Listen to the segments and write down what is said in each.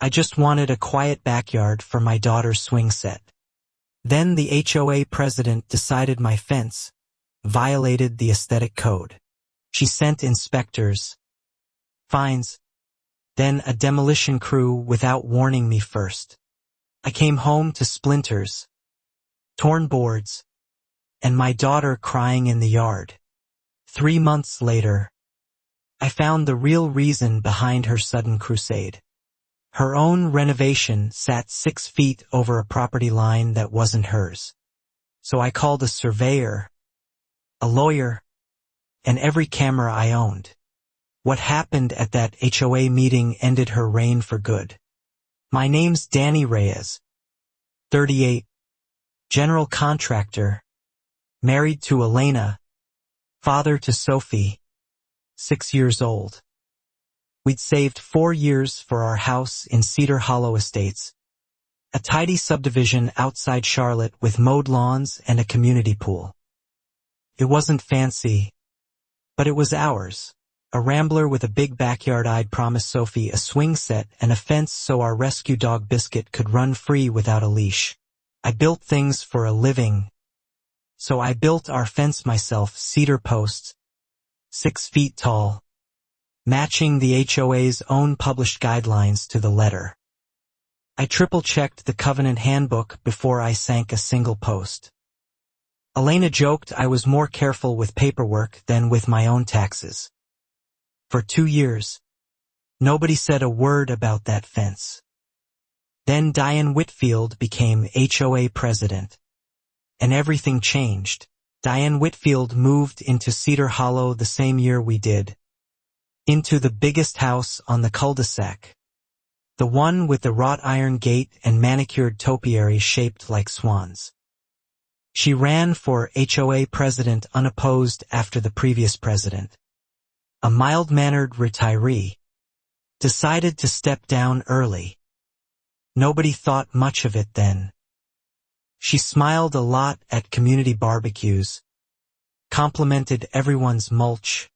I just wanted a quiet backyard for my daughter's swing set. Then the HOA president decided my fence violated the aesthetic code. She sent inspectors, fines, then a demolition crew without warning me first. I came home to splinters, torn boards, and my daughter crying in the yard. 3 months later, I found the real reason behind her sudden crusade. Her own renovation sat 6 feet over a property line that wasn't hers. So I called a surveyor, a lawyer, and every camera I owned. What happened at that HOA meeting ended her reign for good. My name's Danny Reyes, 38, general contractor, married to Elena, father to Sophie, 6 years old. We'd saved 4 years for our house in Cedar Hollow Estates, a tidy subdivision outside Charlotte with mowed lawns and a community pool. It wasn't fancy, but it was ours. A rambler with a big backyard. I'd promised Sophie a swing set and a fence so our rescue dog Biscuit could run free without a leash. I built things for a living, so I built our fence myself, cedar posts, 6 feet tall, matching the HOA's own published guidelines to the letter. I triple-checked the covenant handbook before I sank a single post. Elena joked I was more careful with paperwork than with my own taxes. For 2 years, nobody said a word about that fence. Then Diane Whitfield became HOA president, and everything changed. Diane Whitfield moved into Cedar Hollow the same year we did, into the biggest house on the cul-de-sac, the one with the wrought iron gate and manicured topiaries shaped like swans. She ran for HOA president unopposed after the previous president, a mild-mannered retiree, decided to step down early. Nobody thought much of it then. She smiled a lot at community barbecues, complimented everyone's mulch,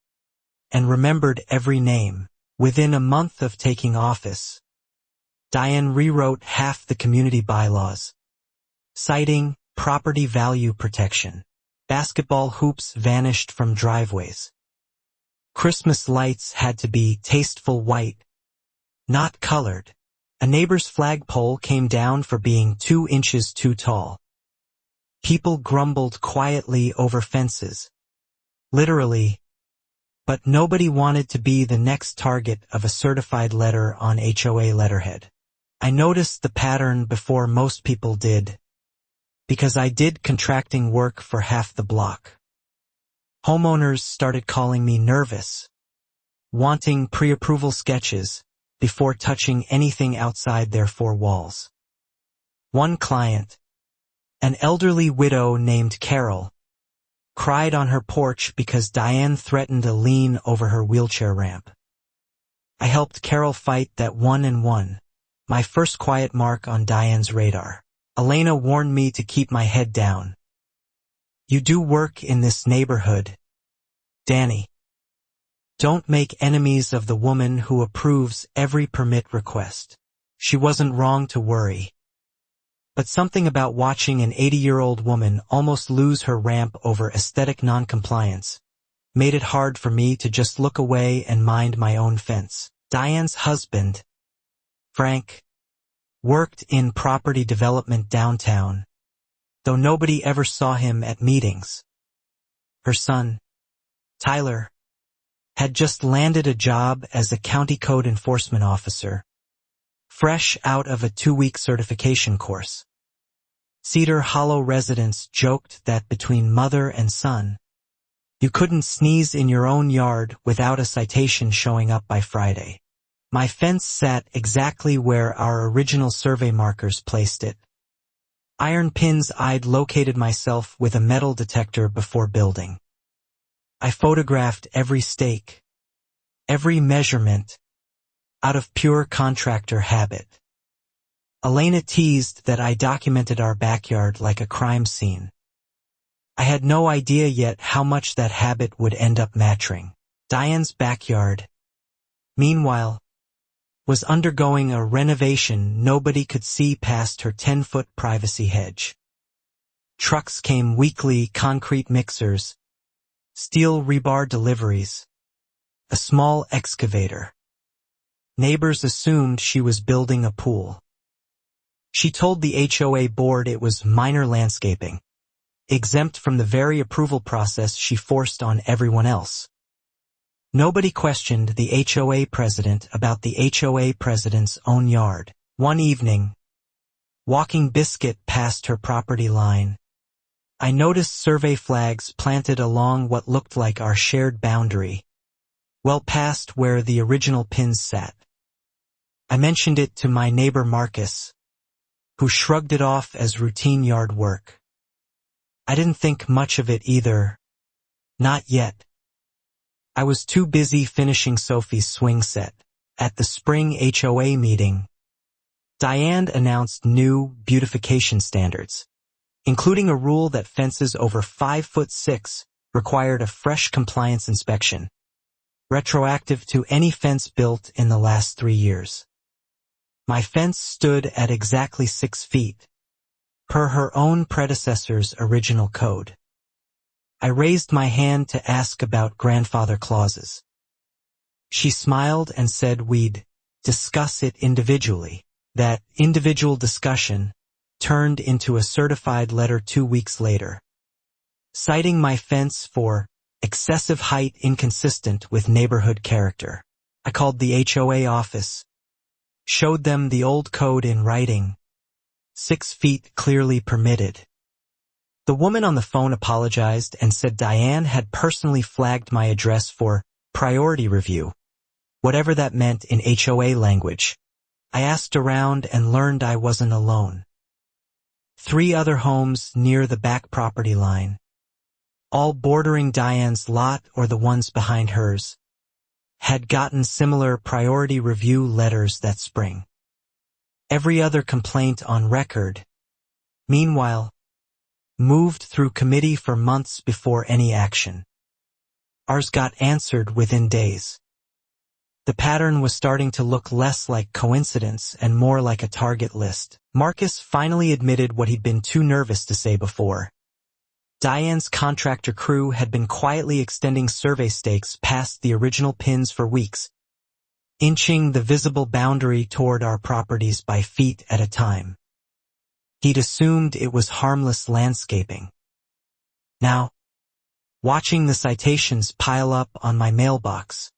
and remembered every name. Within a month of taking office, Diane rewrote half the community bylaws, citing property value protection. Basketball hoops vanished from driveways. Christmas lights had to be tasteful white, not colored. A neighbor's flagpole came down for being 2 inches too tall. People grumbled quietly over fences, literally, but nobody wanted to be the next target of a certified letter on HOA letterhead. I noticed the pattern before most people did, because I did contracting work for half the block. Homeowners started calling me nervous, wanting pre-approval sketches before touching anything outside their 4 walls. One client, an elderly widow named Carol, cried on her porch because Diane threatened a lien over her wheelchair ramp. I helped Carol fight that 1-1, my first quiet mark on Diane's radar. Elena warned me to keep my head down. You do work in this neighborhood, Danny. Don't make enemies of the woman who approves every permit request. She wasn't wrong to worry. But something about watching an 80-year-old woman almost lose her ramp over aesthetic noncompliance made it hard for me to just look away and mind my own fence. Diane's husband, Frank, worked in property development downtown, though nobody ever saw him at meetings. Her son, Tyler, had just landed a job as a county code enforcement officer, fresh out of a 2-week certification course. Cedar Hollow residents joked that between mother and son, you couldn't sneeze in your own yard without a citation showing up by Friday. My fence sat exactly where our original survey markers placed it. Iron pins. I'd located myself with a metal detector before building. I photographed every stake, every measurement, out of pure contractor habit. Elena teased that I documented our backyard like a crime scene. I had no idea yet how much that habit would end up matching. Diane's backyard, meanwhile, was undergoing a renovation. Nobody could see past her 10-foot privacy hedge. Trucks came weekly, concrete mixers, steel rebar deliveries, a small excavator. Neighbors assumed she was building a pool. She told the HOA board it was minor landscaping, exempt from the very approval process she forced on everyone else. Nobody questioned the HOA president about the HOA president's own yard. One evening, walking Biscuit past her property line, I noticed survey flags planted along what looked like our shared boundary, well past where the original pins sat. I mentioned it to my neighbor Marcus, who shrugged it off as routine yard work. I didn't think much of it either. Not yet. I was too busy finishing Sophie's swing set. At the spring HOA meeting, Diane announced new beautification standards, including a rule that fences over 5'6" required a fresh compliance inspection, retroactive to any fence built in the last 3 years. My fence stood at exactly 6 feet, per her own predecessor's original code. I raised my hand to ask about grandfather clauses. She smiled and said we'd discuss it individually. That individual discussion turned into a certified letter 2 weeks later, citing my fence for excessive height inconsistent with neighborhood character. I called the HOA office, showed them the old code in writing, 6 feet clearly permitted. The woman on the phone apologized and said Diane had personally flagged my address for priority review, whatever that meant in HOA language. I asked around and learned I wasn't alone. 3 other homes near the back property line, all bordering Diane's lot or the ones behind hers, had gotten similar priority review letters that spring. Every other complaint on record, meanwhile, moved through committee for months before any action. Ours got answered within days. The pattern was starting to look less like coincidence and more like a target list. Marcus finally admitted what he'd been too nervous to say before. Diane's contractor crew had been quietly extending survey stakes past the original pins for weeks, inching the visible boundary toward our properties by feet at a time. He'd assumed it was harmless landscaping. Now, watching the citations pile up on my mailbox,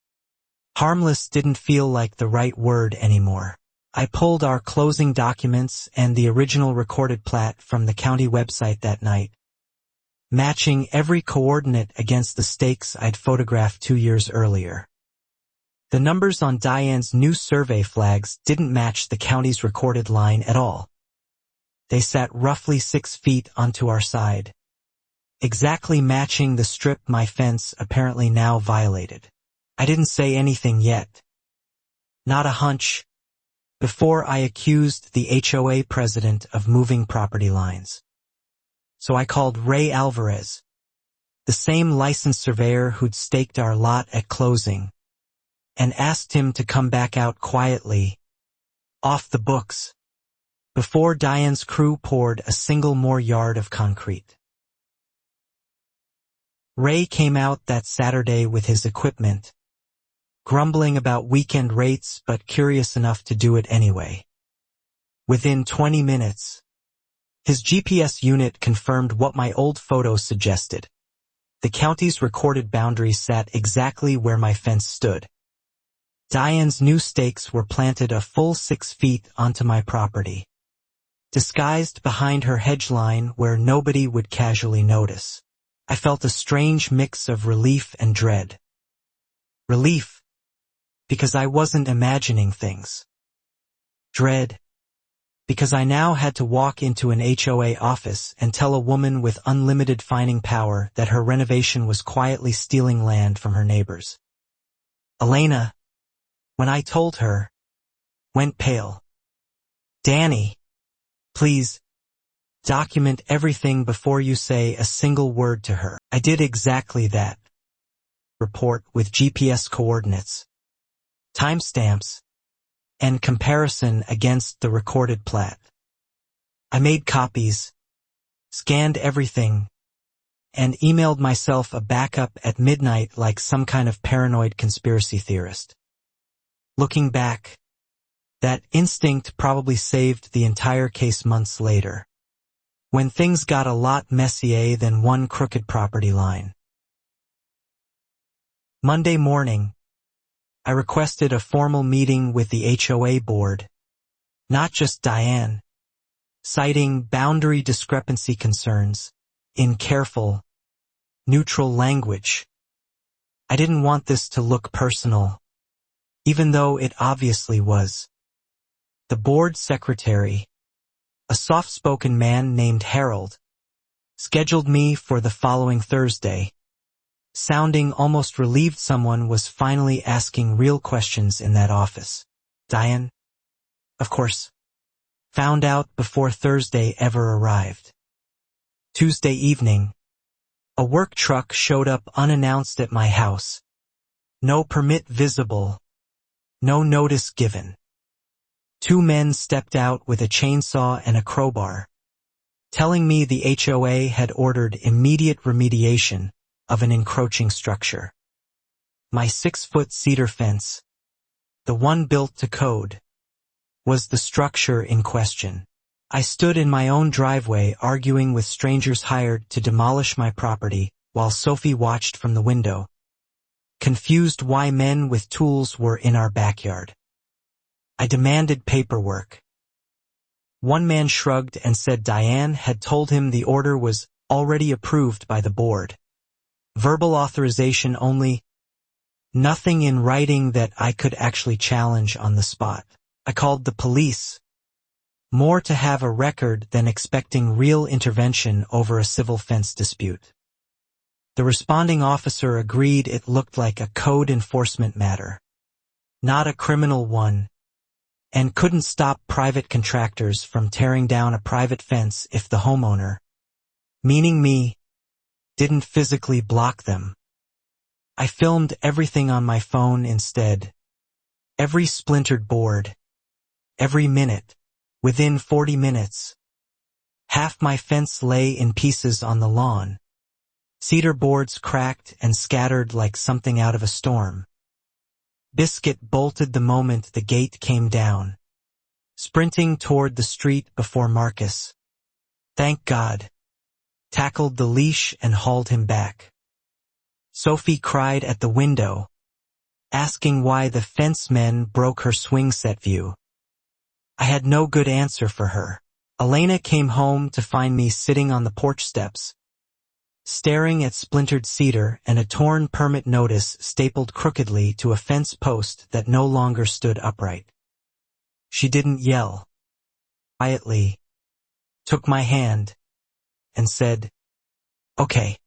harmless didn't feel like the right word anymore. I pulled our closing documents and the original recorded plat from the county website that night, matching every coordinate against the stakes I'd photographed 2 years earlier. The numbers on Diane's new survey flags didn't match the county's recorded line at all. They sat roughly 6 feet onto our side, exactly matching the strip my fence apparently now violated. I didn't say anything yet. Not a hunch, before I accused the HOA president of moving property lines. So I called Ray Alvarez, the same licensed surveyor who'd staked our lot at closing, and asked him to come back out quietly, off the books, before Diane's crew poured a single more yard of concrete. Ray came out that Saturday with his equipment, grumbling about weekend rates but curious enough to do it anyway. Within 20 minutes, his GPS unit confirmed what my old photos suggested. The county's recorded boundary sat exactly where my fence stood. Diane's new stakes were planted a full 6 feet onto my property, disguised behind her hedge line where nobody would casually notice. I felt a strange mix of relief and dread. Relief, because I wasn't imagining things. Dread, because I now had to walk into an HOA office and tell a woman with unlimited fining power that her renovation was quietly stealing land from her neighbors. Elena, when I told her, went pale. Danny, please, document everything before you say a single word to her. I did exactly that. Report with GPS coordinates, timestamps, and comparison against the recorded plat. I made copies, scanned everything, and emailed myself a backup at midnight like some kind of paranoid conspiracy theorist. Looking back, that instinct probably saved the entire case months later, when things got a lot messier than one crooked property line. Monday morning, I requested a formal meeting with the HOA board, not just Diane, citing boundary discrepancy concerns in careful, neutral language. I didn't want this to look personal, even though it obviously was. The board secretary, a soft-spoken man named Harold, scheduled me for the following Thursday, sounding almost relieved someone was finally asking real questions in that office. Diane, of course, found out before Thursday ever arrived. Tuesday evening, a work truck showed up unannounced at my house. No permit visible, no notice given. 2 men stepped out with a chainsaw and a crowbar, telling me the HOA had ordered immediate remediation of an encroaching structure. My 6-foot cedar fence, the one built to code, was the structure in question. I stood in my own driveway arguing with strangers hired to demolish my property while Sophie watched from the window, confused why men with tools were in our backyard. I demanded paperwork. One man shrugged and said Diane had told him the order was already approved by the board. Verbal authorization only, nothing in writing that I could actually challenge on the spot. I called the police, more to have a record than expecting real intervention over a civil fence dispute. The responding officer agreed it looked like a code enforcement matter, not a criminal one, and couldn't stop private contractors from tearing down a private fence if the homeowner, meaning me, didn't physically block them. I filmed everything on my phone instead. Every splintered board. Every minute. Within 40 minutes. Half my fence lay in pieces on the lawn. Cedar boards cracked and scattered like something out of a storm. Biscuit bolted the moment the gate came down, sprinting toward the street before Marcus, thank God, tackled the leash and hauled him back. Sophie cried at the window, asking why the fencemen broke her swing set view. I had no good answer for her. Elena came home to find me sitting on the porch steps, staring at splintered cedar and a torn permit notice stapled crookedly to a fence post that no longer stood upright. She didn't yell. Quietly, took my hand, and said, "Okay,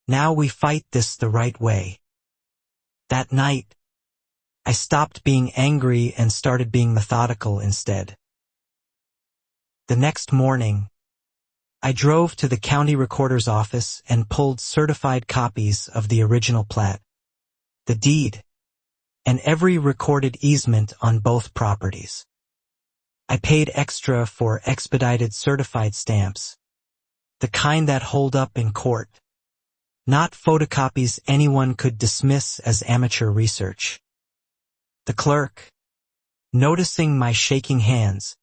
now we fight this the right way." That night, I stopped being angry and started being methodical instead. The next morning, I drove to the county recorder's office and pulled certified copies of the original plat, the deed, and every recorded easement on both properties. I paid extra for expedited certified stamps, the kind that hold up in court, not photocopies anyone could dismiss as amateur research. The clerk, noticing my shaking hands,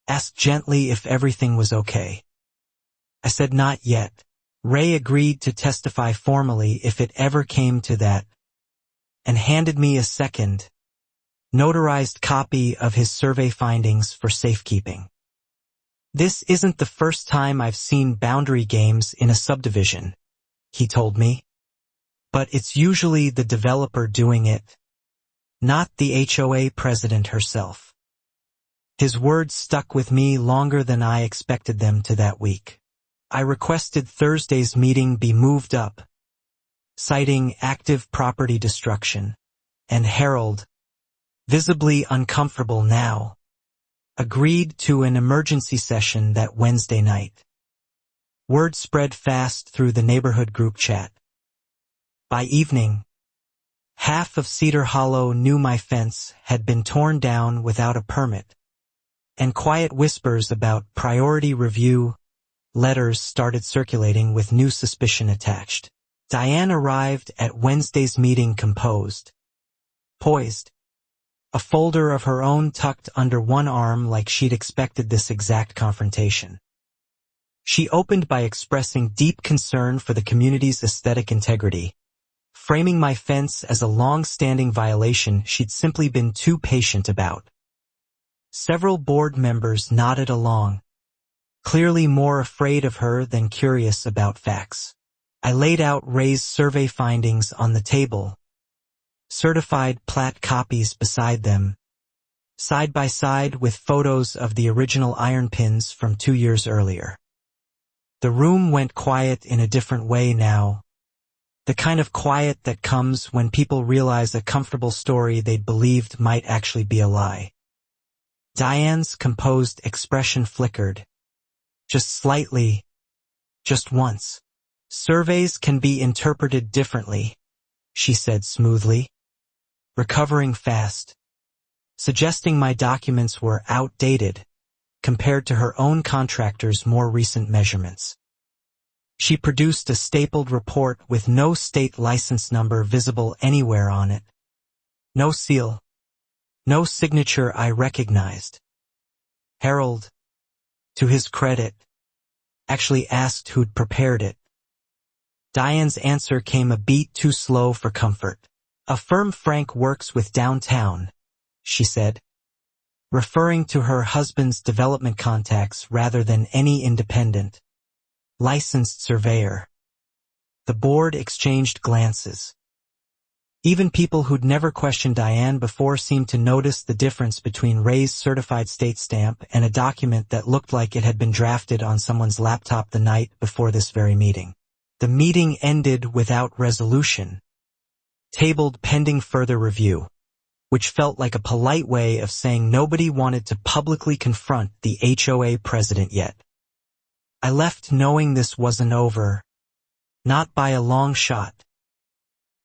asked gently if everything was okay. I said not yet. Ray agreed to testify formally if it ever came to that, and handed me a second, notarized copy of his survey findings for safekeeping. "This isn't the first time I've seen boundary games in a subdivision," he told me, "but it's usually the developer doing it, not the HOA president herself." His words stuck with me longer than I expected them to that week. I requested Thursday's meeting be moved up, citing active property destruction, and Harold, visibly uncomfortable now, agreed to an emergency session that Wednesday night. Word spread fast through the neighborhood group chat. By evening, Half of Cedar Hollow knew my fence had been torn down without a permit, and quiet whispers about priority review letters started circulating with new suspicion attached. Diane arrived at Wednesday's meeting composed, poised, a folder of her own tucked under one arm like she'd expected this exact confrontation. She opened by expressing deep concern for the community's aesthetic integrity, framing my fence as a long-standing violation she'd simply been too patient about. Several board members nodded along, clearly more afraid of her than curious about facts. I laid out Ray's survey findings on the table, certified plat copies beside them, side by side with photos of the original iron pins from 2 years earlier. The room went quiet in a different way now, the kind of quiet that comes when people realize a comfortable story they'd believed might actually be a lie. Diane's composed expression flickered, just slightly, just once. Surveys can be interpreted differently, she said smoothly, recovering fast, suggesting my documents were outdated compared to her own contractor's more recent measurements. She produced a stapled report with no state license number visible anywhere on it. No seal. No signature I recognized. Harold, to his credit, actually asked who'd prepared it. Diane's answer came a beat too slow for comfort. A firm Frank works with downtown, she said, referring to her husband's development contacts rather than any independent, licensed surveyor. The board exchanged glances. Even people who'd never questioned Diane before seemed to notice the difference between Ray's certified state stamp and a document that looked like it had been drafted on someone's laptop the night before this very meeting. The meeting ended without resolution, tabled pending further review, which felt like a polite way of saying nobody wanted to publicly confront the HOA president yet. I left knowing this wasn't over, not by a long shot.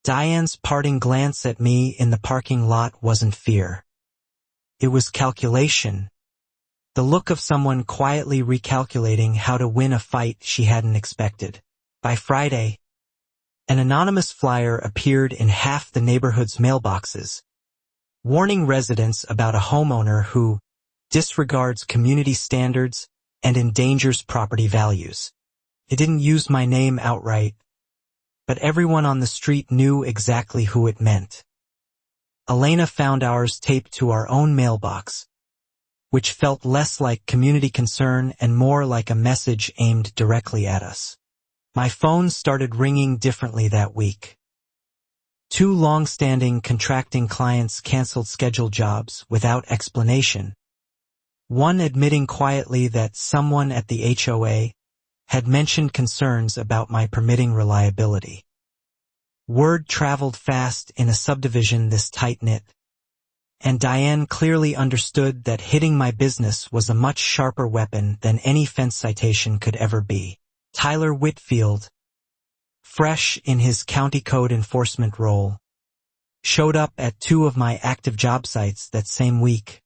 Diane's parting glance at me in the parking lot wasn't fear. It was calculation, the look of someone quietly recalculating how to win a fight she hadn't expected. By Friday, an anonymous flyer appeared in half the neighborhood's mailboxes, warning residents about a homeowner who disregards community standards and endangers property values. It didn't use my name outright, but everyone on the street knew exactly who it meant. Elena found ours taped to our own mailbox, which felt less like community concern and more like a message aimed directly at us. My phone started ringing differently that week. 2 long-standing contracting clients canceled scheduled jobs without explanation, one admitting quietly that someone at the HOA had mentioned concerns about my permitting reliability. Word traveled fast in a subdivision this tight-knit, and Diane clearly understood that hitting my business was a much sharper weapon than any fence citation could ever be. Tyler Whitfield, fresh in his county code enforcement role, showed up at 2 of my active job sites that same week,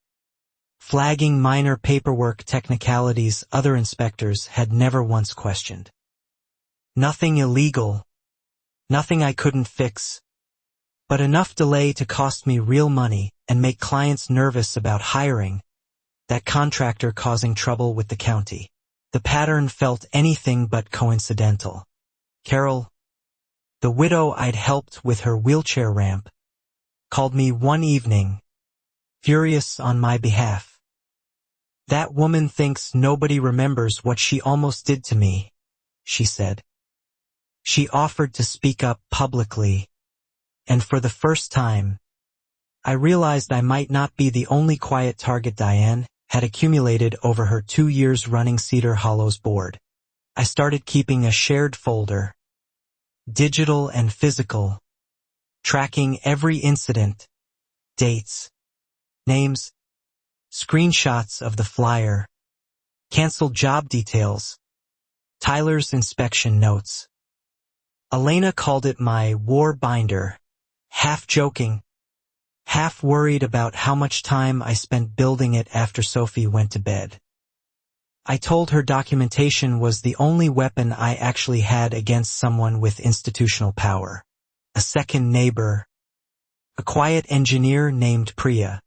flagging minor paperwork technicalities other inspectors had never once questioned. Nothing illegal, nothing I couldn't fix, but enough delay to cost me real money and make clients nervous about hiring that contractor, causing trouble with the county. The pattern felt anything but coincidental. Carol, the widow I'd helped with her wheelchair ramp, called me one evening, furious on my behalf. "That woman thinks nobody remembers what she almost did to me," she said. She offered to speak up publicly, and for the first time, I realized I might not be the only quiet target Diane had accumulated over her 2 years running Cedar Hollow's board. I started keeping a shared folder, digital and physical, tracking every incident, dates, names, screenshots of the flyer, canceled job details, Tyler's inspection notes. Elena called it my war binder, half joking, half worried about how much time I spent building it after Sophie went to bed. I told her documentation was the only weapon I actually had against someone with institutional power. A second neighbor, a quiet engineer named Priya,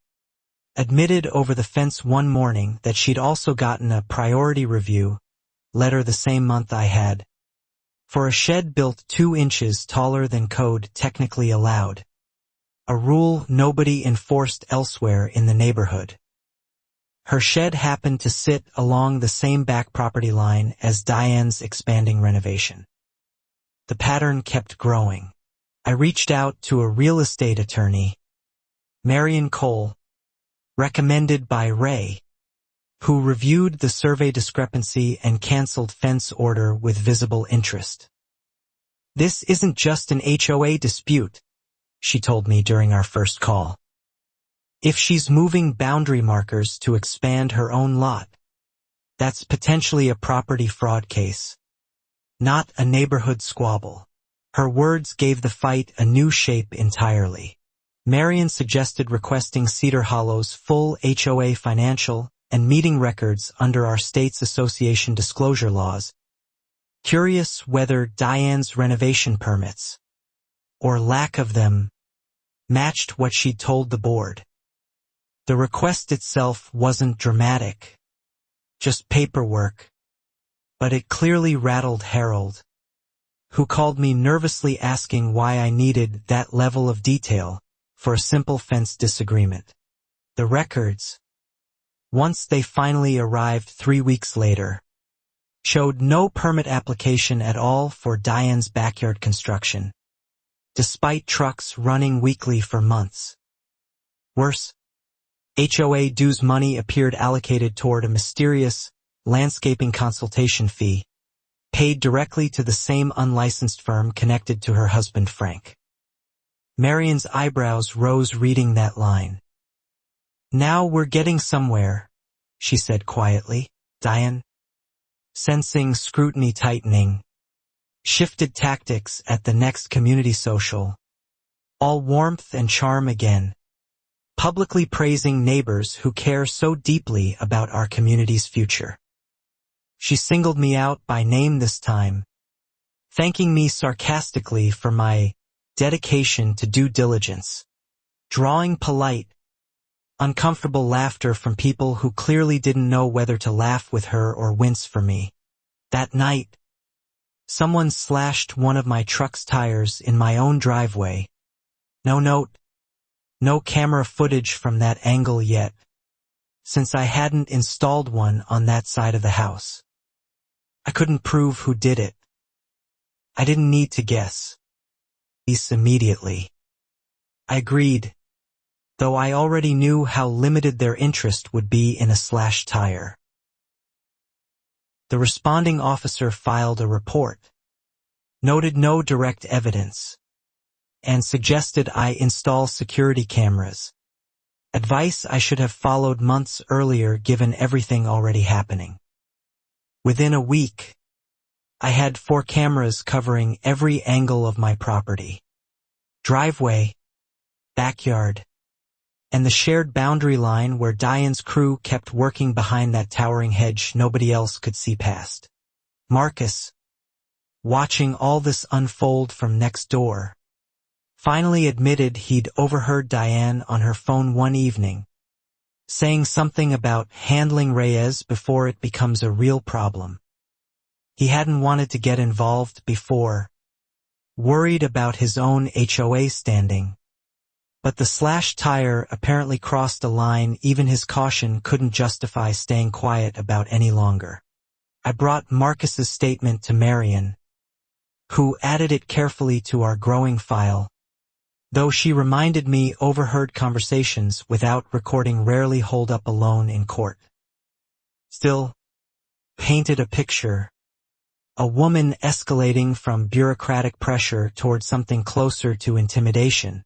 admitted over the fence one morning that she'd also gotten a priority review letter the same month I had, for a shed built 2 inches taller than code technically allowed, a rule nobody enforced elsewhere in the neighborhood. Her shed happened to sit along the same back property line as Diane's expanding renovation. The pattern kept growing. I reached out to a real estate attorney, Marion Cole, recommended by Ray, who reviewed the survey discrepancy and canceled fence order with visible interest. "This isn't just an HOA dispute," she told me during our first call. "If she's moving boundary markers to expand her own lot, that's potentially a property fraud case, not a neighborhood squabble." Her words gave the fight a new shape entirely. Marion suggested requesting Cedar Hollow's full HOA financial and meeting records under our state's association disclosure laws, curious whether Diane's renovation permits, or lack of them, matched what she'd told the board. The request itself wasn't dramatic, just paperwork, but it clearly rattled Harold, who called me nervously asking why I needed that level of detail for a simple fence disagreement. The records, once they finally arrived 3 weeks later, showed no permit application at all for Diane's backyard construction, despite trucks running weekly for months. Worse, HOA dues money appeared allocated toward a mysterious landscaping consultation fee, paid directly to the same unlicensed firm connected to her husband Frank. Marion's eyebrows rose reading that line. "Now we're getting somewhere," she said quietly. Diane, sensing scrutiny tightening, shifted tactics at the next community social, all warmth and charm again, publicly praising neighbors who care so deeply about our community's future. She singled me out by name this time, thanking me sarcastically for my dedication to due diligence, drawing polite, uncomfortable laughter from people who clearly didn't know whether to laugh with her or wince for me. That night, someone slashed one of my truck's tires in my own driveway. No note, no camera footage from that angle yet, since I hadn't installed one on that side of the house. I couldn't prove who did it. I didn't need to guess. Immediately. I agreed, though I already knew how limited their interest would be in a slashed tire. The responding officer filed a report, noted no direct evidence, and suggested I install security cameras, advice I should have followed months earlier given everything already happening. Within a week, I had 4 cameras covering every angle of my property: driveway, backyard, and the shared boundary line where Diane's crew kept working behind that towering hedge nobody else could see past. Marcus, watching all this unfold from next door, finally admitted he'd overheard Diane on her phone one evening, saying something about handling Reyes before it becomes a real problem. He hadn't wanted to get involved before, worried about his own HOA standing. But the slashed tire apparently crossed a line even his caution couldn't justify staying quiet about any longer. I brought Marcus's statement to Marion, who added it carefully to our growing file, though she reminded me overheard conversations without recording rarely hold up alone in court. Still, painted a picture. A woman escalating from bureaucratic pressure toward something closer to intimidation.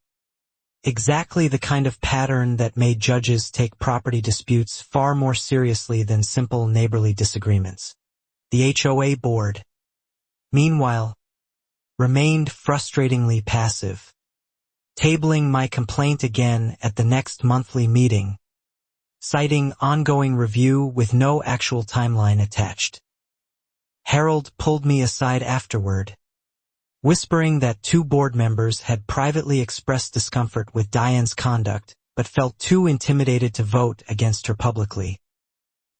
Exactly the kind of pattern that made judges take property disputes far more seriously than simple neighborly disagreements. The HOA board, meanwhile, remained frustratingly passive, tabling my complaint again at the next monthly meeting, citing ongoing review with no actual timeline attached. Harold pulled me aside afterward, whispering that 2 board members had privately expressed discomfort with Diane's conduct, but felt too intimidated to vote against her publicly,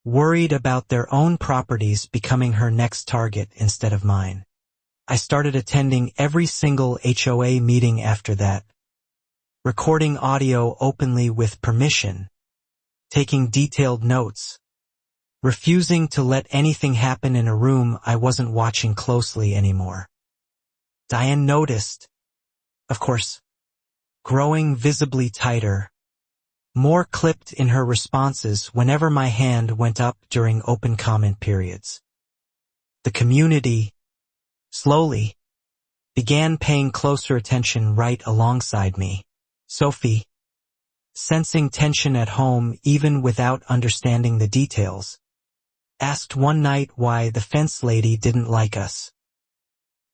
worried about their own properties becoming her next target instead of mine. I started attending every single HOA meeting after that, recording audio openly with permission, taking detailed notes, refusing to let anything happen in a room I wasn't watching closely anymore. Diane noticed, of course, growing visibly tighter, more clipped in her responses whenever my hand went up during open comment periods. The community, slowly, began paying closer attention right alongside me. Sophie, sensing tension at home even without understanding the details, asked one night why the fence lady didn't like us.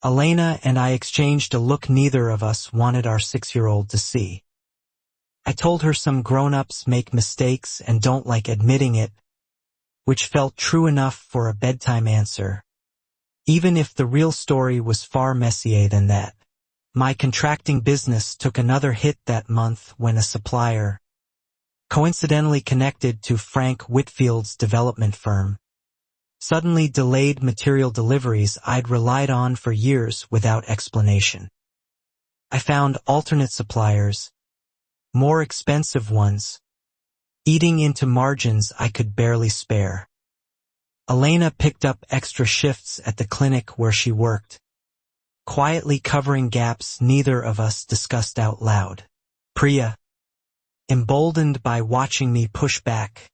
Elena and I exchanged a look neither of us wanted our 6-year-old to see. I told her some grown-ups make mistakes and don't like admitting it, which felt true enough for a bedtime answer, even if the real story was far messier than that. My contracting business took another hit that month when a supplier, coincidentally connected to Frank Whitfield's development firm, suddenly delayed material deliveries I'd relied on for years without explanation. I found alternate suppliers, more expensive ones, eating into margins I could barely spare. Elena picked up extra shifts at the clinic where she worked, quietly covering gaps neither of us discussed out loud. Priya, emboldened by watching me push back,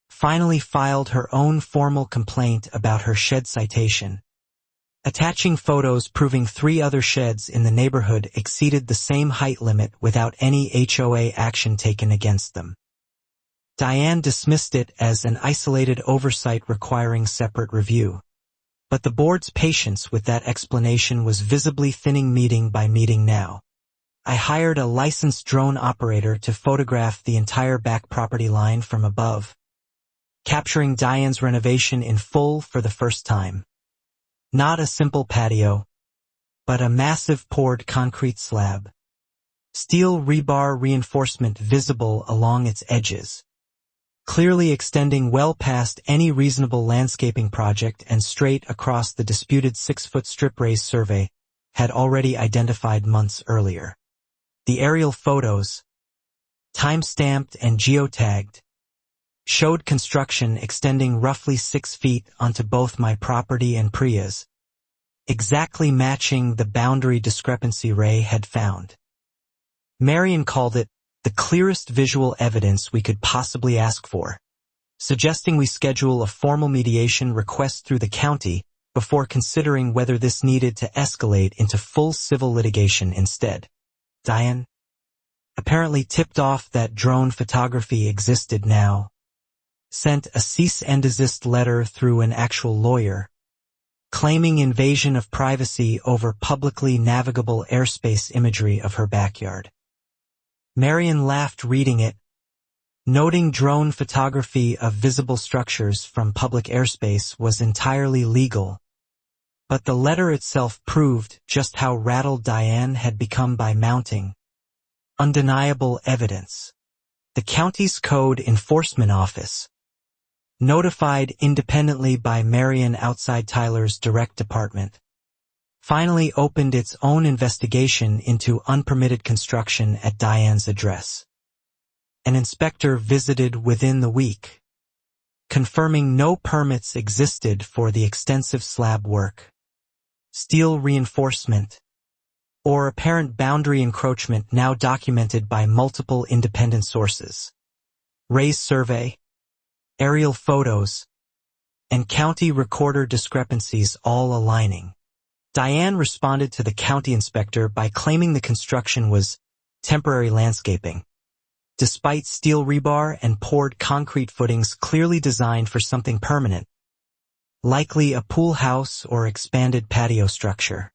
finally filed her own formal complaint about her shed citation, attaching photos proving 3 other sheds in the neighborhood exceeded the same height limit without any HOA action taken against them. Diane dismissed it as an isolated oversight requiring separate review, but the board's patience with that explanation was visibly thinning meeting by meeting now. I hired a licensed drone operator to photograph the entire back property line from above, capturing Diane's renovation in full for the first time. Not a simple patio, but a massive poured concrete slab. Steel rebar reinforcement visible along its edges, clearly extending well past any reasonable landscaping project and straight across the disputed 6-foot strip raise survey had already identified months earlier. The aerial photos, time-stamped and geotagged, showed construction extending roughly 6 feet onto both my property and Priya's, exactly matching the boundary discrepancy Ray had found. Marion called it the clearest visual evidence we could possibly ask for, suggesting we schedule a formal mediation request through the county before considering whether this needed to escalate into full civil litigation instead. Diane, apparently tipped off that drone photography existed now, sent a cease and desist letter through an actual lawyer, claiming invasion of privacy over publicly navigable airspace imagery of her backyard. Marion laughed reading it, noting drone photography of visible structures from public airspace was entirely legal, but the letter itself proved just how rattled Diane had become by mounting undeniable evidence. The county's code enforcement office, notified independently by Marion outside Tyler's direct department, finally opened its own investigation into unpermitted construction at Diane's address. An inspector visited within the week, confirming no permits existed for the extensive slab work, steel reinforcement, or apparent boundary encroachment now documented by multiple independent sources. Ray's survey, aerial photos, and county recorder discrepancies all aligning. Diane responded to the county inspector by claiming the construction was temporary landscaping, despite steel rebar and poured concrete footings clearly designed for something permanent, likely a pool house or expanded patio structure.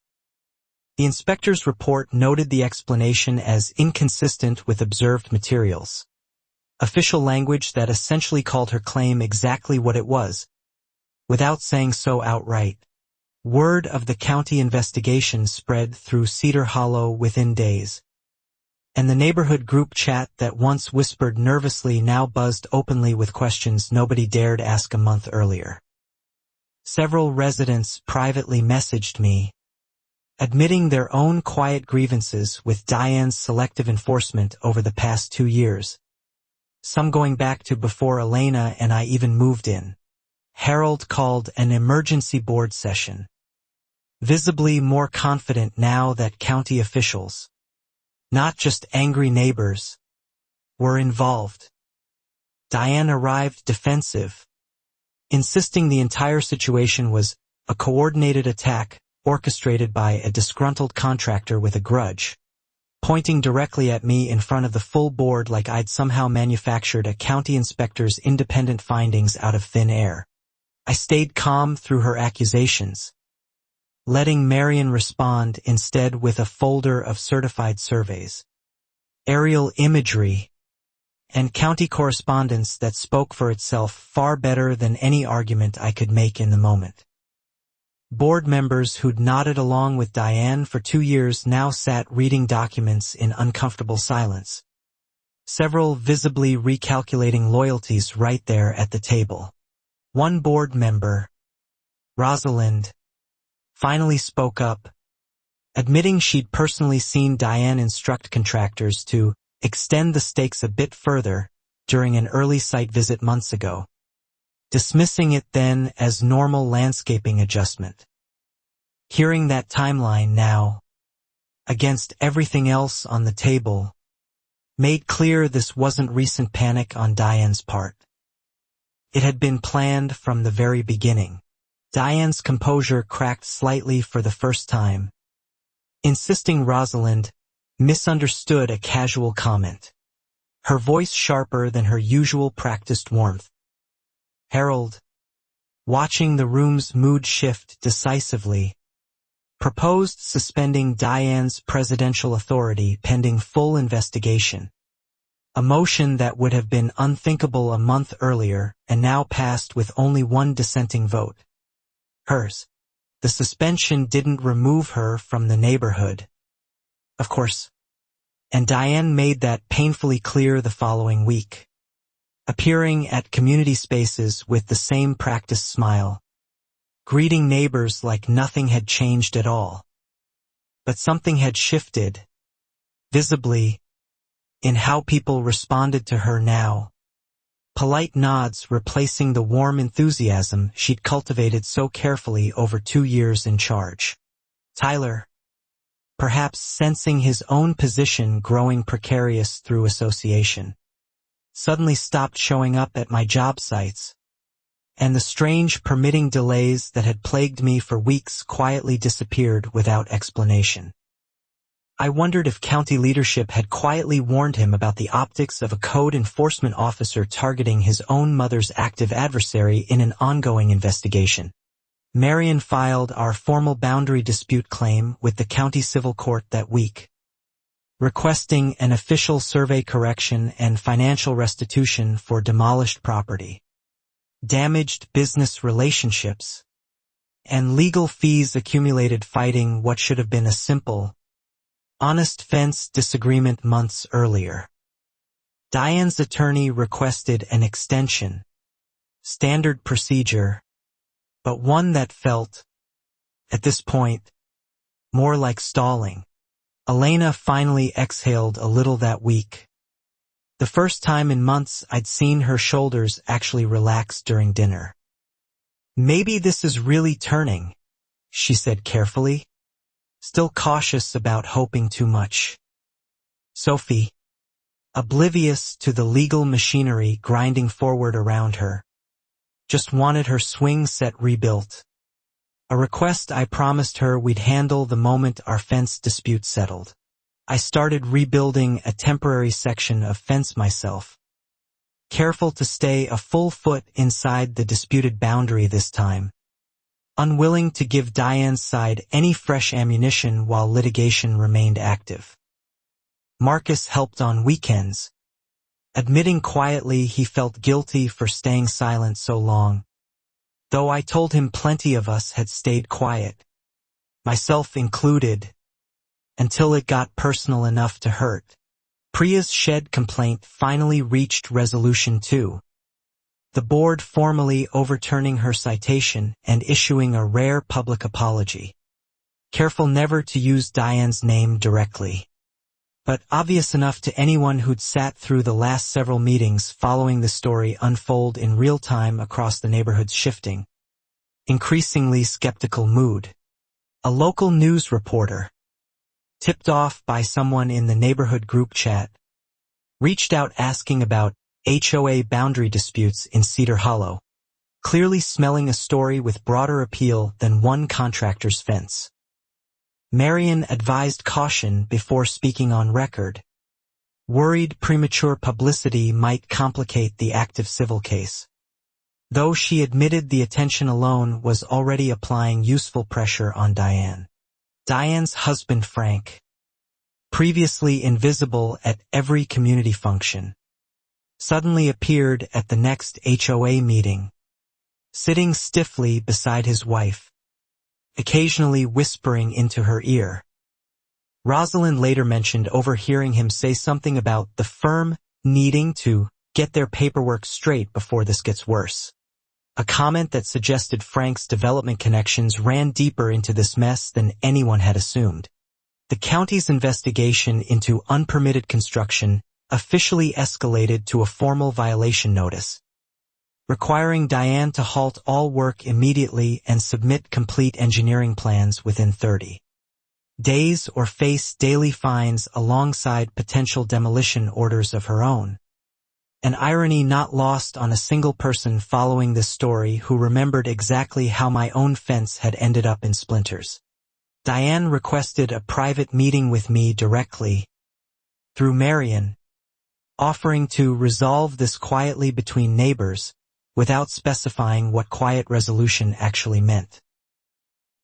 The inspector's report noted the explanation as inconsistent with observed materials. Official language that essentially called her claim exactly what it was, without saying so outright. Word of the county investigation spread through Cedar Hollow within days, and the neighborhood group chat that once whispered nervously now buzzed openly with questions nobody dared ask a month earlier. Several residents privately messaged me, admitting their own quiet grievances with Diane's selective enforcement over the past 2 years, some going back to before Elena and I even moved in. Harold called an emergency board session, visibly more confident now that county officials, not just angry neighbors, were involved. Diane arrived defensive, insisting the entire situation was a coordinated attack orchestrated by a disgruntled contractor with a grudge, pointing directly at me in front of the full board like I'd somehow manufactured a county inspector's independent findings out of thin air. I stayed calm through her accusations, letting Marion respond instead with a folder of certified surveys, aerial imagery, and county correspondence that spoke for itself far better than any argument I could make in the moment. Board members who'd nodded along with Diane for 2 years now sat reading documents in uncomfortable silence, several visibly recalculating loyalties right there at the table. One board member, Rosalind, finally spoke up, admitting she'd personally seen Diane instruct contractors to extend the stakes a bit further during an early site visit months ago, dismissing it then as normal landscaping adjustment. Hearing that timeline now, against everything else on the table, made clear this wasn't recent panic on Diane's part. It had been planned from the very beginning. Diane's composure cracked slightly for the first time, insisting Rosalind misunderstood a casual comment, her voice sharper than her usual practiced warmth. Harold, watching the room's mood shift decisively, proposed suspending Diane's presidential authority pending full investigation, a motion that would have been unthinkable a month earlier and now passed with only one dissenting vote. Hers. The suspension didn't remove her from the neighborhood, of course, and Diane made that painfully clear the following week, appearing at community spaces with the same practiced smile, greeting neighbors like nothing had changed at all. But something had shifted, visibly, in how people responded to her now. Polite nods replacing the warm enthusiasm she'd cultivated so carefully over 2 years in charge. Tyler, perhaps sensing his own position growing precarious through association, suddenly stopped showing up at my job sites, and the strange permitting delays that had plagued me for weeks quietly disappeared without explanation. I wondered if county leadership had quietly warned him about the optics of a code enforcement officer targeting his own mother's active adversary in an ongoing investigation. Marion filed our formal boundary dispute claim with the county civil court that week, requesting an official survey correction and financial restitution for demolished property, damaged business relationships, and legal fees accumulated fighting what should have been a simple, honest fence disagreement months earlier. Diane's attorney requested an extension, standard procedure, but one that felt, at this point, more like stalling. Elena finally exhaled a little that week. The first time in months I'd seen her shoulders actually relax during dinner. "Maybe this is really turning," she said carefully, still cautious about hoping too much. Sophie, oblivious to the legal machinery grinding forward around her, just wanted her swing set rebuilt, a request I promised her we'd handle the moment our fence dispute settled. I started rebuilding a temporary section of fence myself, careful to stay a full foot inside the disputed boundary this time, unwilling to give Diane's side any fresh ammunition while litigation remained active. Marcus helped on weekends, admitting quietly he felt guilty for staying silent so long, though I told him plenty of us had stayed quiet, myself included, until it got personal enough to hurt. Priya's shed complaint finally reached resolution too, the board formally overturning her citation and issuing a rare public apology, careful never to use Diane's name directly, but obvious enough to anyone who'd sat through the last several meetings following the story unfold in real time across the neighborhood's shifting, increasingly skeptical mood. A local news reporter, tipped off by someone in the neighborhood group chat, reached out asking about HOA boundary disputes in Cedar Hollow, clearly smelling a story with broader appeal than one contractor's fence. Marion advised caution before speaking on record, worried premature publicity might complicate the active civil case, though she admitted the attention alone was already applying useful pressure on Diane. Diane's husband Frank, previously invisible at every community function, suddenly appeared at the next HOA meeting, sitting stiffly beside his wife, occasionally whispering into her ear. Rosalind later mentioned overhearing him say something about the firm needing to get their paperwork straight before this gets worse, a comment that suggested Frank's development connections ran deeper into this mess than anyone had assumed. The county's investigation into unpermitted construction officially escalated to a formal violation notice, requiring Diane to halt all work immediately and submit complete engineering plans within 30 days or face daily fines alongside potential demolition orders of her own. An irony not lost on a single person following this story who remembered exactly how my own fence had ended up in splinters. Diane requested a private meeting with me directly, through Marion, offering to resolve this quietly between neighbors, without specifying what quiet resolution actually meant.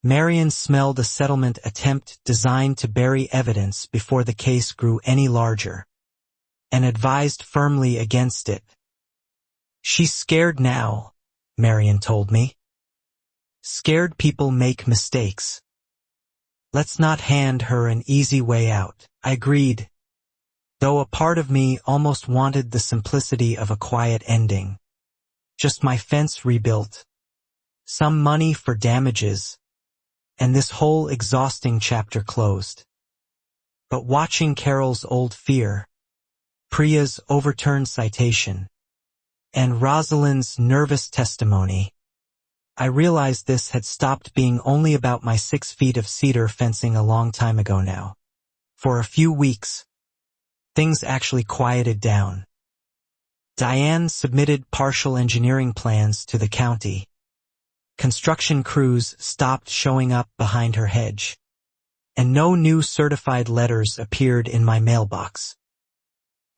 Marion smelled a settlement attempt designed to bury evidence before the case grew any larger, and advised firmly against it. "She's scared now," Marion told me. "Scared people make mistakes. Let's not hand her an easy way out." I agreed, though a part of me almost wanted the simplicity of a quiet ending. Just my fence rebuilt, some money for damages, and this whole exhausting chapter closed. But watching Carol's old fear, Priya's overturned citation, and Rosalind's nervous testimony, I realized this had stopped being only about my 6 feet of cedar fencing a long time ago now. For a few weeks, things actually quieted down. Diane submitted partial engineering plans to the county. Construction crews stopped showing up behind her hedge, and no new certified letters appeared in my mailbox.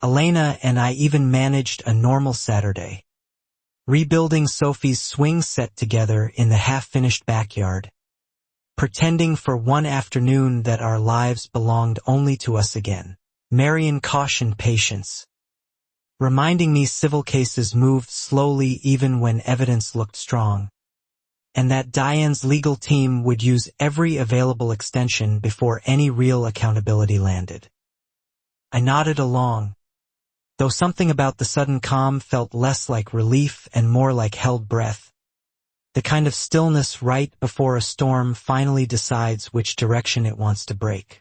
Elena and I even managed a normal Saturday, rebuilding Sophie's swing set together in the half-finished backyard, pretending for one afternoon that our lives belonged only to us again. Marion cautioned patience, reminding me civil cases moved slowly even when evidence looked strong, and that Diane's legal team would use every available extension before any real accountability landed. I nodded along, though something about the sudden calm felt less like relief and more like held breath, the kind of stillness right before a storm finally decides which direction it wants to break.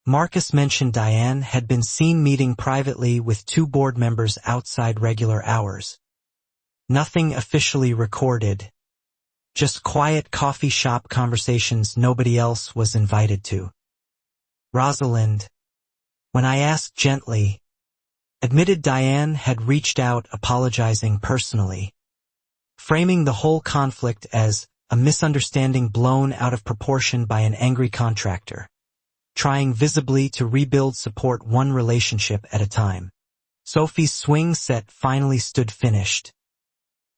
Marcus mentioned Diane had been seen meeting privately with 2 board members outside regular hours. Nothing officially recorded, just quiet coffee shop conversations nobody else was invited to. Rosalind, when I asked gently, admitted Diane had reached out apologizing personally, framing the whole conflict as a misunderstanding blown out of proportion by an angry contractor, trying visibly to rebuild support one relationship at a time. Sophie's swing set finally stood finished,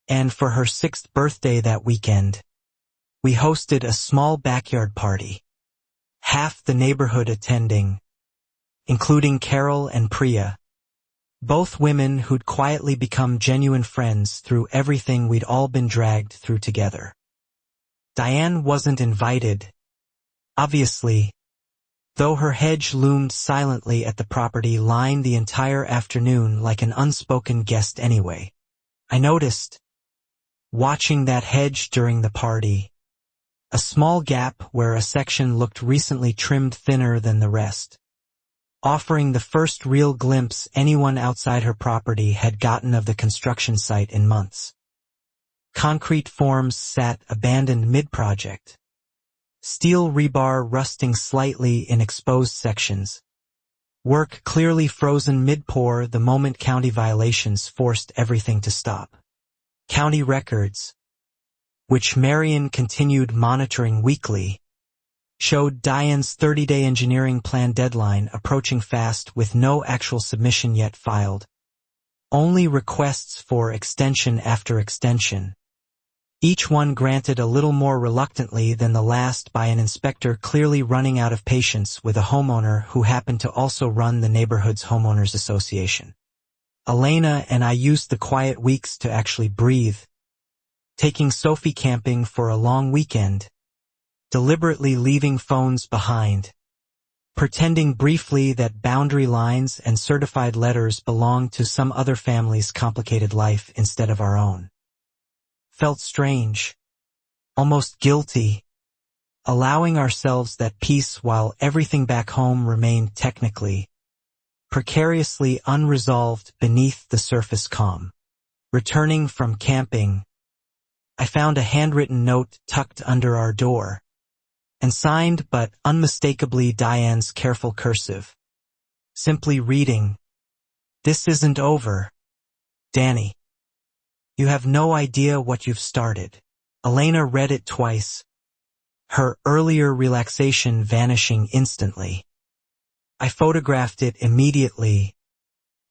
and for her 6th birthday that weekend, We hosted a small backyard party, half the neighborhood attending, including Carol and Priya, both women who'd quietly become genuine friends through everything we'd all been dragged through together. Diane wasn't invited, obviously, though her hedge loomed silently at the property line the entire afternoon like an unspoken guest anyway. I noticed, watching that hedge during the party, a small gap where a section looked recently trimmed thinner than the rest, offering the first real glimpse anyone outside her property had gotten of the construction site in months. Concrete forms sat abandoned mid-project, steel rebar rusting slightly in exposed sections, work clearly frozen mid-pour the moment county violations forced everything to stop. County records, which Marion continued monitoring weekly, showed Diane's 30-day engineering plan deadline approaching fast with no actual submission yet filed. Only requests for extension after extension, each one granted a little more reluctantly than the last by an inspector clearly running out of patience with a homeowner who happened to also run the neighborhood's homeowners association. Elena and I used the quiet weeks to actually breathe, taking Sophie camping for a long weekend, deliberately leaving phones behind, pretending briefly that boundary lines and certified letters belonged to some other family's complicated life instead of our own. Felt strange, almost guilty, allowing ourselves that peace while everything back home remained technically, precariously unresolved beneath the surface calm. Returning from camping, I found a handwritten note tucked under our door, and signed but unmistakably Diane's careful cursive, simply reading, "This isn't over, Danny. You have no idea what you've started." Elena read it twice, her earlier relaxation vanishing instantly. I photographed it immediately,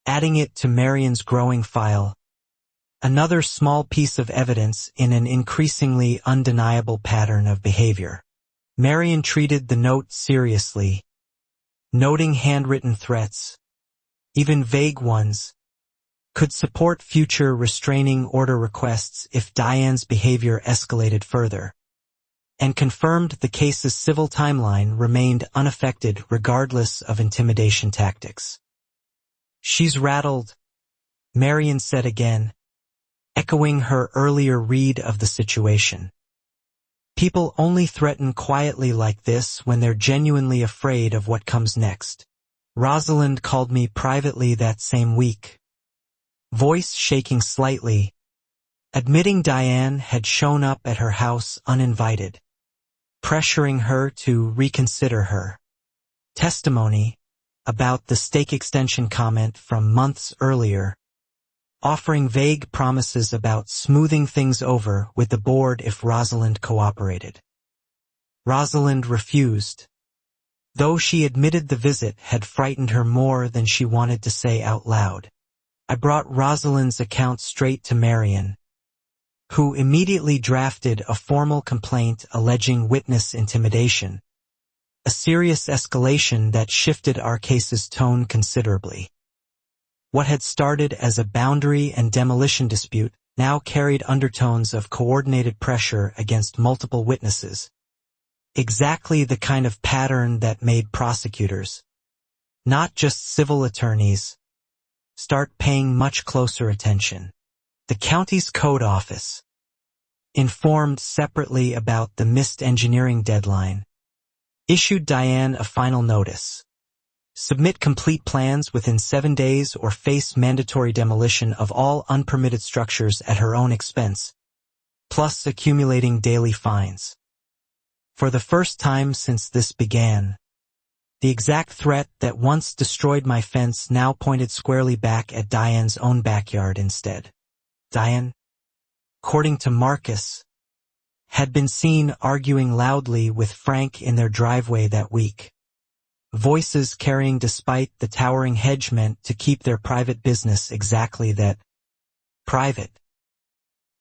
adding it to Marion's growing file, another small piece of evidence in an increasingly undeniable pattern of behavior. Marion treated the note seriously, noting handwritten threats, even vague ones, could support future restraining order requests if Diane's behavior escalated further, and confirmed the case's civil timeline remained unaffected regardless of intimidation tactics. "She's rattled," Marion said again, echoing her earlier read of the situation. "People only threaten quietly like this when they're genuinely afraid of what comes next. Rosalind called me privately that same week, voice shaking slightly, admitting Diane had shown up at her house uninvited, pressuring her to reconsider her testimony about the stake extension comment from months earlier, offering vague promises about smoothing things over with the board if Rosalind cooperated. Rosalind refused, though she admitted the visit had frightened her more than she wanted to say out loud. I brought Rosalind's account straight to Marion, who immediately drafted a formal complaint alleging witness intimidation, a serious escalation that shifted our case's tone considerably. What had started as a boundary and demolition dispute now carried undertones of coordinated pressure against multiple witnesses, exactly the kind of pattern that made prosecutors, not just civil attorneys, start paying much closer attention. The county's code office, informed separately about the missed engineering deadline, issued Diane a final notice. Submit complete plans within 7 days or face mandatory demolition of all unpermitted structures at her own expense, plus accumulating daily fines. For the first time since this began, the exact threat that once destroyed my fence now pointed squarely back at Diane's own backyard instead. Diane, according to Marcus, had been seen arguing loudly with Frank in their driveway that week. Voices carrying despite the towering hedge meant to keep their private business exactly that, private.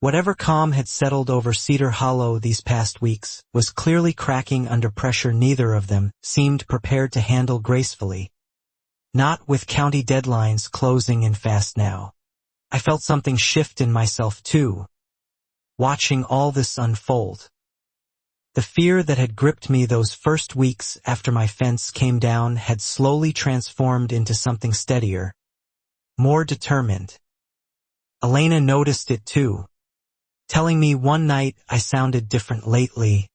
Whatever calm had settled over Cedar Hollow these past weeks was clearly cracking under pressure neither of them seemed prepared to handle gracefully. Not with county deadlines closing in fast now. I felt something shift in myself too, watching all this unfold. The fear that had gripped me those first weeks after my fence came down had slowly transformed into something steadier, more determined. Elena noticed it too, telling me one night I sounded different lately,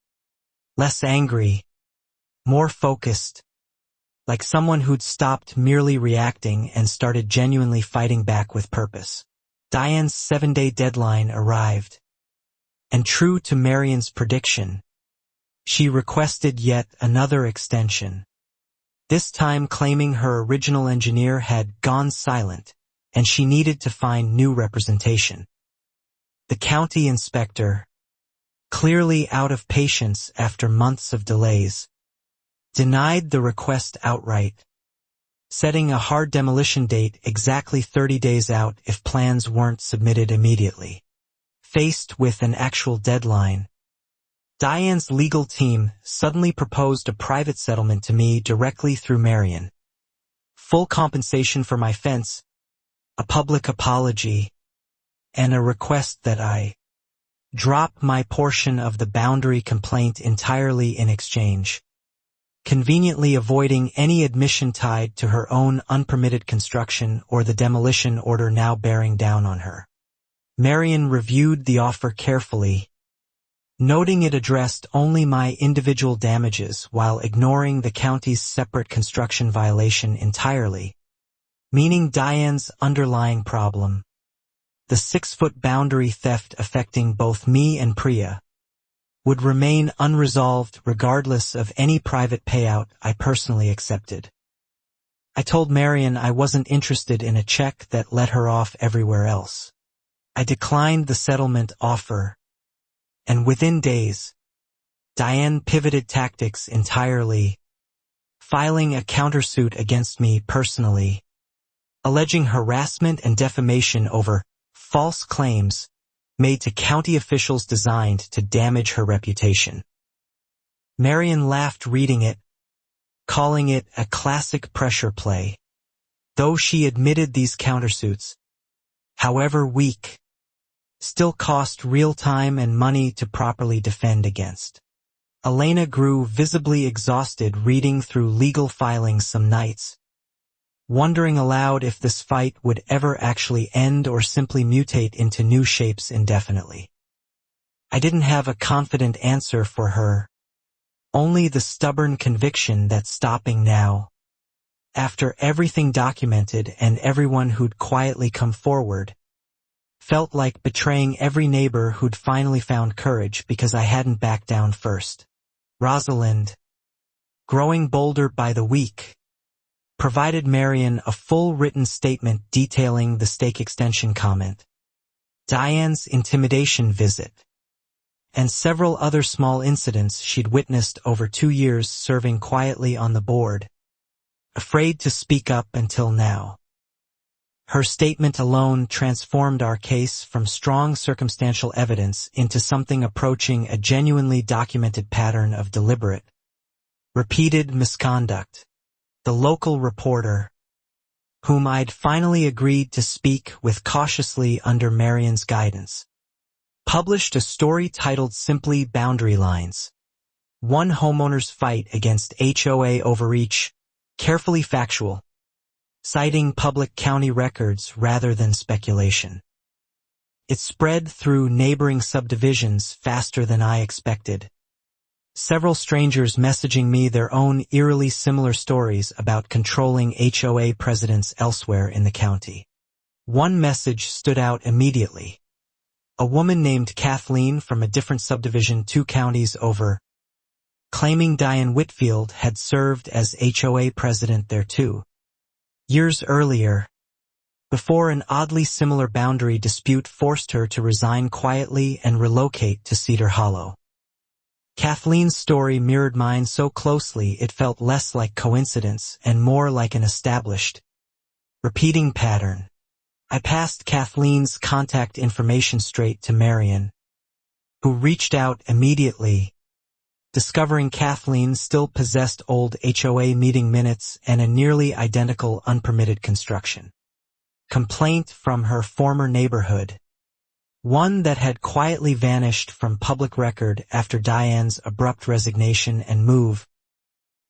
less angry, more focused, like someone who'd stopped merely reacting and started genuinely fighting back with purpose. Diane's 7-day deadline arrived, and true to Marion's prediction, she requested yet another extension, this time claiming her original engineer had gone silent and she needed to find new representation. The county inspector, clearly out of patience after months of delays, denied the request outright, setting a hard demolition date exactly 30 days out if plans weren't submitted immediately. Faced with an actual deadline, Diane's legal team suddenly proposed a private settlement to me directly through Marion. Full compensation for my fence, a public apology, and a request that I drop my portion of the boundary complaint entirely in exchange, conveniently avoiding any admission tied to her own unpermitted construction or the demolition order now bearing down on her. Marion reviewed the offer carefully, noting it addressed only my individual damages while ignoring the county's separate construction violation entirely, meaning Diane's underlying problem, the 6-foot boundary theft affecting both me and Priya, would remain unresolved regardless of any private payout I personally accepted. I told Marion I wasn't interested in a check that let her off everywhere else. I declined the settlement offer, and within days, Diane pivoted tactics entirely, filing a countersuit against me personally, alleging harassment and defamation over false claims made to county officials designed to damage her reputation. Marion laughed reading it, calling it a classic pressure play, though she admitted these countersuits, however weak, still cost real time and money to properly defend against. Elena grew visibly exhausted reading through legal filings some nights, wondering aloud if this fight would ever actually end or simply mutate into new shapes indefinitely. I didn't have a confident answer for her, only the stubborn conviction that stopping now, after everything documented and everyone who'd quietly come forward, felt like betraying every neighbor who'd finally found courage because I hadn't backed down first. Rosalind, growing bolder by the week, provided Marion a full written statement detailing the stake extension comment, Diane's intimidation visit, and several other small incidents she'd witnessed over 2 years serving quietly on the board, afraid to speak up until now. Her statement alone transformed our case from strong circumstantial evidence into something approaching a genuinely documented pattern of deliberate, repeated misconduct. The local reporter, whom I'd finally agreed to speak with cautiously under Marion's guidance, published a story titled simply Boundary Lines, One Homeowner's Fight Against HOA Overreach, carefully factual, citing public county records rather than speculation. It spread through neighboring subdivisions faster than I expected, several strangers messaging me their own eerily similar stories about controlling HOA presidents elsewhere in the county. One message stood out immediately. A woman named Kathleen from a different subdivision 2 counties over, claiming Diane Whitfield had served as HOA president there too. Years earlier, before an oddly similar boundary dispute forced her to resign quietly and relocate to Cedar Hollow. Kathleen's story mirrored mine so closely it felt less like coincidence and more like an established, repeating pattern. I passed Kathleen's contact information straight to Marion, who reached out immediately, discovering Kathleen still possessed old HOA meeting minutes and a nearly identical unpermitted construction complaint from her former neighborhood, one that had quietly vanished from public record after Diane's abrupt resignation and move,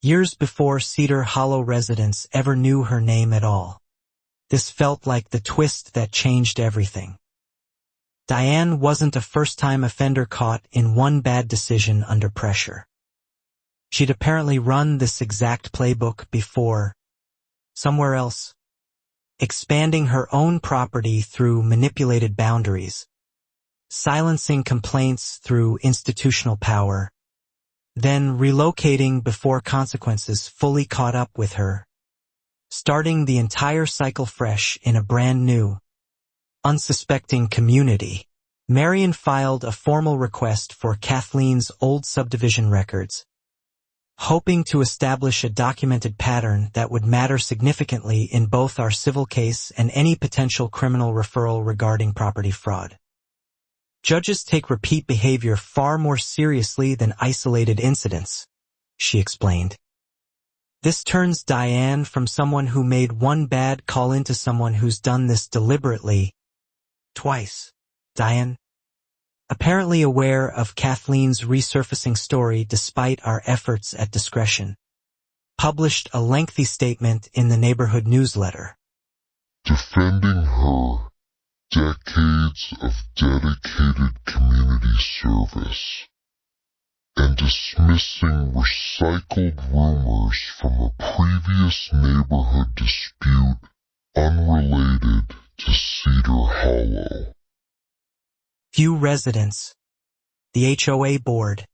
years before Cedar Hollow residents ever knew her name at all. This felt like the twist that changed everything. Diane wasn't a first-time offender caught in one bad decision under pressure. She'd apparently run this exact playbook before, somewhere else, expanding her own property through manipulated boundaries, silencing complaints through institutional power, then relocating before consequences fully caught up with her, starting the entire cycle fresh in a brand new, unsuspecting community. Marion filed a formal request for Kathleen's old subdivision records, hoping to establish a documented pattern that would matter significantly in both our civil case and any potential criminal referral regarding property fraud. Judges take repeat behavior far more seriously than isolated incidents, she explained. This turns Diane from someone who made one bad call into someone who's done this deliberately, twice. Diane, apparently aware of Kathleen's resurfacing story despite our efforts at discretion, published a lengthy statement in the neighborhood newsletter. Defending her, decades of dedicated community service, and dismissing recycled rumors from a previous neighborhood dispute unrelated to Cedar Hollow. Few residents, the HOA board,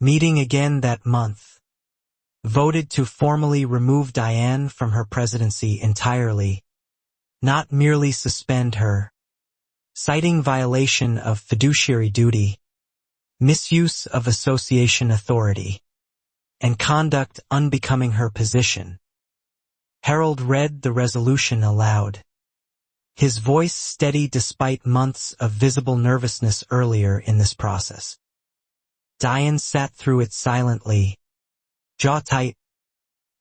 meeting again that month, voted to formally remove Diane from her presidency entirely, not merely suspend her, citing violation of fiduciary duty, misuse of association authority, and conduct unbecoming her position. Harold read the resolution aloud, his voice steady despite months of visible nervousness earlier in this process. Diane sat through it silently, jaw tight,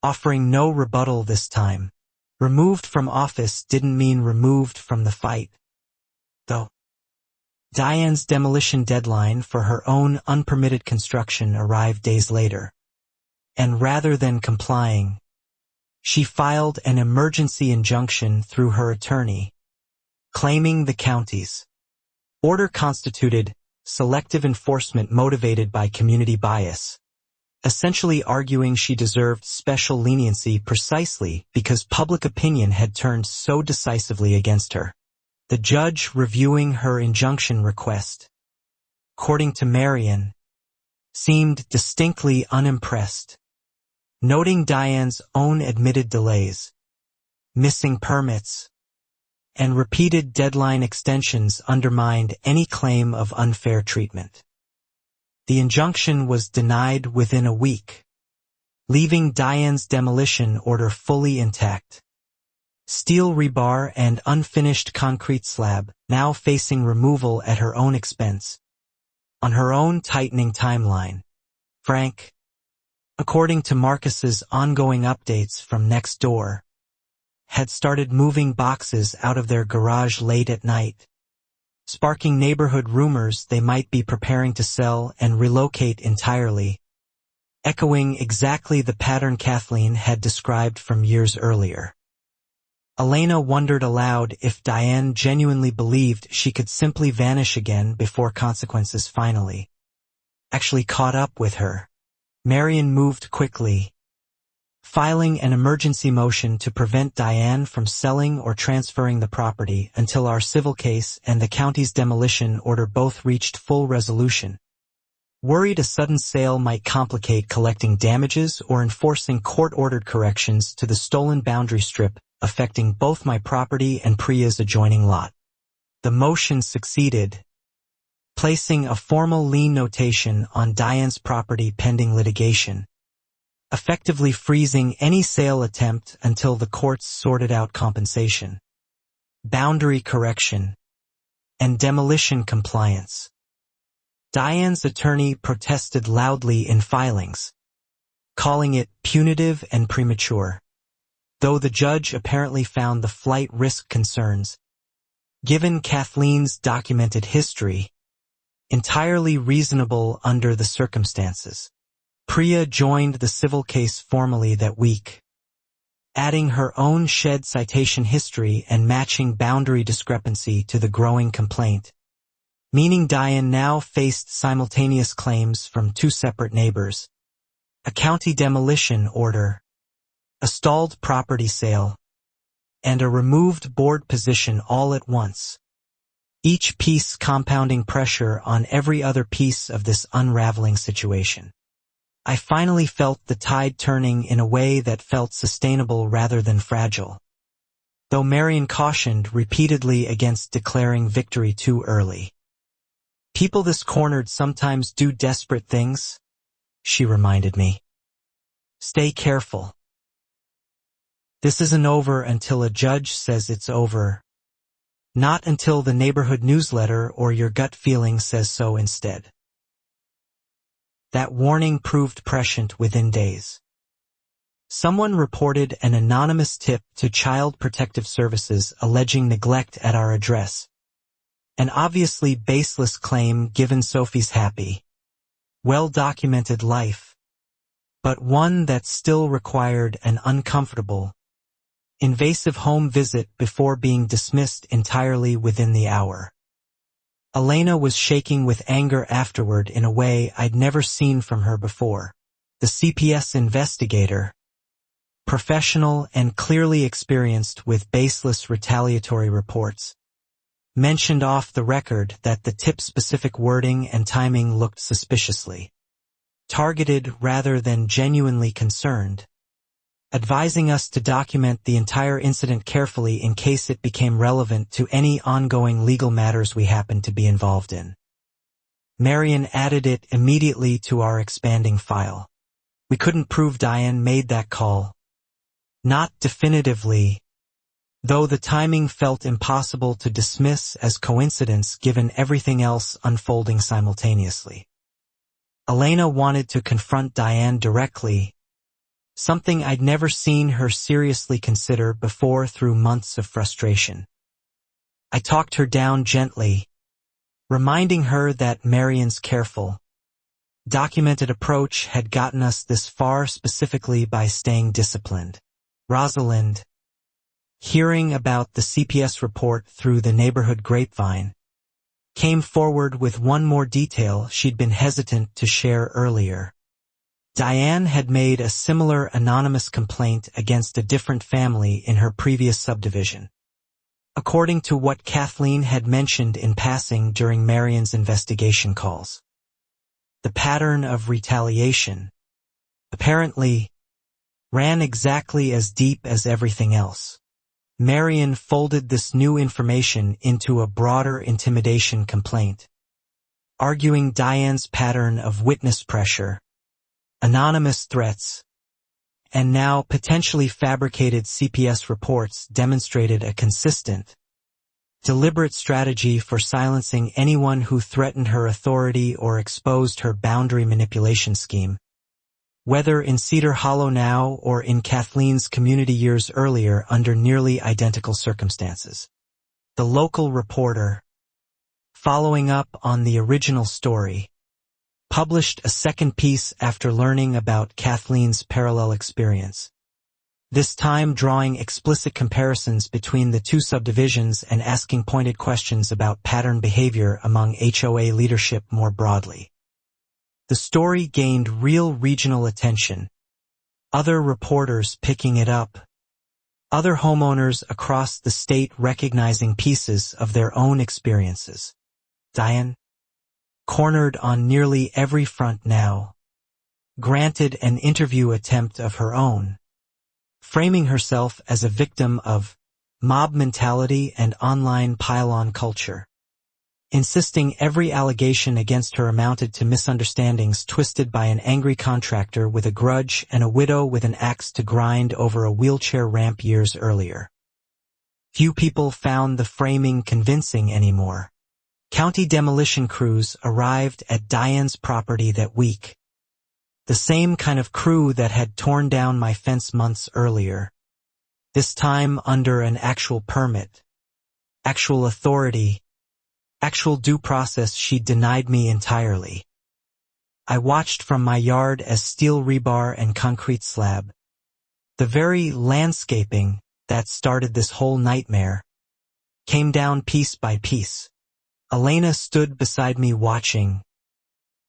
offering no rebuttal this time. Removed from office didn't mean removed from the fight, though. Diane's demolition deadline for her own unpermitted construction arrived days later, and rather than complying, she filed an emergency injunction through her attorney, claiming the county's order constituted selective enforcement motivated by community bias, essentially arguing she deserved special leniency precisely because public opinion had turned so decisively against her. The judge reviewing her injunction request, according to Marion, seemed distinctly unimpressed, noting Diane's own admitted delays, missing permits, and repeated deadline extensions undermined any claim of unfair treatment. The injunction was denied within a week, leaving Diane's demolition order fully intact. Steel rebar and unfinished concrete slab, now facing removal at her own expense, on her own tightening timeline. Frank, according to Marcus's ongoing updates from next door, had started moving boxes out of their garage late at night, sparking neighborhood rumors they might be preparing to sell and relocate entirely, echoing exactly the pattern Kathleen had described from years earlier. Elena wondered aloud if Diane genuinely believed she could simply vanish again before consequences finally actually caught up with her. Marion moved quickly, filing an emergency motion to prevent Diane from selling or transferring the property until our civil case and the county's demolition order both reached full resolution. Worried a sudden sale might complicate collecting damages or enforcing court-ordered corrections to the stolen boundary strip affecting both my property and Priya's adjoining lot. The motion succeeded, placing a formal lien notation on Diane's property pending litigation, effectively freezing any sale attempt until the courts sorted out compensation. boundary correction, and demolition compliance. Diane's attorney protested loudly in filings, calling it punitive and premature, though the judge apparently found the flight risk concerns, given Kathleen's documented history, entirely reasonable under the circumstances. Priya joined the civil case formally that week, adding her own shed citation history and matching boundary discrepancy to the growing complaint, meaning Diane now faced simultaneous claims from two separate neighbors: a county demolition order, a stalled property sale, and a removed board position all at once, each piece compounding pressure on every other piece of this unraveling situation. I finally felt the tide turning in a way that felt sustainable rather than fragile, though Marion cautioned repeatedly against declaring victory too early. "People this cornered sometimes do desperate things," she reminded me. "Stay careful. This isn't over until a judge says it's over, not until the neighborhood newsletter or your gut feeling says so instead." That warning proved prescient within days. Someone reported an anonymous tip to Child Protective Services alleging neglect at our address. An obviously baseless claim given Sophie's happy, well-documented life, but one that still required an uncomfortable, invasive home visit before being dismissed entirely within the hour. Elena was shaking with anger afterward in a way I'd never seen from her before. The CPS investigator, professional and clearly experienced with baseless retaliatory reports, mentioned off the record that the tip-specific wording and timing looked suspiciously targeted rather than genuinely concerned, advising us to document the entire incident carefully in case it became relevant to any ongoing legal matters we happened to be involved in. Marion added it immediately to our expanding file. We couldn't prove Diane made that call. Not definitively, though the timing felt impossible to dismiss as coincidence given everything else unfolding simultaneously. Elena wanted to confront Diane directly, something I'd never seen her seriously consider before through months of frustration. I talked her down gently, reminding her that Marion's careful, documented approach had gotten us this far specifically by staying disciplined. Rosalind, hearing about the CPS report through the neighborhood grapevine, came forward with one more detail she'd been hesitant to share earlier. Diane had made a similar anonymous complaint against a different family in her previous subdivision. According to what Kathleen had mentioned in passing during Marion's investigation calls, the pattern of retaliation, apparently, ran exactly as deep as everything else. Marion folded this new information into a broader intimidation complaint, arguing Diane's pattern of witness pressure, anonymous threats, and now potentially fabricated CPS reports demonstrated a consistent, deliberate strategy for silencing anyone who threatened her authority or exposed her boundary manipulation scheme, whether in Cedar Hollow now or in Kathleen's community years earlier under nearly identical circumstances. The local reporter, following up on the original story, published a second piece after learning about Kathleen's parallel experience, this time drawing explicit comparisons between the two subdivisions and asking pointed questions about pattern behavior among HOA leadership more broadly. The story gained real regional attention, other reporters picking it up, other homeowners across the state recognizing pieces of their own experiences. Diane, cornered on nearly every front now, granted an interview attempt of her own, framing herself as a victim of mob mentality and online pile-on culture, insisting every allegation against her amounted to misunderstandings twisted by an angry contractor with a grudge and a widow with an axe to grind over a wheelchair ramp years earlier. Few people found the framing convincing anymore. County demolition crews arrived at Diane's property that week. The same kind of crew that had torn down my fence months earlier. This time under an actual permit, actual authority, actual due process she'd denied me entirely. I watched from my yard as steel rebar and concrete slab, the very landscaping that started this whole nightmare, came down piece by piece. Elena stood beside me watching,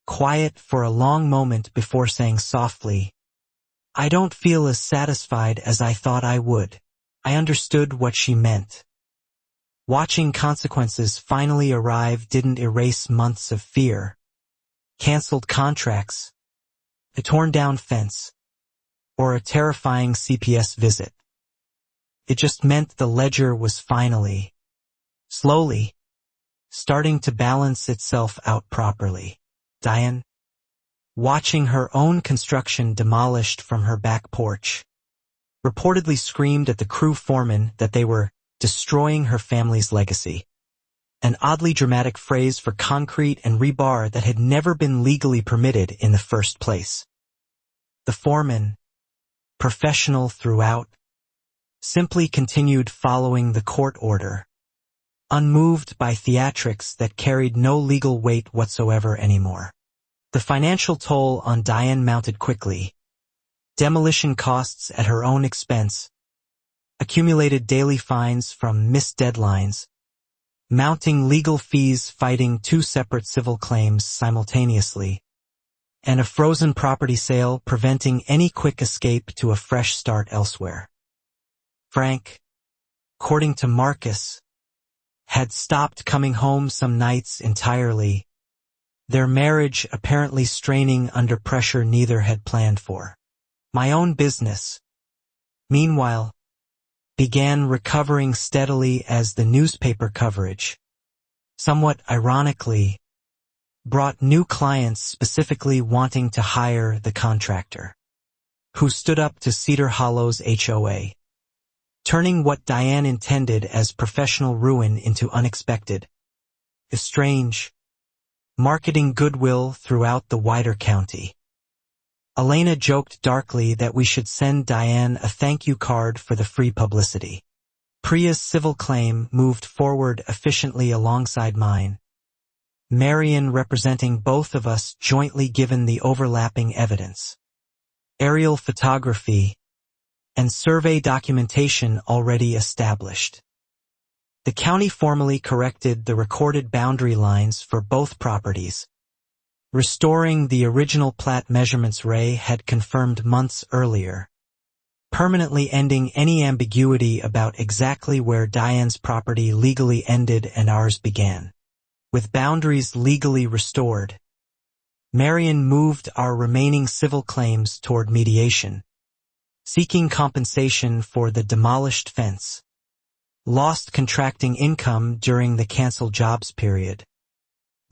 quiet for a long moment before saying softly, "I don't feel as satisfied as I thought I would." I understood what she meant. Watching consequences finally arrive didn't erase months of fear. Cancelled contracts, a torn-down fence, or a terrifying CPS visit. It just meant the ledger was finally, slowly, starting to balance itself out properly. Diane, watching her own construction demolished from her back porch, reportedly screamed at the crew foreman that they were destroying her family's legacy. An oddly dramatic phrase for concrete and rebar that had never been legally permitted in the first place. The foreman, professional throughout, simply continued following the court order, unmoved by theatrics that carried no legal weight whatsoever anymore. The financial toll on Diane mounted quickly. Demolition costs at her own expense, accumulated daily fines from missed deadlines, mounting legal fees fighting two separate civil claims simultaneously, and a frozen property sale preventing any quick escape to a fresh start elsewhere. Frank, according to Marcus, had stopped coming home some nights entirely, their marriage apparently straining under pressure neither had planned for. My own business, meanwhile, began recovering steadily as the newspaper coverage, somewhat ironically, brought new clients specifically wanting to hire the contractor, who stood up to Cedar Hollow's HOA, turning what Diane intended as professional ruin into unexpected, strange, marketing goodwill throughout the wider county. Elena joked darkly that we should send Diane a thank you card for the free publicity. Priya's civil claim moved forward efficiently alongside mine, Marion representing both of us jointly given the overlapping evidence. Aerial photography and survey documentation already established. The county formally corrected the recorded boundary lines for both properties, restoring the original plat measurements Ray had confirmed months earlier, permanently ending any ambiguity about exactly where Diane's property legally ended and ours began. With boundaries legally restored, Marion moved our remaining civil claims toward mediation, seeking compensation for the demolished fence, lost contracting income during the canceled jobs period,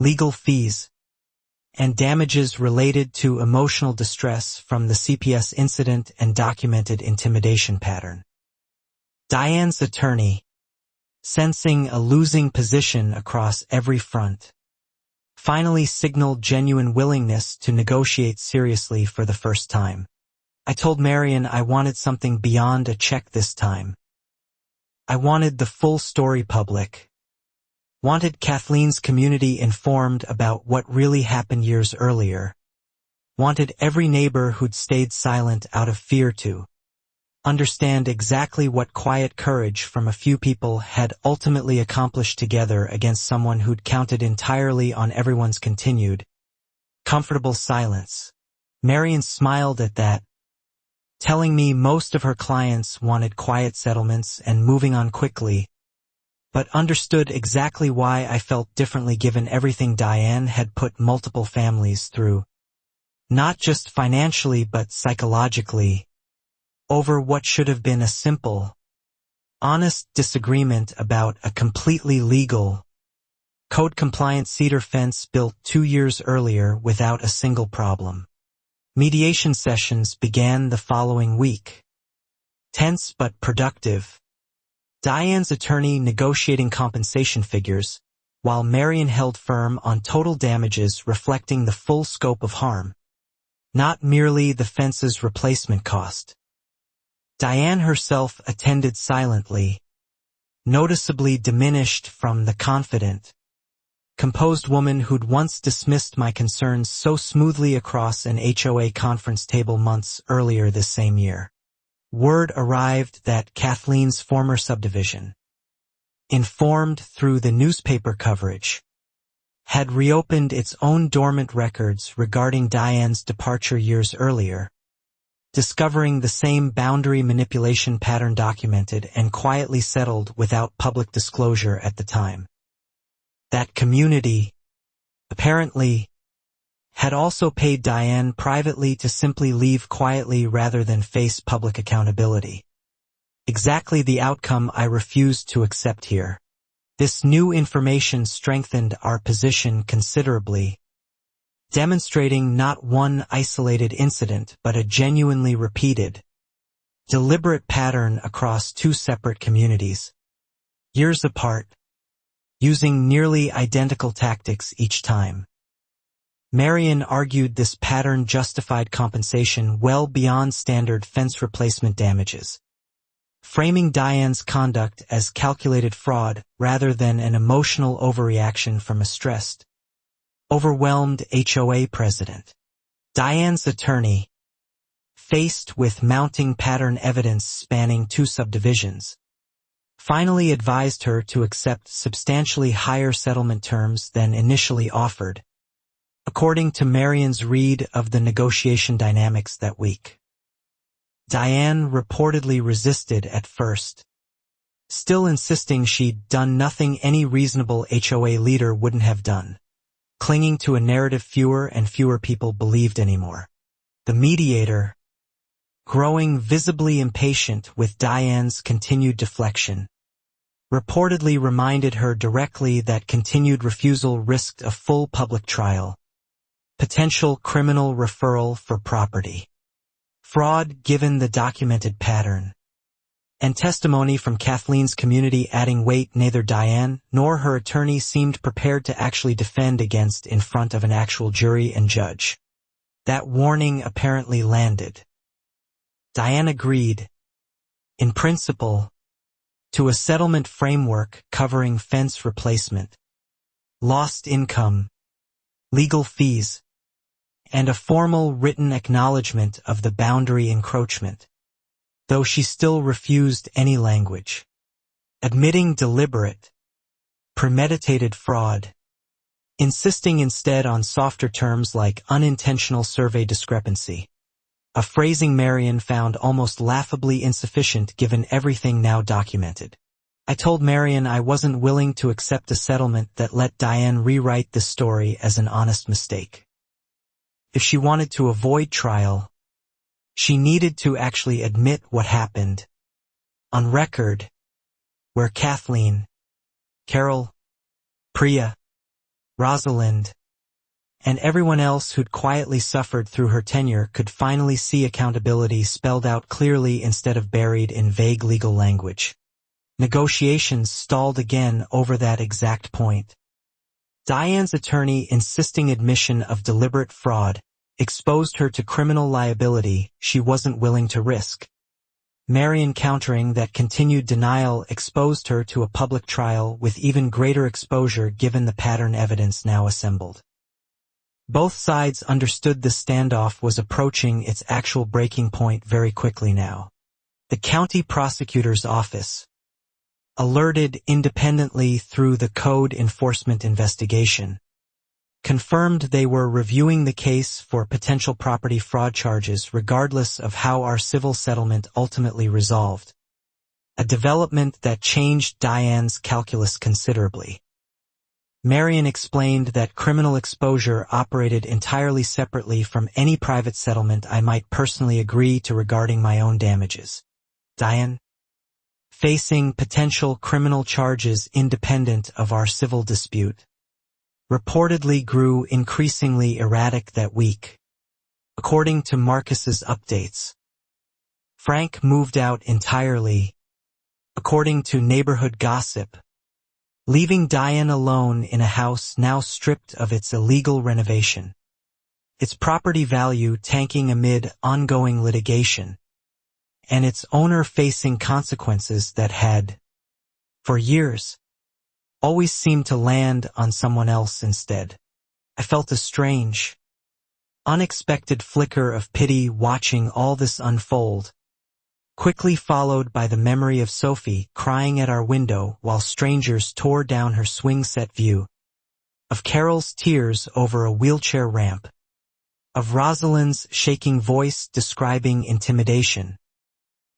legal fees, and damages related to emotional distress from the CPS incident and documented intimidation pattern. Diane's attorney, sensing a losing position across every front, finally signaled genuine willingness to negotiate seriously for the first time. I told Marion I wanted something beyond a check this time. I wanted the full story public. Wanted Kathleen's community informed about what really happened years earlier. Wanted every neighbor who'd stayed silent out of fear to understand exactly what quiet courage from a few people had ultimately accomplished together against someone who'd counted entirely on everyone's continued, comfortable silence. Marion smiled at that, telling me most of her clients wanted quiet settlements and moving on quickly, but understood exactly why I felt differently given everything Diane had put multiple families through, not just financially but psychologically, over what should have been a simple, honest disagreement about a completely legal, code-compliant cedar fence built 2 years earlier without a single problem. Mediation sessions began the following week. Tense but productive, Diane's attorney negotiating compensation figures, while Marion held firm on total damages reflecting the full scope of harm, not merely the fence's replacement cost. Diane herself attended silently, noticeably diminished from the confident, composed woman who'd once dismissed my concerns so smoothly across an HOA conference table months earlier this same year. Word arrived that Kathleen's former subdivision, informed through the newspaper coverage, had reopened its own dormant records regarding Diane's departure years earlier, discovering the same boundary manipulation pattern documented and quietly settled without public disclosure at the time. That community, apparently, had also paid Diane privately to simply leave quietly rather than face public accountability. Exactly the outcome I refused to accept here. This new information strengthened our position considerably, demonstrating not one isolated incident but a genuinely repeated, deliberate pattern across two separate communities, years apart, using nearly identical tactics each time. Marion argued this pattern justified compensation well beyond standard fence replacement damages, framing Diane's conduct as calculated fraud rather than an emotional overreaction from a stressed, overwhelmed HOA president. Diane's attorney, faced with mounting pattern evidence spanning two subdivisions, finally advised her to accept substantially higher settlement terms than initially offered, according to Marion's read of the negotiation dynamics that week. Diane reportedly resisted at first, still insisting she'd done nothing any reasonable HOA leader wouldn't have done, clinging to a narrative fewer and fewer people believed anymore. The mediator, growing visibly impatient with Diane's continued deflection, reportedly reminded her directly that continued refusal risked a full public trial, potential criminal referral for property fraud given the documented pattern, and testimony from Kathleen's community adding weight neither Diane nor her attorney seemed prepared to actually defend against in front of an actual jury and judge. That warning apparently landed. Diane agreed, in principle, to a settlement framework covering fence replacement, lost income, legal fees, and a formal written acknowledgement of the boundary encroachment, though she still refused any language, admitting deliberate, premeditated fraud, insisting instead on softer terms like unintentional survey discrepancy, a phrasing Marion found almost laughably insufficient given everything now documented. I told Marion I wasn't willing to accept a settlement that let Diane rewrite the story as an honest mistake. If she wanted to avoid trial, she needed to actually admit what happened, on record, where Kathleen, Carol, Priya, Rosalind, and everyone else who'd quietly suffered through her tenure could finally see accountability spelled out clearly instead of buried in vague legal language. Negotiations stalled again over that exact point. Diane's attorney insisting admission of deliberate fraud exposed her to criminal liability she wasn't willing to risk. Marion countering that continued denial exposed her to a public trial with even greater exposure given the pattern evidence now assembled. Both sides understood the standoff was approaching its actual breaking point very quickly now. The county prosecutor's office, alerted independently through the code enforcement investigation, confirmed they were reviewing the case for potential property fraud charges regardless of how our civil settlement ultimately resolved, a development that changed Diane's calculus considerably. Marion explained that criminal exposure operated entirely separately from any private settlement I might personally agree to regarding my own damages. Diane, facing potential criminal charges independent of our civil dispute, reportedly grew increasingly erratic that week. According to Marcus's updates, Frank moved out entirely, according to neighborhood gossip, leaving Diane alone in a house now stripped of its illegal renovation, its property value tanking amid ongoing litigation, and its owner facing consequences that had, for years, always seemed to land on someone else instead. I felt a strange, unexpected flicker of pity watching all this unfold, quickly followed by the memory of Sophie crying at our window while strangers tore down her swing-set view, of Carol's tears over a wheelchair ramp, of Rosalind's shaking voice describing intimidation,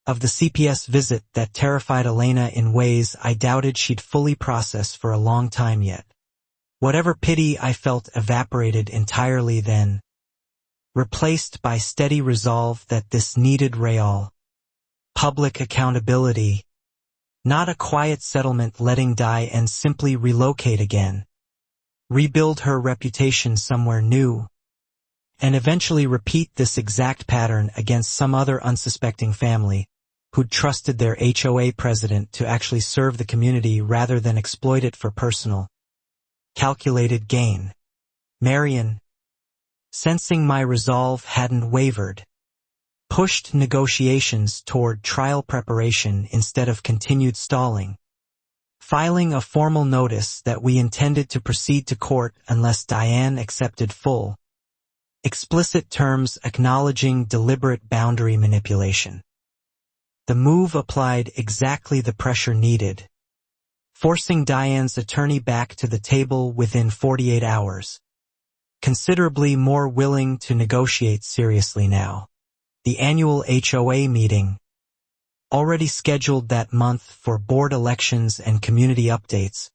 of the CPS visit that terrified Elena in ways I doubted she'd fully process for a long time yet. Whatever pity I felt evaporated entirely then, replaced by steady resolve that this needed real, public accountability, not a quiet settlement letting die and simply relocate again, rebuild her reputation somewhere new, and eventually repeat this exact pattern against some other unsuspecting family who'd trusted their HOA president to actually serve the community rather than exploit it for personal, calculated gain. Marion, sensing my resolve hadn't wavered, pushed negotiations toward trial preparation instead of continued stalling, filing a formal notice that we intended to proceed to court unless Diane accepted full, explicit terms acknowledging deliberate boundary manipulation. The move applied exactly the pressure needed, forcing Diane's attorney back to the table within 48 hours, considerably more willing to negotiate seriously now. The annual HOA meeting, already scheduled that month for board elections and community updates,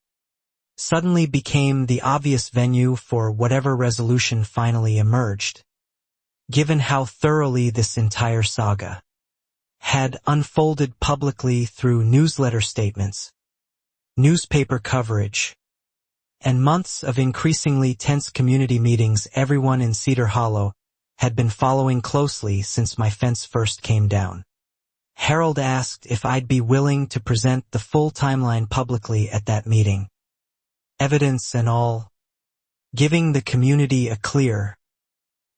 suddenly became the obvious venue for whatever resolution finally emerged, given how thoroughly this entire saga had unfolded publicly through newsletter statements, newspaper coverage, and months of increasingly tense community meetings. Everyone in Cedar Hollow had been following closely since my fence first came down. Harold asked if I'd be willing to present the full timeline publicly at that meeting, evidence and all, giving the community a clear,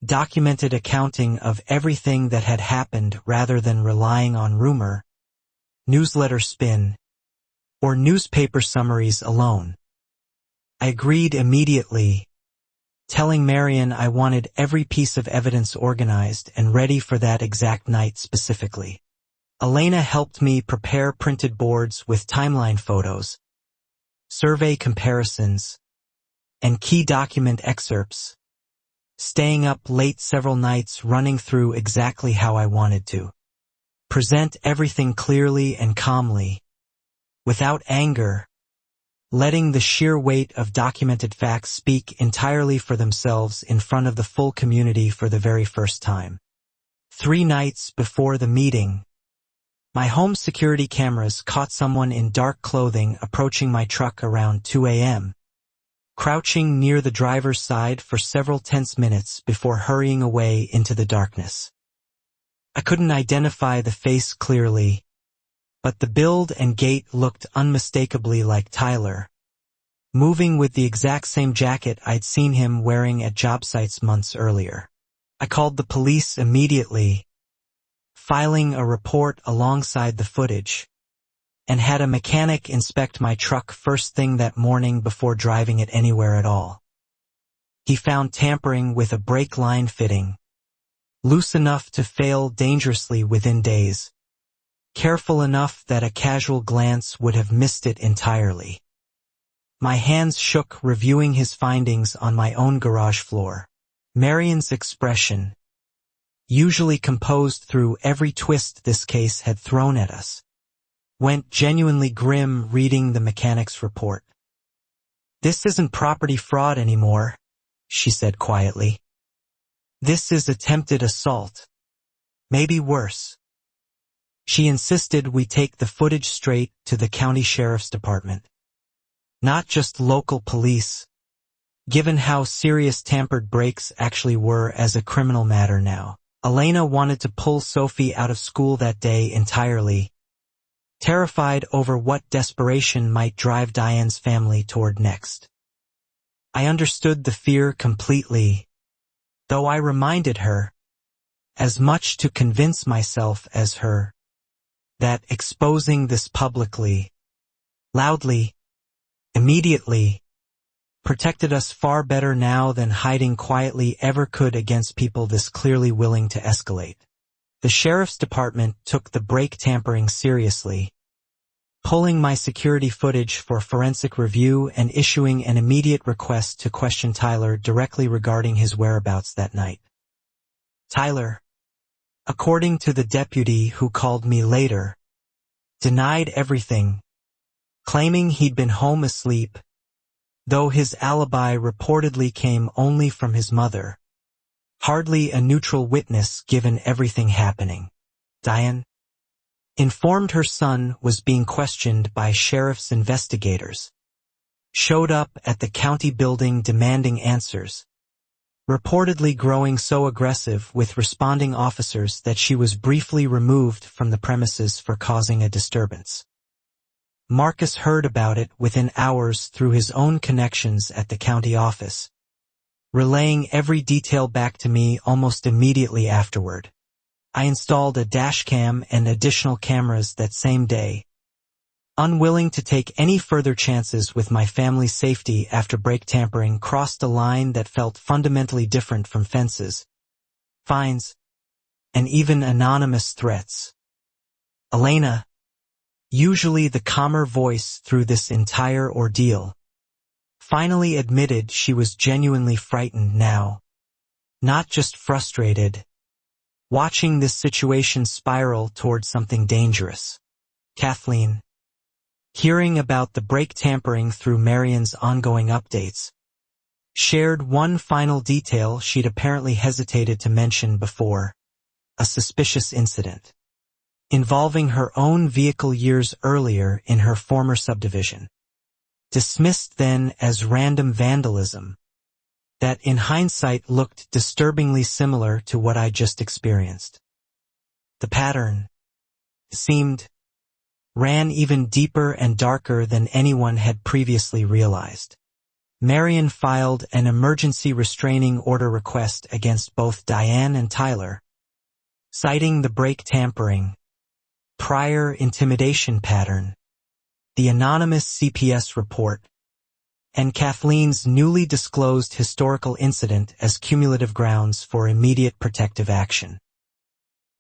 documented accounting of everything that had happened rather than relying on rumor, newsletter spin, or newspaper summaries alone. I agreed immediately, telling Marion I wanted every piece of evidence organized and ready for that exact night specifically. Elena helped me prepare printed boards with timeline photos, survey comparisons, and key document excerpts, staying up late several nights running through exactly how I wanted to present everything clearly and calmly, without anger, letting the sheer weight of documented facts speak entirely for themselves in front of the full community for the very first time. 3 nights before the meeting, my home security cameras caught someone in dark clothing approaching my truck around 2 a.m., crouching near the driver's side for several tense minutes before hurrying away into the darkness. I couldn't identify the face clearly, but the build and gait looked unmistakably like Tyler, moving with the exact same jacket I'd seen him wearing at job sites months earlier. I called the police immediately, filing a report alongside the footage, and had a mechanic inspect my truck first thing that morning before driving it anywhere at all. He found tampering with a brake line fitting, loose enough to fail dangerously within days, careful enough that a casual glance would have missed it entirely. My hands shook reviewing his findings on my own garage floor. Marion's expression, usually composed through every twist this case had thrown at us, went genuinely grim reading the mechanic's report. "This isn't property fraud anymore," she said quietly. "This is attempted assault. Maybe worse." She insisted we take the footage straight to the county sheriff's department, not just local police, given how serious tampered brakes actually were as a criminal matter now. Elena wanted to pull Sophie out of school that day entirely, terrified over what desperation might drive Diane's family toward next. I understood the fear completely, though I reminded her, as much to convince myself as her, that exposing this publicly, loudly, immediately, protected us far better now than hiding quietly ever could against people this clearly willing to escalate. The sheriff's department took the brake tampering seriously, pulling my security footage for forensic review and issuing an immediate request to question Tyler directly regarding his whereabouts that night. Tyler, according to the deputy who called me later, denied everything, claiming he'd been home asleep, though his alibi reportedly came only from his mother, hardly a neutral witness given everything happening. Diane informed her son was being questioned by sheriff's investigators, showed up at the county building demanding answers, reportedly growing so aggressive with responding officers that she was briefly removed from the premises for causing a disturbance. Marcus heard about it within hours through his own connections at the county office, relaying every detail back to me almost immediately afterward. I installed a dash cam and additional cameras that same day, unwilling to take any further chances with my family's safety after brake tampering crossed a line that felt fundamentally different from fences, fines, and even anonymous threats. Elena, usually the calmer voice through this entire ordeal, finally admitted she was genuinely frightened now, not just frustrated, watching this situation spiral toward something dangerous. Kathleen, hearing about the brake tampering through Marion's ongoing updates, shared one final detail she'd apparently hesitated to mention before, a suspicious incident involving her own vehicle years earlier in her former subdivision, dismissed then as random vandalism, that in hindsight looked disturbingly similar to what I just experienced. The pattern ran even deeper and darker than anyone had previously realized. Marion filed an emergency restraining order request against both Diane and Tyler, citing the brake tampering, prior intimidation pattern, the anonymous CPS report, and Kathleen's newly disclosed historical incident as cumulative grounds for immediate protective action.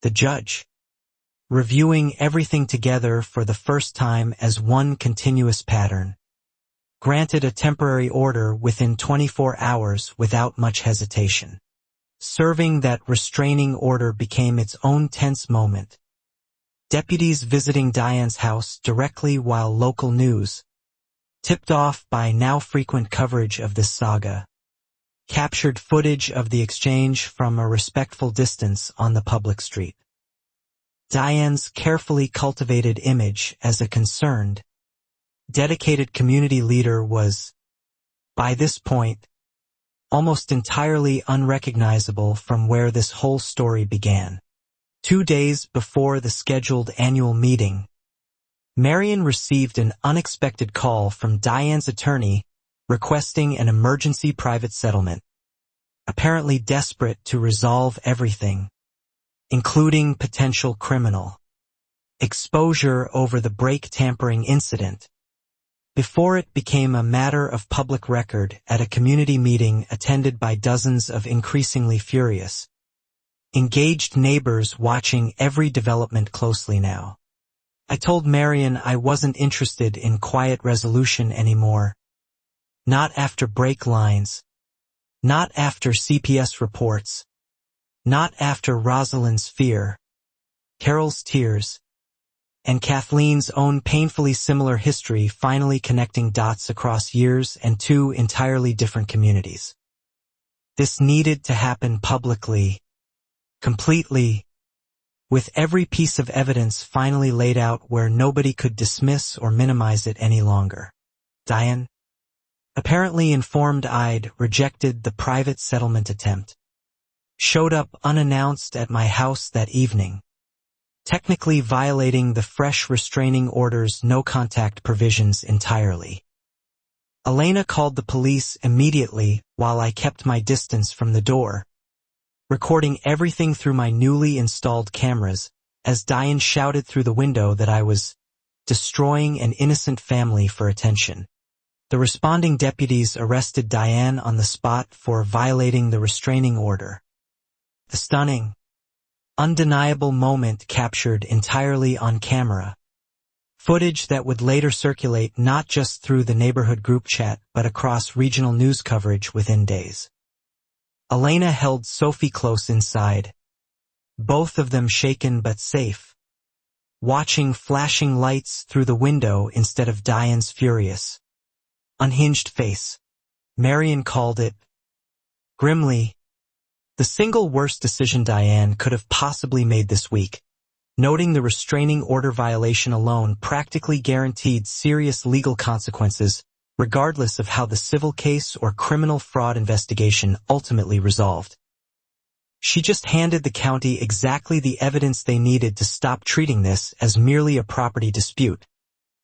The judge, reviewing everything together for the first time as one continuous pattern, granted a temporary order within 24 hours without much hesitation. Serving that restraining order became its own tense moment. Deputies visiting Diane's house directly while local news, tipped off by now frequent coverage of this saga, captured footage of the exchange from a respectful distance on the public street. Diane's carefully cultivated image as a concerned, dedicated community leader was, by this point, almost entirely unrecognizable from where this whole story began. 2 days before the scheduled annual meeting, Marion received an unexpected call from Diane's attorney requesting an emergency private settlement, apparently desperate to resolve everything, including potential criminal exposure over the brake tampering incident, before it became a matter of public record at a community meeting attended by dozens of increasingly furious, engaged neighbors watching every development closely now. I told Marion I wasn't interested in quiet resolution anymore. Not after brake lines. Not after CPS reports. Not after Rosalind's fear, Carol's tears, and Kathleen's own painfully similar history finally connecting dots across years and 2 entirely different communities. This needed to happen publicly, completely, with every piece of evidence finally laid out where nobody could dismiss or minimize it any longer. Diane, apparently informed I'd rejected the private settlement attempt, showed up unannounced at my house that evening, technically violating the fresh restraining order's no-contact provisions entirely. Elena called the police immediately while I kept my distance from the door, recording everything through my newly installed cameras as Diane shouted through the window that I was destroying an innocent family for attention. The responding deputies arrested Diane on the spot for violating the restraining order. The stunning, undeniable moment captured entirely on camera. Footage that would later circulate not just through the neighborhood group chat but across regional news coverage within days. Elena held Sophie close inside, both of them shaken but safe, watching flashing lights through the window instead of Diane's furious, unhinged face. Marion called it, grimly, the single worst decision Diane could have possibly made this week, noting the restraining order violation alone practically guaranteed serious legal consequences regardless of how the civil case or criminal fraud investigation ultimately resolved. She just handed the county exactly the evidence they needed to stop treating this as merely a property dispute,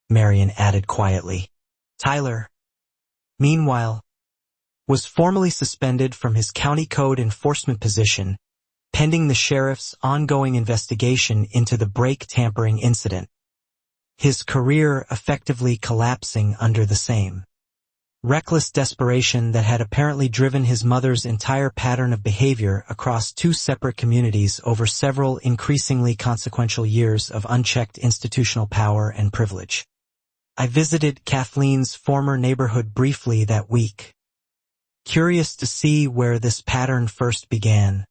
Marion added quietly. Tyler, meanwhile, was formally suspended from his county code enforcement position, pending the sheriff's ongoing investigation into the brake tampering incident, his career effectively collapsing under the same reckless desperation that had apparently driven his mother's entire pattern of behavior across two separate communities over several increasingly consequential years of unchecked institutional power and privilege. I visited Kathleen's former neighborhood briefly that week, curious to see where this pattern first began.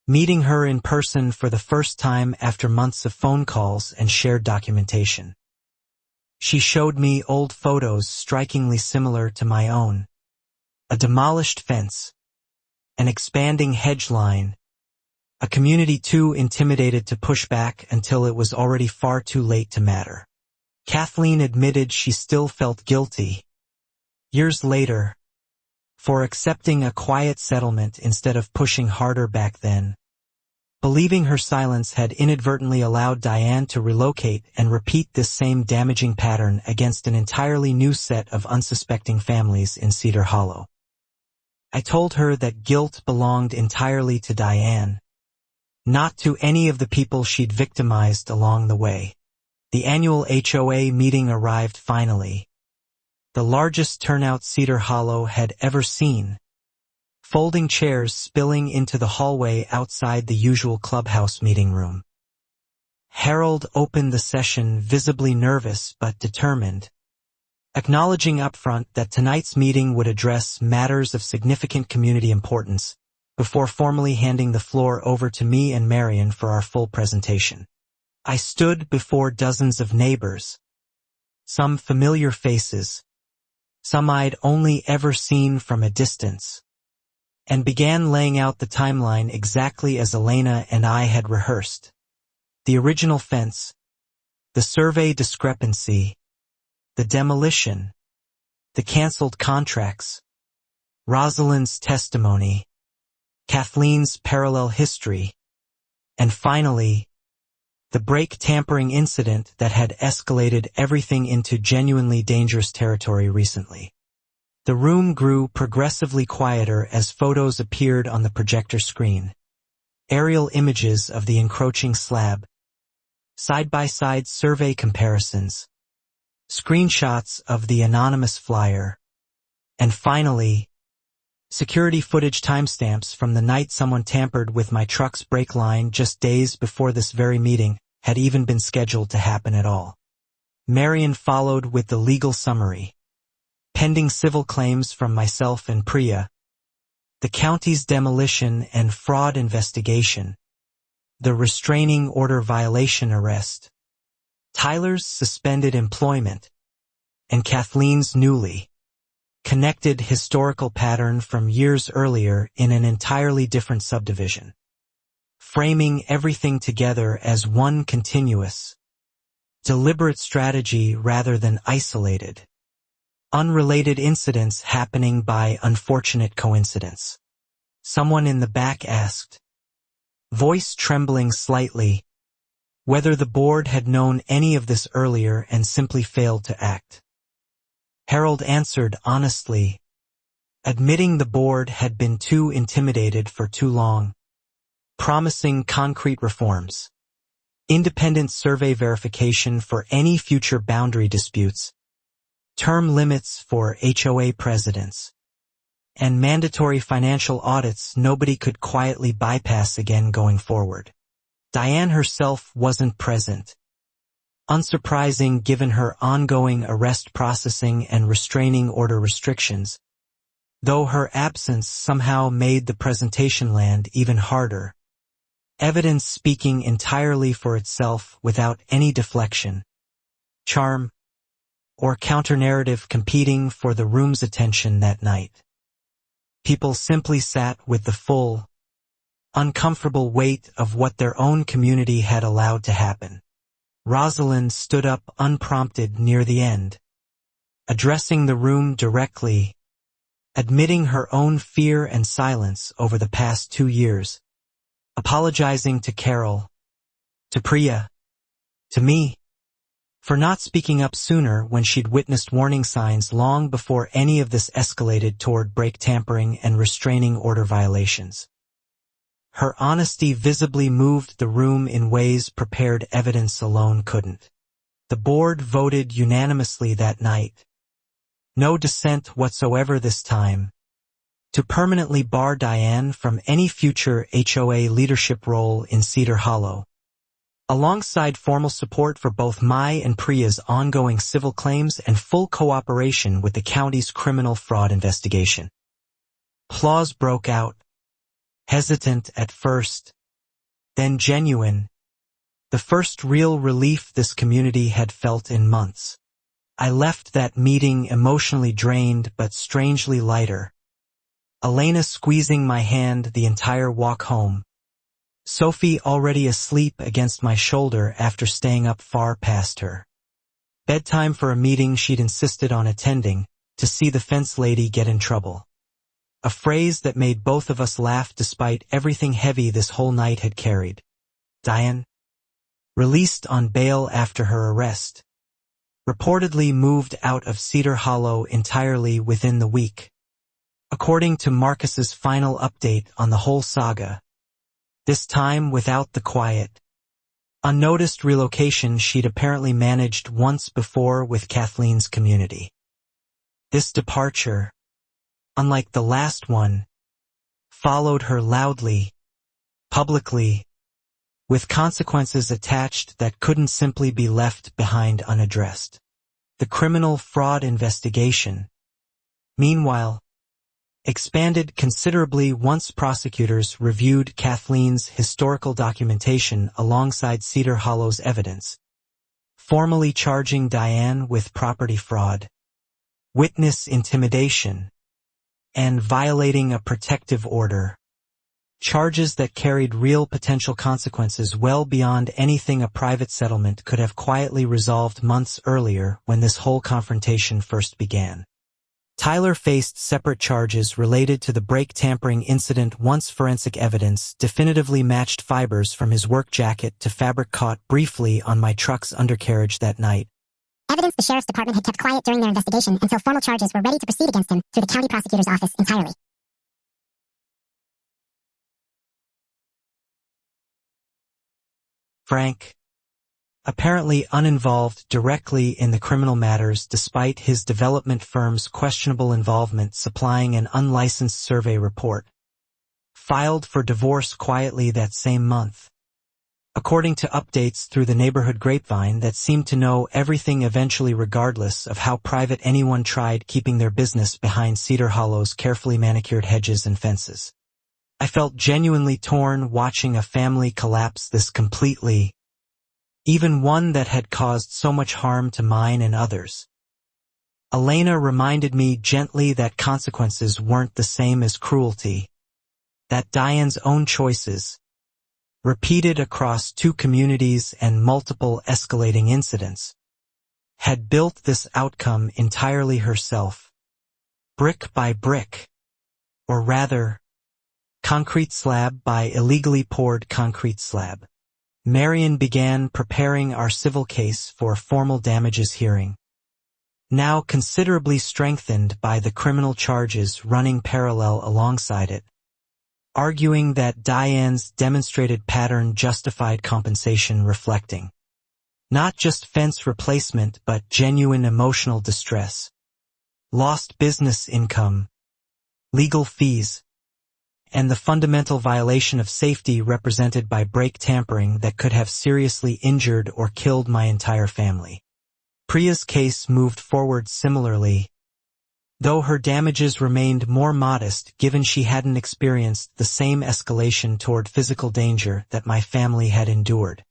Meeting her in person for the first time after months of phone calls and shared documentation. She showed me old photos strikingly similar to my own. A demolished fence, an expanding hedge line, a community too intimidated to push back until it was already far too late to matter. Kathleen admitted she still felt guilty, years later, for accepting a quiet settlement instead of pushing harder back then, believing her silence had inadvertently allowed Diane to relocate and repeat this same damaging pattern against an entirely new set of unsuspecting families in Cedar Hollow. I told her that guilt belonged entirely to Diane, not to any of the people she'd victimized along the way. The annual HOA meeting arrived finally, the largest turnout Cedar Hollow had ever seen, folding chairs spilling into the hallway outside the usual clubhouse meeting room. Harold opened the session visibly nervous but determined, acknowledging upfront that tonight's meeting would address matters of significant community importance before formally handing the floor over to me and Marion for our full presentation. I stood before dozens of neighbors, some familiar faces, some I'd only ever seen from a distance, and began laying out the timeline exactly as Elena and I had rehearsed. The original fence, the survey discrepancy, the demolition, the canceled contracts, Rosalind's testimony, Kathleen's parallel history, and finally, the brake tampering incident that had escalated everything into genuinely dangerous territory recently. The room grew progressively quieter as photos appeared on the projector screen. Aerial images of the encroaching slab, side-by-side survey comparisons, screenshots of the anonymous flyer, and finally, security footage timestamps from the night someone tampered with my truck's brake line just days before this very meeting had even been scheduled to happen at all. Marion followed with the legal summary. Pending civil claims from myself and Priya, the county's demolition and fraud investigation, the restraining order violation arrest, Tyler's suspended employment, and Kathleen's newly connected historical pattern from years earlier in an entirely different subdivision, framing everything together as one continuous, deliberate strategy rather than isolated, unrelated incidents happening by unfortunate coincidence. Someone in the back asked, voice trembling slightly, whether the board had known any of this earlier and simply failed to act. Harold answered honestly, admitting the board had been too intimidated for too long, promising concrete reforms, independent survey verification for any future boundary disputes, term limits for HOA presidents, and mandatory financial audits nobody could quietly bypass again going forward. Diane herself wasn't present. Unsurprising given her ongoing arrest processing and restraining order restrictions, though her absence somehow made the presentation land even harder. Evidence speaking entirely for itself without any deflection, charm, or counter-narrative competing for the room's attention that night. People simply sat with the full, uncomfortable weight of what their own community had allowed to happen. Rosalind stood up unprompted near the end, addressing the room directly, admitting her own fear and silence over the past 2 years, apologizing to Carol, to Priya, to me, for not speaking up sooner when she'd witnessed warning signs long before any of this escalated toward brake tampering and restraining order violations. Her honesty visibly moved the room in ways prepared evidence alone couldn't. The board voted unanimously that night, no dissent whatsoever this time, to permanently bar Diane from any future HOA leadership role in Cedar Hollow, alongside formal support for both my and Priya's ongoing civil claims and full cooperation with the county's criminal fraud investigation. Applause broke out, hesitant at first, then genuine, the first real relief this community had felt in months. I left that meeting emotionally drained but strangely lighter. Elena squeezing my hand the entire walk home. Sophie already asleep against my shoulder after staying up far past her. Bedtime for a meeting she'd insisted on attending, to see the fence lady get in trouble. A phrase that made both of us laugh despite everything heavy this whole night had carried. Diane, released on bail after her arrest, reportedly moved out of Cedar Hollow entirely within the week. According to Marcus's final update on the whole saga, this time without the quiet, unnoticed relocation she'd apparently managed once before with Kathleen's community. This departure, unlike the last one, followed her loudly, publicly, with consequences attached that couldn't simply be left behind unaddressed. The criminal fraud investigation, meanwhile, expanded considerably once prosecutors reviewed Kathleen's historical documentation alongside Cedar Hollow's evidence, formally charging Diane with property fraud, witness intimidation, and violating a protective order, charges that carried real potential consequences well beyond anything a private settlement could have quietly resolved months earlier when this whole confrontation first began. Tyler faced separate charges related to the brake tampering incident once forensic evidence definitively matched fibers from his work jacket to fabric caught briefly on my truck's undercarriage that night. Evidence the sheriff's department had kept quiet during their investigation until formal charges were ready to proceed against him through the county prosecutor's office entirely. Frank, apparently uninvolved directly in the criminal matters despite his development firm's questionable involvement supplying an unlicensed survey report, filed for divorce quietly that same month. According to updates through the neighborhood grapevine that seemed to know everything eventually regardless of how private anyone tried keeping their business behind Cedar Hollow's carefully manicured hedges and fences. I felt genuinely torn watching a family collapse this completely, even one that had caused so much harm to mine and others. Elena reminded me gently that consequences weren't the same as cruelty, that Diane's own choices, repeated across 2 communities and multiple escalating incidents, had built this outcome entirely herself, brick by brick, or rather, concrete slab by illegally poured concrete slab. Marion began preparing our civil case for a formal damages hearing, now considerably strengthened by the criminal charges running parallel alongside it, arguing that Diane's demonstrated pattern justified compensation, reflecting not just fence replacement but genuine emotional distress, lost business income, legal fees, and the fundamental violation of safety represented by brake tampering that could have seriously injured or killed my entire family. Priya's case moved forward similarly, though her damages remained more modest given she hadn't experienced the same escalation toward physical danger that my family had endured.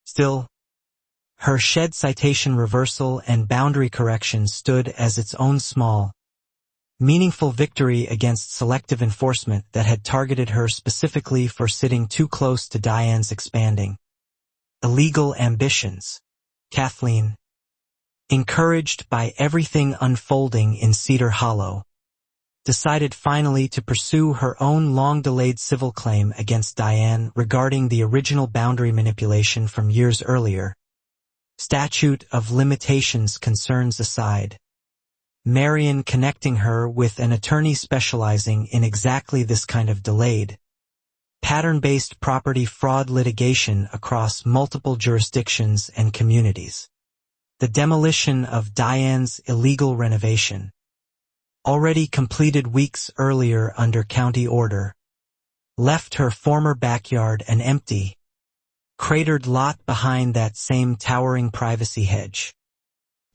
Still, her shed citation reversal and boundary correction stood as its own small, meaningful victory against selective enforcement that had targeted her specifically for sitting too close to Diane's expanding illegal ambitions. Kathleen, encouraged by everything unfolding in Cedar Hollow, decided finally to pursue her own long-delayed civil claim against Diane regarding the original boundary manipulation from years earlier. Statute of limitations concerns aside, Marion connecting her with an attorney specializing in exactly this kind of delayed, pattern-based property fraud litigation across multiple jurisdictions and communities. The demolition of Diane's illegal renovation, already completed weeks earlier under county order, left her former backyard an empty, cratered lot behind that same towering privacy hedge.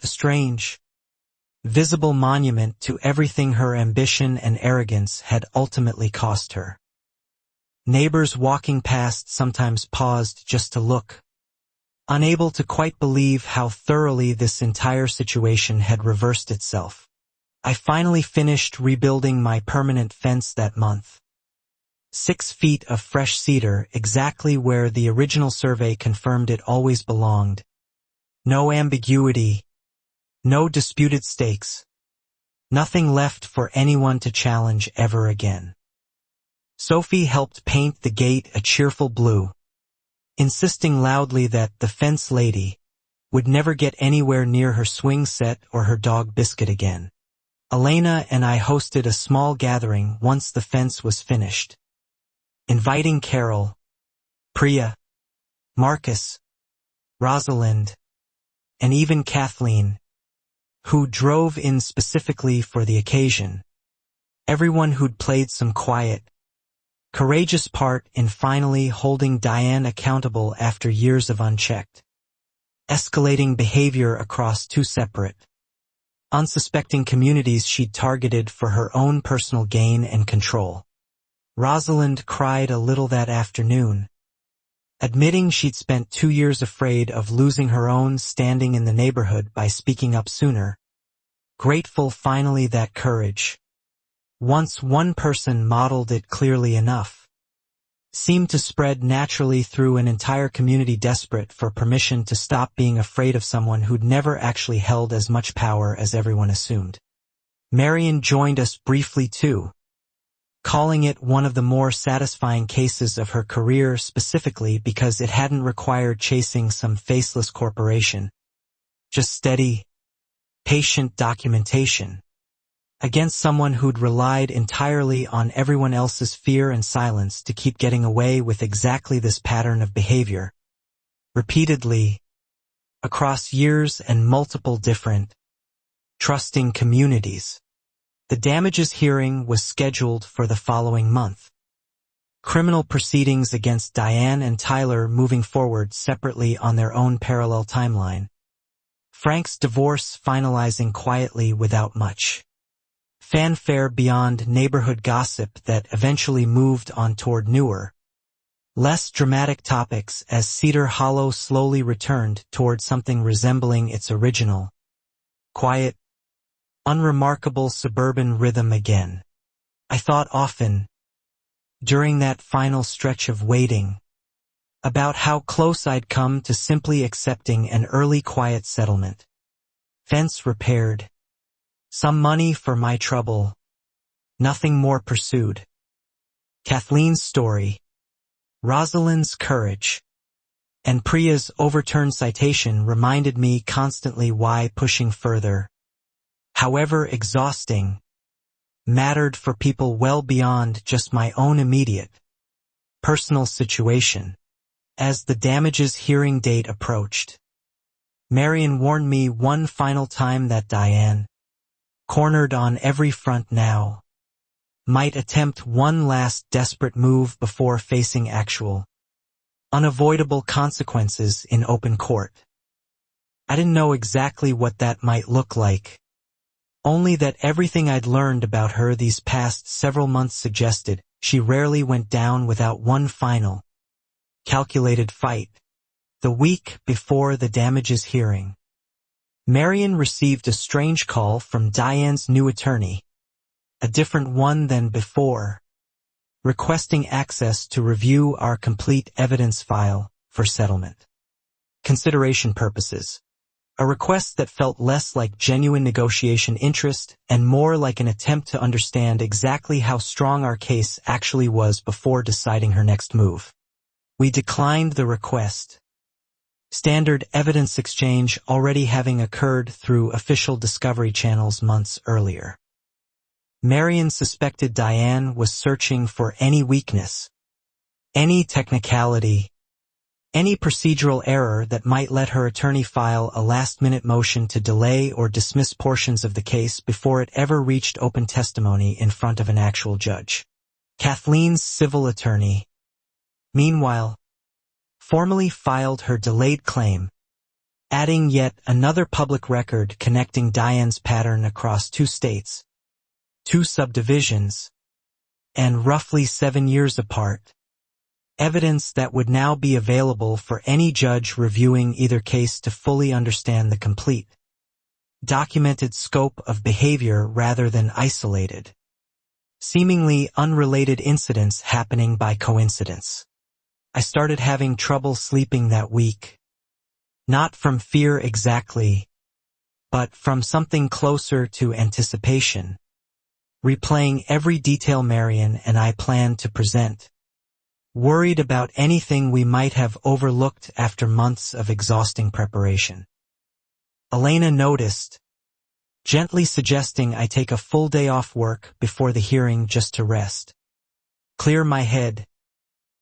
A strange, visible monument to everything her ambition and arrogance had ultimately cost her. Neighbors walking past sometimes paused just to look, unable to quite believe how thoroughly this entire situation had reversed itself. I finally finished rebuilding my permanent fence that month. 6 feet of fresh cedar, exactly where the original survey confirmed it always belonged. No ambiguity, no disputed stakes, nothing left for anyone to challenge ever again. Sophie helped paint the gate a cheerful blue, insisting loudly that the fence lady would never get anywhere near her swing set or her dog Biscuit again. Elena and I hosted a small gathering once the fence was finished, inviting Carol, Priya, Marcus, Rosalind, and even Kathleen, who drove in specifically for the occasion. Everyone who'd played some quiet, courageous part in finally holding Diane accountable after years of unchecked, escalating behavior across 2 separate, unsuspecting communities she'd targeted for her own personal gain and control. Rosalind cried a little that afternoon, admitting she'd spent 2 years afraid of losing her own standing in the neighborhood by speaking up sooner, grateful finally that courage, once one person modeled it clearly enough, seemed to spread naturally through an entire community desperate for permission to stop being afraid of someone who'd never actually held as much power as everyone assumed. Marion joined us briefly too, calling it one of the more satisfying cases of her career specifically because it hadn't required chasing some faceless corporation. Just steady, patient documentation against someone who'd relied entirely on everyone else's fear and silence to keep getting away with exactly this pattern of behavior, repeatedly, across years and multiple different, trusting communities. The damages hearing was scheduled for the following month. Criminal proceedings against Diane and Tyler moving forward separately on their own parallel timeline. Frank's divorce finalizing quietly without much fanfare beyond neighborhood gossip that eventually moved on toward newer, less dramatic topics as Cedar Hollow slowly returned toward something resembling its original, quiet, unremarkable suburban rhythm again. I thought often, during that final stretch of waiting, about how close I'd come to simply accepting an early quiet settlement. Fence repaired. Some money for my trouble. Nothing more pursued. Kathleen's story. Rosalind's courage. and Priya's overturned citation reminded me constantly why pushing further, however exhausting, mattered for people well beyond just my own immediate, personal situation. As the damages hearing date approached, Marion warned me one final time that Diane, cornered on every front now, might attempt one last desperate move before facing actual, unavoidable consequences in open court. I didn't know exactly what that might look like, only that everything I'd learned about her these past several months suggested she rarely went down without one final, calculated fight. The week before the damages hearing, Marion received a strange call from Diane's new attorney, a different one than before, requesting access to review our complete evidence file for settlement consideration purposes, a request that felt less like genuine negotiation interest and more like an attempt to understand exactly how strong our case actually was before deciding her next move. We declined the request, standard evidence exchange already having occurred through official discovery channels months earlier. Marion suspected Diane was searching for any weakness, any technicality, any procedural error that might let her attorney file a last-minute motion to delay or dismiss portions of the case before it ever reached open testimony in front of an actual judge. Kathleen's civil attorney, meanwhile, formally filed her delayed claim, adding yet another public record connecting Diane's pattern across 2 states, 2 subdivisions, and roughly 7 years apart, evidence that would now be available for any judge reviewing either case to fully understand the complete, documented scope of behavior rather than isolated, seemingly unrelated incidents happening by coincidence. I started having trouble sleeping that week, not from fear exactly, but from something closer to anticipation, replaying every detail Marion and I planned to present, worried about anything we might have overlooked after months of exhausting preparation. Elena noticed, gently suggesting I take a full day off work before the hearing just to rest, clear my head,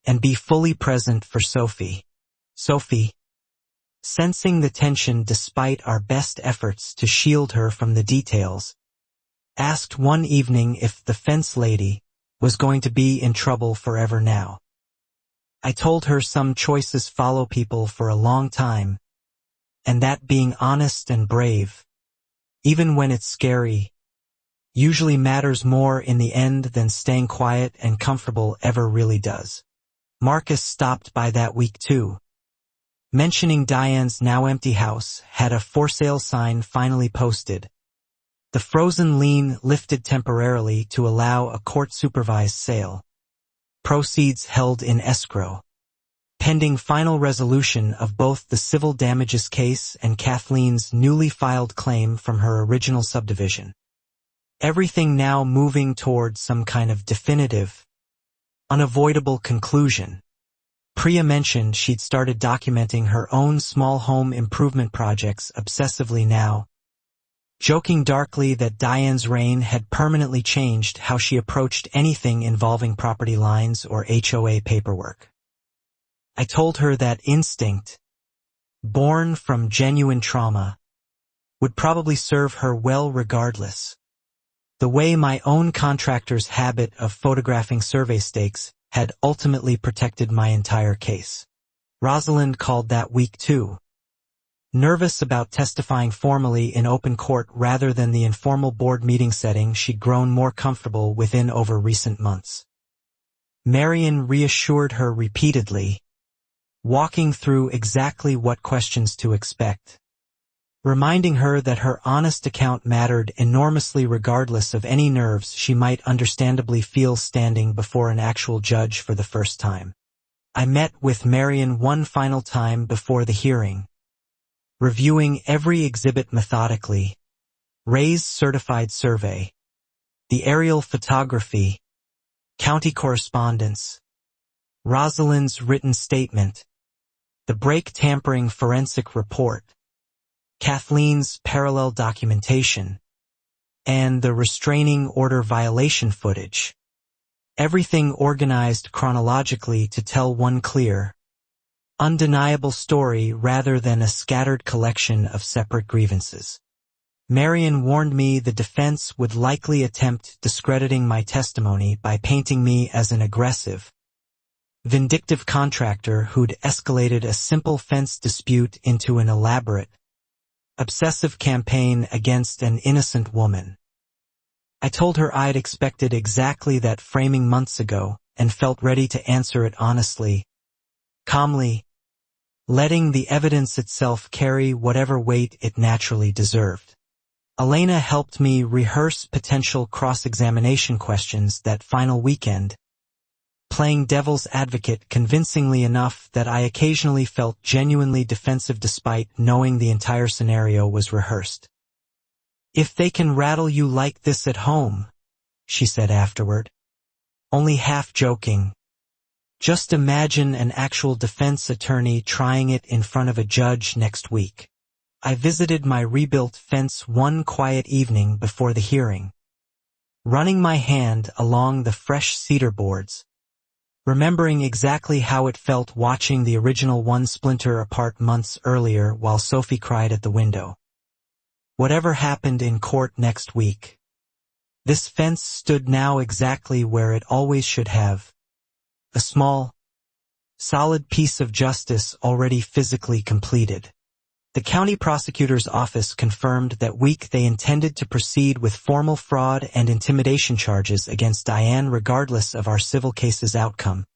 and be fully present for Sophie. Sophie, sensing the tension despite our best efforts to shield her from the details, asked one evening if the fence lady was going to be in trouble forever now. I told her some choices follow people for a long time, and that being honest and brave, even when it's scary, usually matters more in the end than staying quiet and comfortable ever really does. Marcus stopped by that week too, mentioning Diane's now empty house had a for sale sign finally posted, the frozen lien lifted temporarily to allow a court-supervised sale, proceeds held in escrow, pending final resolution of both the civil damages case and Kathleen's newly filed claim from her original subdivision. Everything now moving toward some kind of definitive, unavoidable conclusion. Priya mentioned she'd started documenting her own small home improvement projects obsessively now, joking darkly that Diane's reign had permanently changed how she approached anything involving property lines or HOA paperwork. I told her that instinct, born from genuine trauma, would probably serve her well regardless. The way my own contractor's habit of photographing survey stakes had ultimately protected my entire case. Rosalind called that week too, nervous about testifying formally in open court rather than the informal board meeting setting she'd grown more comfortable within over recent months. Marion reassured her repeatedly, walking through exactly what questions to expect, reminding her that her honest account mattered enormously regardless of any nerves she might understandably feel standing before an actual judge for the first time. I met with Marion one final time before the hearing, reviewing every exhibit methodically, Ray's certified survey, the aerial photography, county correspondence, Rosalind's written statement, the brake tampering forensic report, Kathleen's parallel documentation, and the restraining order violation footage. Everything organized chronologically to tell one clear, undeniable story rather than a scattered collection of separate grievances. Marion warned me the defense would likely attempt discrediting my testimony by painting me as an aggressive, vindictive contractor who'd escalated a simple fence dispute into an elaborate, obsessive campaign against an innocent woman. I told her I'd expected exactly that framing months ago and felt ready to answer it honestly, calmly, letting the evidence itself carry whatever weight it naturally deserved. Elena helped me rehearse potential cross-examination questions that final weekend, playing devil's advocate convincingly enough that I occasionally felt genuinely defensive despite knowing the entire scenario was rehearsed. "If they can rattle you like this at home," she said afterward, only half joking, "just imagine an actual defense attorney trying it in front of a judge next week." I visited my rebuilt fence one quiet evening before the hearing, running my hand along the fresh cedar boards, remembering exactly how it felt watching the original one splinter apart months earlier while Sophie cried at the window. Whatever happened in court next week, this fence stood now exactly where it always should have, a small, solid piece of justice already physically completed. The county prosecutor's office confirmed that week they intended to proceed with formal fraud and intimidation charges against Diane regardless of our civil case's outcome,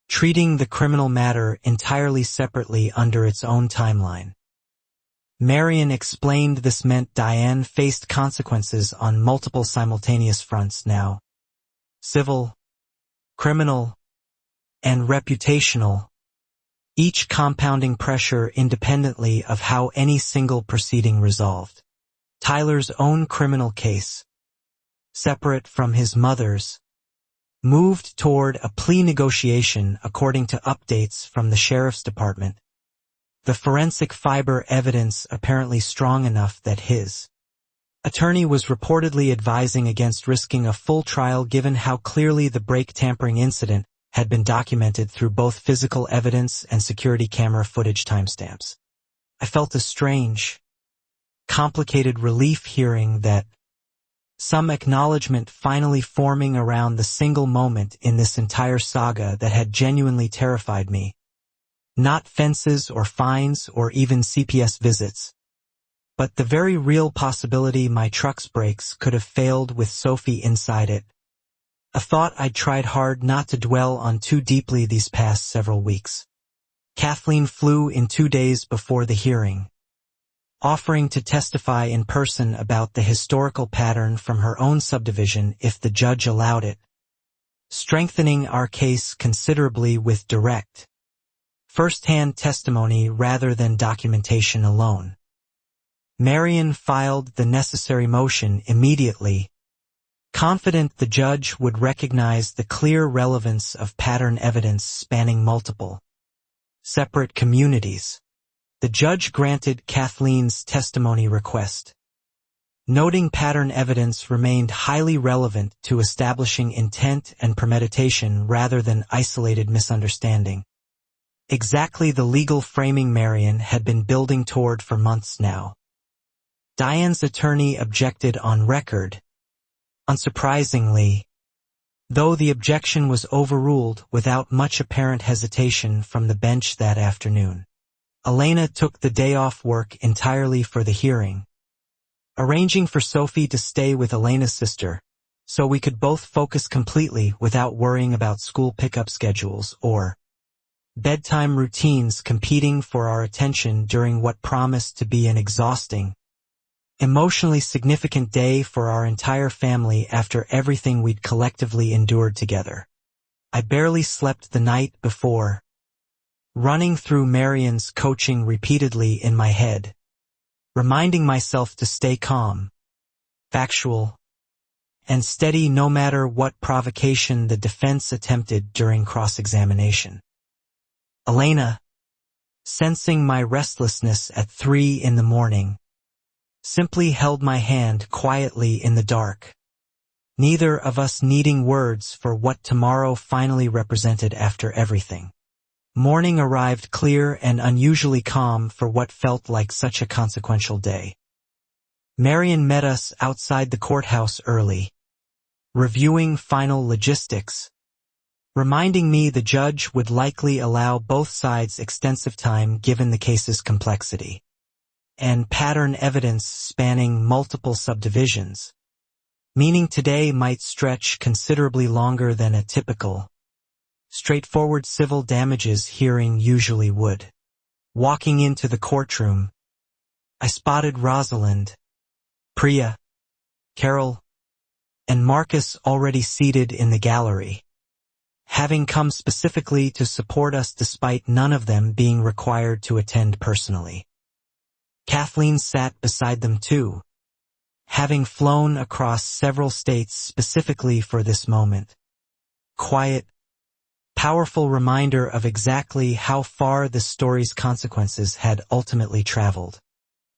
treating the criminal matter entirely separately under its own timeline. Marion explained this meant Diane faced consequences on multiple simultaneous fronts now: civil, criminal, and reputational, each compounding pressure independently of how any single proceeding resolved. Tyler's own criminal case, separate from his mother's, moved toward a plea negotiation according to updates from the sheriff's department, the forensic fiber evidence apparently strong enough that his attorney was reportedly advising against risking a full trial given how clearly the brake tampering incident had been documented through both physical evidence and security camera footage timestamps. I felt a strange, complicated relief hearing that, some acknowledgement finally forming around the single moment in this entire saga that had genuinely terrified me. Not fences or fines or even CPS visits, but the very real possibility my truck's brakes could have failed with Sophie inside it. A thought I'd tried hard not to dwell on too deeply these past several weeks. Kathleen flew in 2 days before the hearing, offering to testify in person about the historical pattern from her own subdivision if the judge allowed it, strengthening our case considerably with direct, first-hand testimony rather than documentation alone. Marion filed the necessary motion immediately, confident the judge would recognize the clear relevance of pattern evidence spanning multiple, separate communities. The judge granted Kathleen's testimony request, noting pattern evidence remained highly relevant to establishing intent and premeditation rather than isolated misunderstanding. Exactly the legal framing Marion had been building toward for months now. Diane's attorney objected on record, unsurprisingly, though the objection was overruled without much apparent hesitation from the bench that afternoon. Elena took the day off work entirely for the hearing, arranging for Sophie to stay with Elena's sister, so we could both focus completely without worrying about school pickup schedules or bedtime routines competing for our attention during what promised to be an exhausting, emotionally significant day for our entire family after everything we'd collectively endured together. I barely slept the night before, running through Marion's coaching repeatedly in my head, reminding myself to stay calm, factual, and steady no matter what provocation the defense attempted during cross-examination. "Elena," sensing my restlessness at 3 in the morning, simply held my hand quietly in the dark, neither of us needing words for what tomorrow finally represented after everything. Morning arrived clear and unusually calm for what felt like such a consequential day. Marion met us outside the courthouse early, reviewing final logistics, reminding me the judge would likely allow both sides extensive time given the case's complexity and pattern evidence spanning multiple subdivisions, meaning today might stretch considerably longer than a typical, straightforward civil damages hearing usually would. Walking into the courtroom, I spotted Rosalind, Priya, Carol, and Marcus already seated in the gallery, having come specifically to support us despite none of them being required to attend personally. Kathleen sat beside them too, having flown across several states specifically for this moment. Quiet, powerful reminder of exactly how far the story's consequences had ultimately traveled.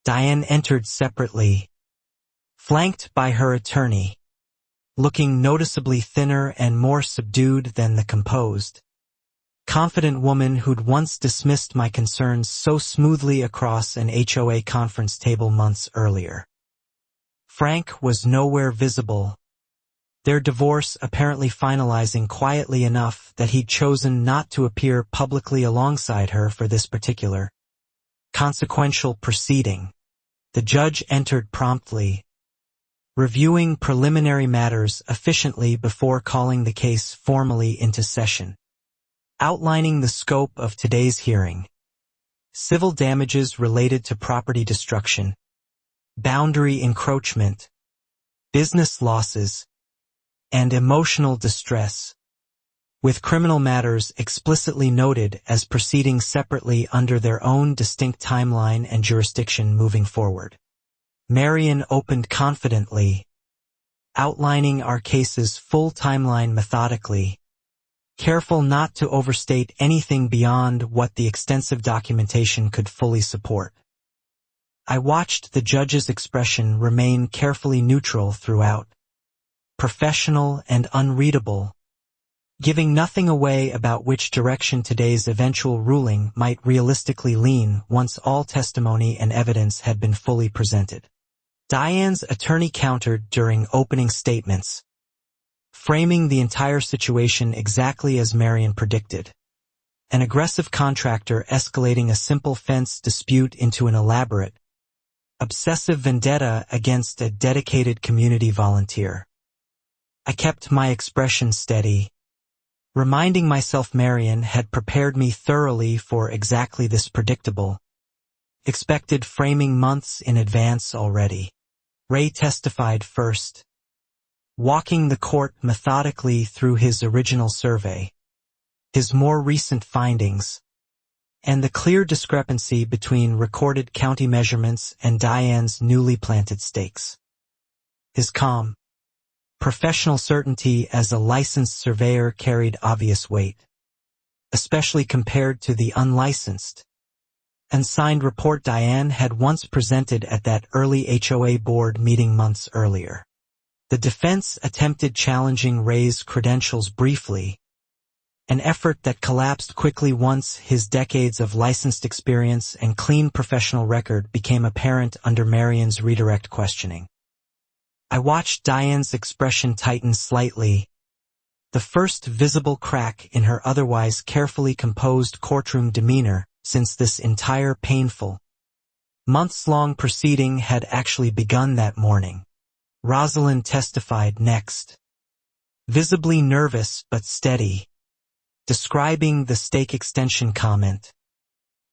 Diane entered separately, flanked by her attorney, looking noticeably thinner and more subdued than the composed, confident woman who'd once dismissed my concerns so smoothly across an HOA conference table months earlier. Frank was nowhere visible, their divorce apparently finalizing quietly enough that he'd chosen not to appear publicly alongside her for this particular consequential proceeding. The judge entered promptly, reviewing preliminary matters efficiently before calling the case formally into session. Outlining the scope of today's hearing: civil damages related to property destruction, boundary encroachment, business losses, and emotional distress, with criminal matters explicitly noted as proceeding separately under their own distinct timeline and jurisdiction moving forward. Marion opened confidently, outlining our case's full timeline methodically, careful not to overstate anything beyond what the extensive documentation could fully support. I watched the judge's expression remain carefully neutral throughout, professional and unreadable, giving nothing away about which direction today's eventual ruling might realistically lean once all testimony and evidence had been fully presented. Diane's attorney countered during opening statements, framing the entire situation exactly as Marion predicted. An aggressive contractor escalating a simple fence dispute into an elaborate, obsessive vendetta against a dedicated community volunteer. I kept my expression steady, reminding myself Marion had prepared me thoroughly for exactly this predictable, expected framing months in advance already. Ray testified first, walking the court methodically through his original survey, his more recent findings, and the clear discrepancy between recorded county measurements and Diane's newly planted stakes. His calm, professional certainty as a licensed surveyor carried obvious weight, especially compared to the unlicensed and signed report Diane had once presented at that early HOA board meeting months earlier. The defense attempted challenging Ray's credentials briefly, an effort that collapsed quickly once his decades of licensed experience and clean professional record became apparent under Marion's redirect questioning. I watched Diane's expression tighten slightly, the first visible crack in her otherwise carefully composed courtroom demeanor since this entire painful, months-long proceeding had actually begun that morning. Rosalind testified next, visibly nervous but steady, describing the stake extension comment,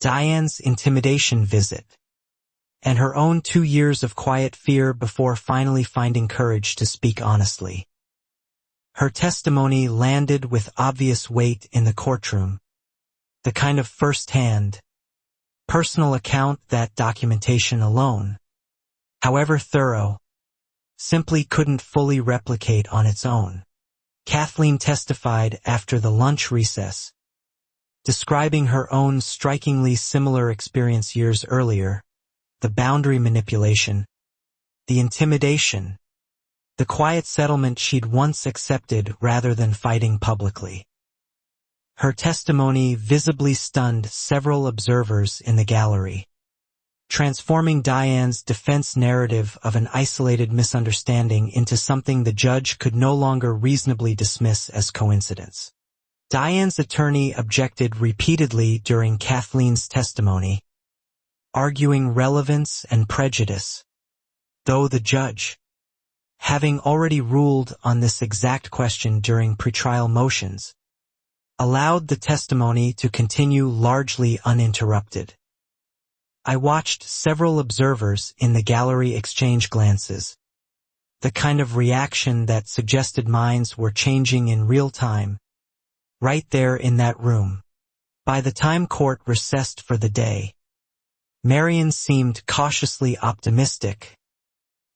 Diane's intimidation visit, and her own 2 years of quiet fear before finally finding courage to speak honestly. Her testimony landed with obvious weight in the courtroom, the kind of first-hand, personal account that documentation alone, however thorough, simply couldn't fully replicate on its own. Kathleen testified after the lunch recess, describing her own strikingly similar experience years earlier, the boundary manipulation, the intimidation, the quiet settlement she'd once accepted rather than fighting publicly. Her testimony visibly stunned several observers in the gallery, transforming Diane's defense narrative of an isolated misunderstanding into something the judge could no longer reasonably dismiss as coincidence. Diane's attorney objected repeatedly during Kathleen's testimony, arguing relevance and prejudice, though the judge, having already ruled on this exact question during pretrial motions, allowed the testimony to continue largely uninterrupted. I watched several observers in the gallery exchange glances, the kind of reaction that suggested minds were changing in real time, right there in that room. By the time court recessed for the day, Marion seemed cautiously optimistic,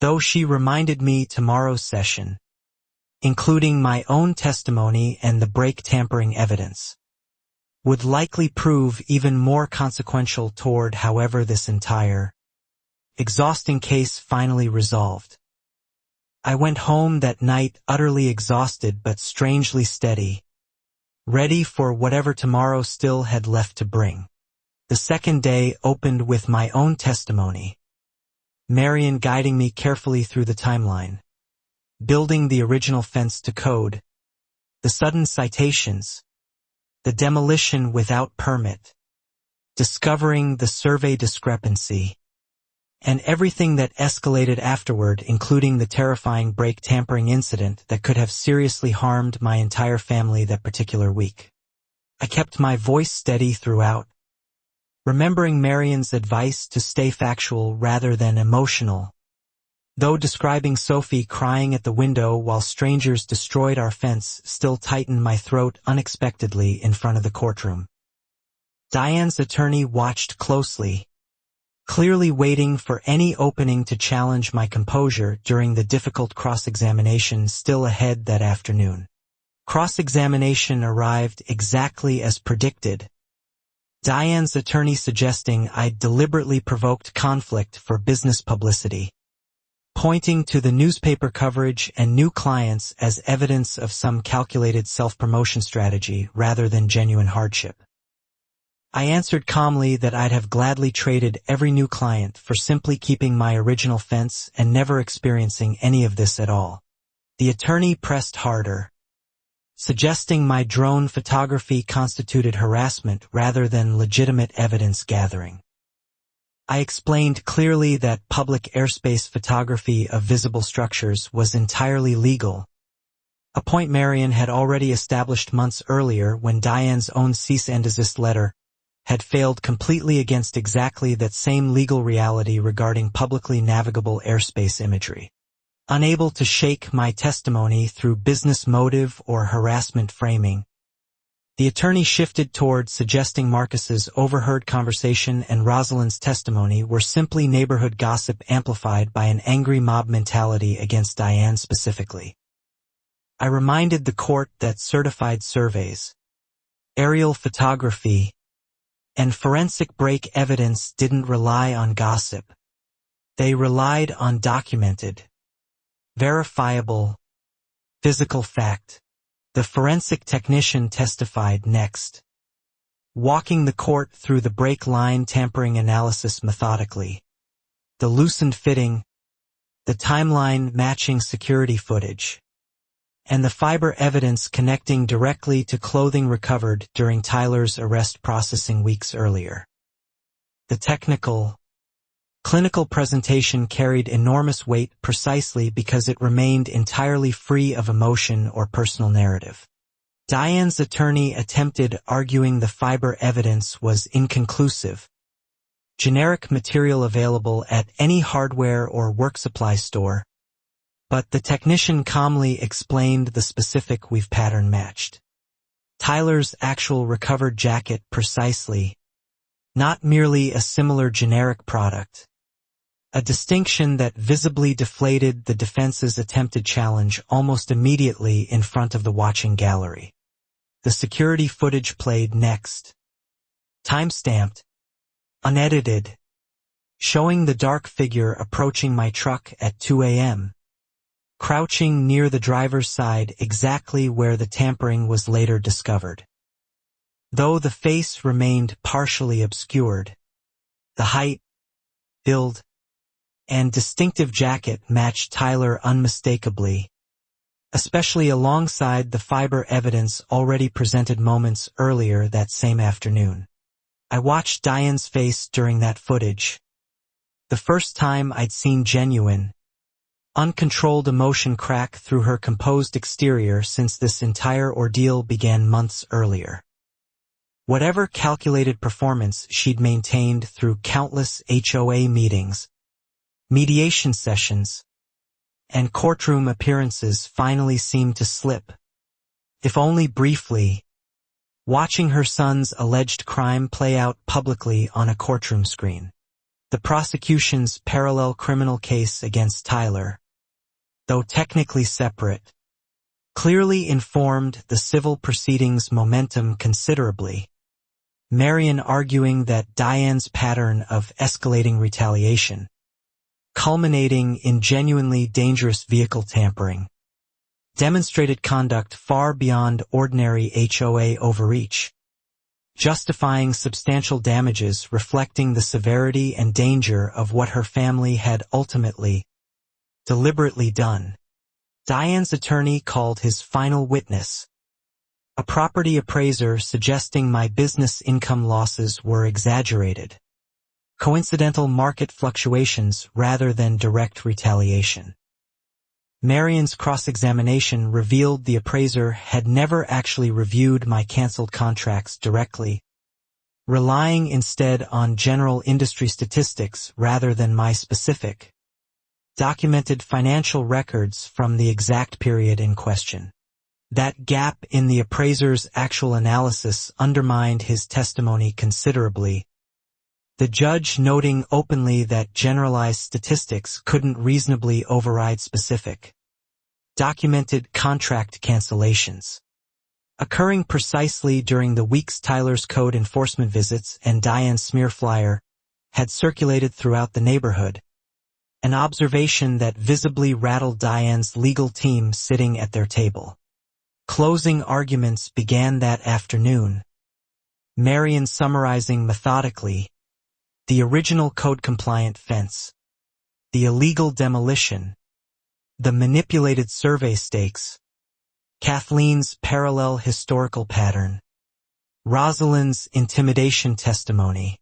though she reminded me tomorrow's session, including my own testimony and the brake tampering evidence, would likely prove even more consequential toward however this entire, exhausting case finally resolved. I went home that night utterly exhausted but strangely steady, ready for whatever tomorrow still had left to bring. The second day opened with my own testimony, Marion guiding me carefully through the timeline, building the original fence to code, the sudden citations, the demolition without permit, discovering the survey discrepancy, and everything that escalated afterward, including the terrifying brake tampering incident that could have seriously harmed my entire family that particular week. I kept my voice steady throughout, remembering Marion's advice to stay factual rather than emotional, though describing Sophie crying at the window while strangers destroyed our fence still tightened my throat unexpectedly in front of the courtroom. Diane's attorney watched closely, clearly waiting for any opening to challenge my composure during the difficult cross-examination still ahead that afternoon. Cross-examination arrived exactly as predicted, Diane's attorney suggesting I'd deliberately provoked conflict for business publicity, pointing to the newspaper coverage and new clients as evidence of some calculated self-promotion strategy rather than genuine hardship. I answered calmly that I'd have gladly traded every new client for simply keeping my original fence and never experiencing any of this at all. The attorney pressed harder, suggesting my drone photography constituted harassment rather than legitimate evidence gathering. I explained clearly that public airspace photography of visible structures was entirely legal, a point Marion had already established months earlier when Diane's own cease and desist letter had failed completely against exactly that same legal reality regarding publicly navigable airspace imagery. Unable to shake my testimony through business motive or harassment framing, the attorney shifted toward suggesting Marcus's overheard conversation and Rosalind's testimony were simply neighborhood gossip amplified by an angry mob mentality against Diane specifically. I reminded the court that certified surveys, aerial photography, and forensic brake evidence didn't rely on gossip. They relied on documented, verifiable, physical fact. The forensic technician testified next, walking the court through the brake line tampering analysis methodically, the loosened fitting, the timeline matching security footage, and the fiber evidence connecting directly to clothing recovered during Tyler's arrest processing weeks earlier. The technical, clinical presentation carried enormous weight precisely because it remained entirely free of emotion or personal narrative. Diane's attorney attempted arguing the fiber evidence was inconclusive, generic material available at any hardware or work supply store, but the technician calmly explained the specific weave pattern matched Tyler's actual recovered jacket precisely, not merely a similar generic product. A distinction that visibly deflated the defense's attempted challenge almost immediately in front of the watching gallery. The security footage played next, Time-stamped, unedited, showing the dark figure approaching my truck at 2 a.m., crouching near the driver's side exactly where the tampering was later discovered. Though the face remained partially obscured, the height, build, and distinctive jacket matched Tyler unmistakably, especially alongside the fiber evidence already presented moments earlier that same afternoon. I watched Diane's face during that footage. The first time I'd seen genuine, uncontrolled emotion crack through her composed exterior since this entire ordeal began months earlier. Whatever calculated performance she'd maintained through countless HOA meetings, mediation sessions, and courtroom appearances finally seemed to slip, if only briefly, watching her son's alleged crime play out publicly on a courtroom screen. The prosecution's parallel criminal case against Tyler, though technically separate, clearly informed the civil proceedings' momentum considerably. Marion arguing that Diane's pattern of escalating retaliation, culminating in genuinely dangerous vehicle tampering, demonstrated conduct far beyond ordinary HOA overreach, justifying substantial damages reflecting the severity and danger of what her family had ultimately, deliberately done. Diane's attorney called his final witness, a property appraiser suggesting my business income losses were exaggerated, coincidental market fluctuations rather than direct retaliation. Marion's cross-examination revealed the appraiser had never actually reviewed my canceled contracts directly, relying instead on general industry statistics rather than my specific, documented financial records from the exact period in question. That gap in the appraiser's actual analysis undermined his testimony considerably, the judge noting openly that generalized statistics couldn't reasonably override specific, documented contract cancellations, occurring precisely during the weeks Tyler's code enforcement visits and Diane's smear flyer had circulated throughout the neighborhood, an observation that visibly rattled Diane's legal team sitting at their table. Closing arguments began that afternoon, Marion summarizing methodically the original code-compliant fence, the illegal demolition, the manipulated survey stakes, Kathleen's parallel historical pattern, Rosalind's intimidation testimony,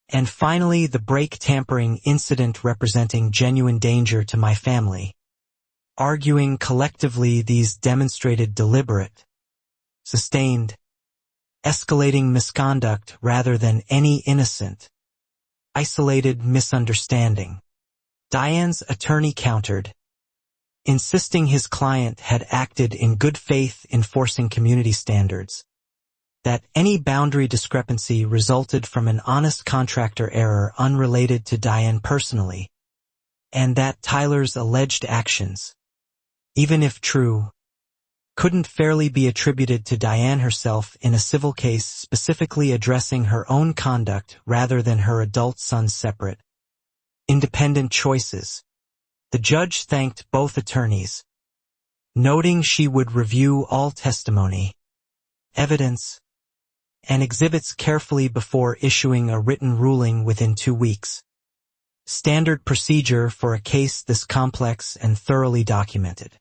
and finally the brake tampering incident representing genuine danger to my family, arguing collectively these demonstrated deliberate, sustained, escalating misconduct rather than any innocent, isolated misunderstanding. Diane's attorney countered, insisting his client had acted in good faith enforcing community standards, that any boundary discrepancy resulted from an honest contractor error unrelated to Diane personally, and that Tyler's alleged actions, even if true, couldn't fairly be attributed to Diane herself in a civil case specifically addressing her own conduct rather than her adult son's separate, independent choices. The judge thanked both attorneys, noting she would review all testimony, evidence, and exhibits carefully before issuing a written ruling within 2 weeks. Standard procedure for a case this complex and thoroughly documented.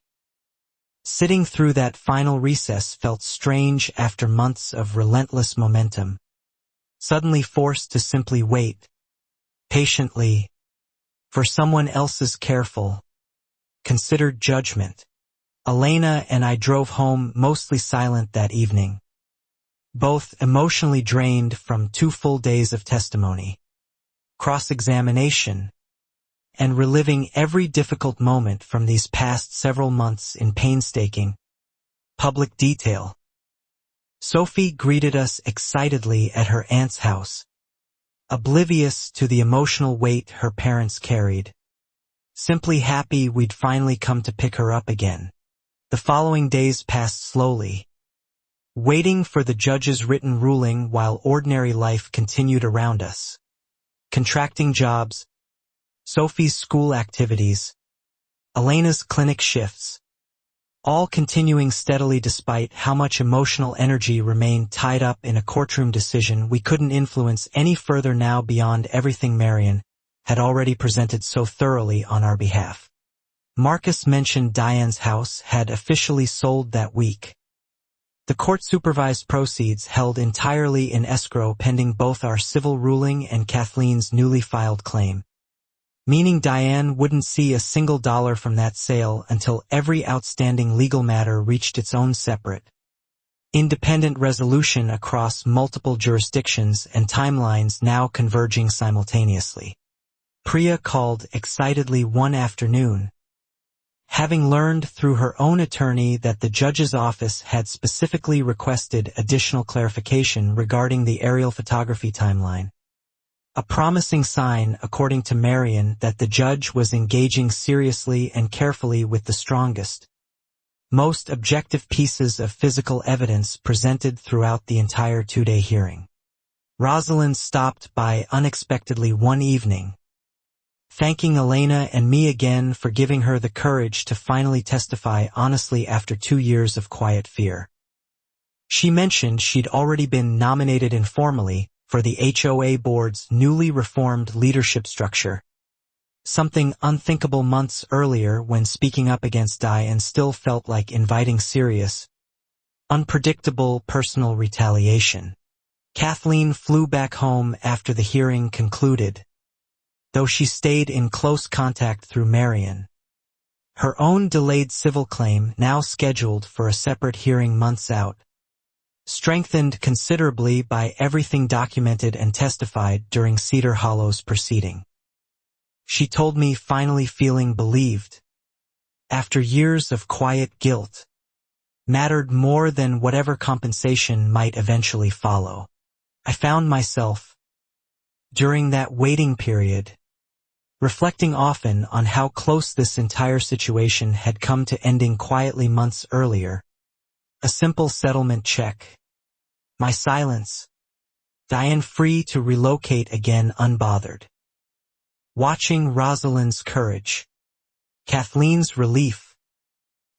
Sitting through that final recess felt strange after months of relentless momentum, suddenly forced to simply wait, patiently, for someone else's careful, considered judgment. Elena and I drove home mostly silent that evening, both emotionally drained from 2 full days of testimony, cross-examination, and reliving every difficult moment from these past several months in painstaking, public detail. Sophie greeted us excitedly at her aunt's house, oblivious to the emotional weight her parents carried, simply happy we'd finally come to pick her up again. The following days passed slowly, waiting for the judge's written ruling while ordinary life continued around us. Contracting jobs, Sophie's school activities, Elena's clinic shifts, all continuing steadily despite how much emotional energy remained tied up in a courtroom decision we couldn't influence any further now beyond everything Marion had already presented so thoroughly on our behalf. Marcus mentioned Diane's house had officially sold that week. The court-supervised proceeds held entirely in escrow pending both our civil ruling and Kathleen's newly filed claim, meaning Diane wouldn't see a single dollar from that sale until every outstanding legal matter reached its own separate, independent resolution across multiple jurisdictions and timelines now converging simultaneously. Priya called excitedly one afternoon, having learned through her own attorney that the judge's office had specifically requested additional clarification regarding the aerial photography timeline. A promising sign, according to Marion, that the judge was engaging seriously and carefully with the strongest, most objective pieces of physical evidence presented throughout the entire two-day hearing. Rosalind stopped by unexpectedly one evening, thanking Elena and me again for giving her the courage to finally testify honestly after 2 years of quiet fear. She mentioned she'd already been nominated informally for the HOA board's newly reformed leadership structure, something unthinkable months earlier when speaking up against Diane still felt like inviting serious, unpredictable personal retaliation. Kathleen flew back home after the hearing concluded, though she stayed in close contact through Marion. Her own delayed civil claim, now scheduled for a separate hearing months out, strengthened considerably by everything documented and testified during Cedar Hollow's proceeding. She told me finally feeling believed, after years of quiet guilt, mattered more than whatever compensation might eventually follow. I found myself, during that waiting period, reflecting often on how close this entire situation had come to ending quietly months earlier. A simple settlement check. My silence. Diane free to relocate again unbothered. Watching Rosalind's courage, Kathleen's relief,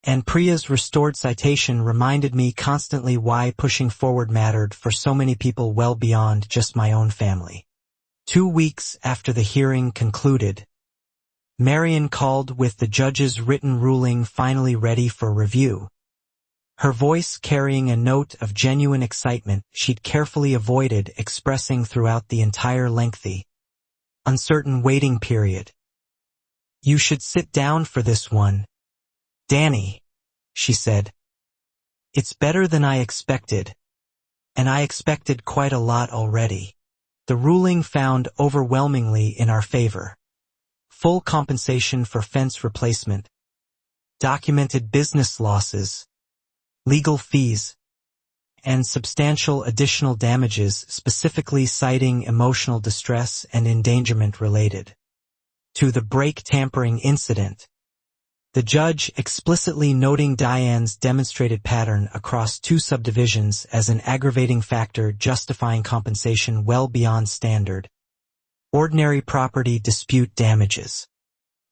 and Priya's restored citation reminded me constantly why pushing forward mattered for so many people well beyond just my own family. 2 weeks after the hearing concluded, Marion called with the judge's written ruling finally ready for review, her voice carrying a note of genuine excitement she'd carefully avoided expressing throughout the entire lengthy, uncertain waiting period. "You should sit down for this one, Danny," she said. "It's better than I expected, and I expected quite a lot already." The ruling found overwhelmingly in our favor. Full compensation for fence replacement, documented business losses, legal fees, and substantial additional damages, specifically citing emotional distress and endangerment related to the brake tampering incident. The judge explicitly noting Diane's demonstrated pattern across 2 subdivisions as an aggravating factor justifying compensation well beyond standard, ordinary property dispute damages.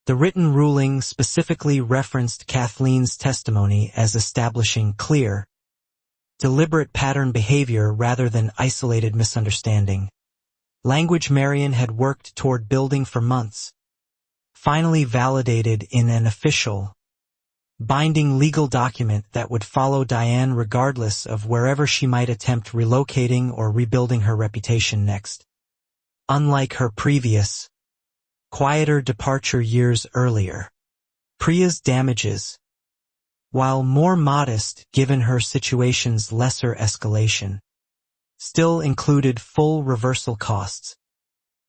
The written ruling specifically referenced Kathleen's testimony as establishing clear, deliberate pattern behavior rather than isolated misunderstanding. Language Marion had worked toward building for months, finally validated in an official, binding legal document that would follow Diane regardless of wherever she might attempt relocating or rebuilding her reputation next. Unlike her previous, quieter departure years earlier, Priya's damages, while more modest given her situation's lesser escalation, still included full reversal costs,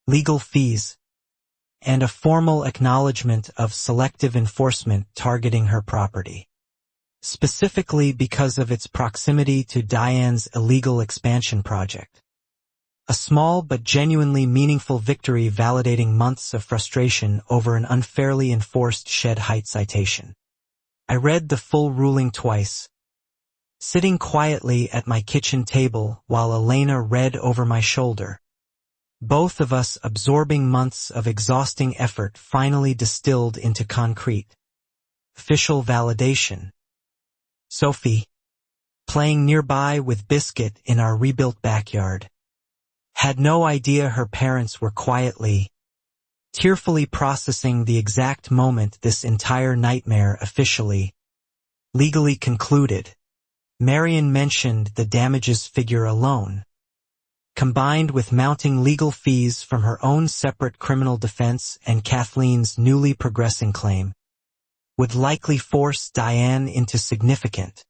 legal fees, and a formal acknowledgement of selective enforcement targeting her property, specifically because of its proximity to Diane's illegal expansion project. A small but genuinely meaningful victory validating months of frustration over an unfairly enforced shed height citation. I read the full ruling twice, sitting quietly at my kitchen table while Elena read over my shoulder. Both of us absorbing months of exhausting effort finally distilled into concrete, official validation. Sophie, playing nearby with Biscuit in our rebuilt backyard, had no idea her parents were quietly, tearfully processing the exact moment this entire nightmare officially, legally concluded. Marion mentioned the damages figure alone, combined with mounting legal fees from her own separate criminal defense and Kathleen's newly progressing claim, would likely force Diane into significant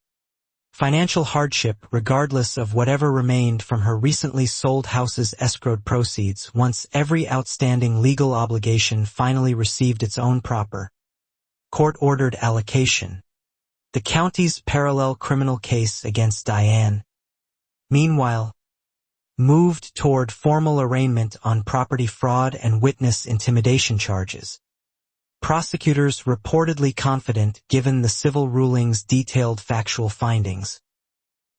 financial hardship regardless of whatever remained from her recently sold house's escrowed proceeds once every outstanding legal obligation finally received its own proper, court-ordered allocation. The county's parallel criminal case against Diane, meanwhile, moved toward formal arraignment on property fraud and witness intimidation charges. Prosecutors reportedly confident given the civil ruling's detailed factual findings,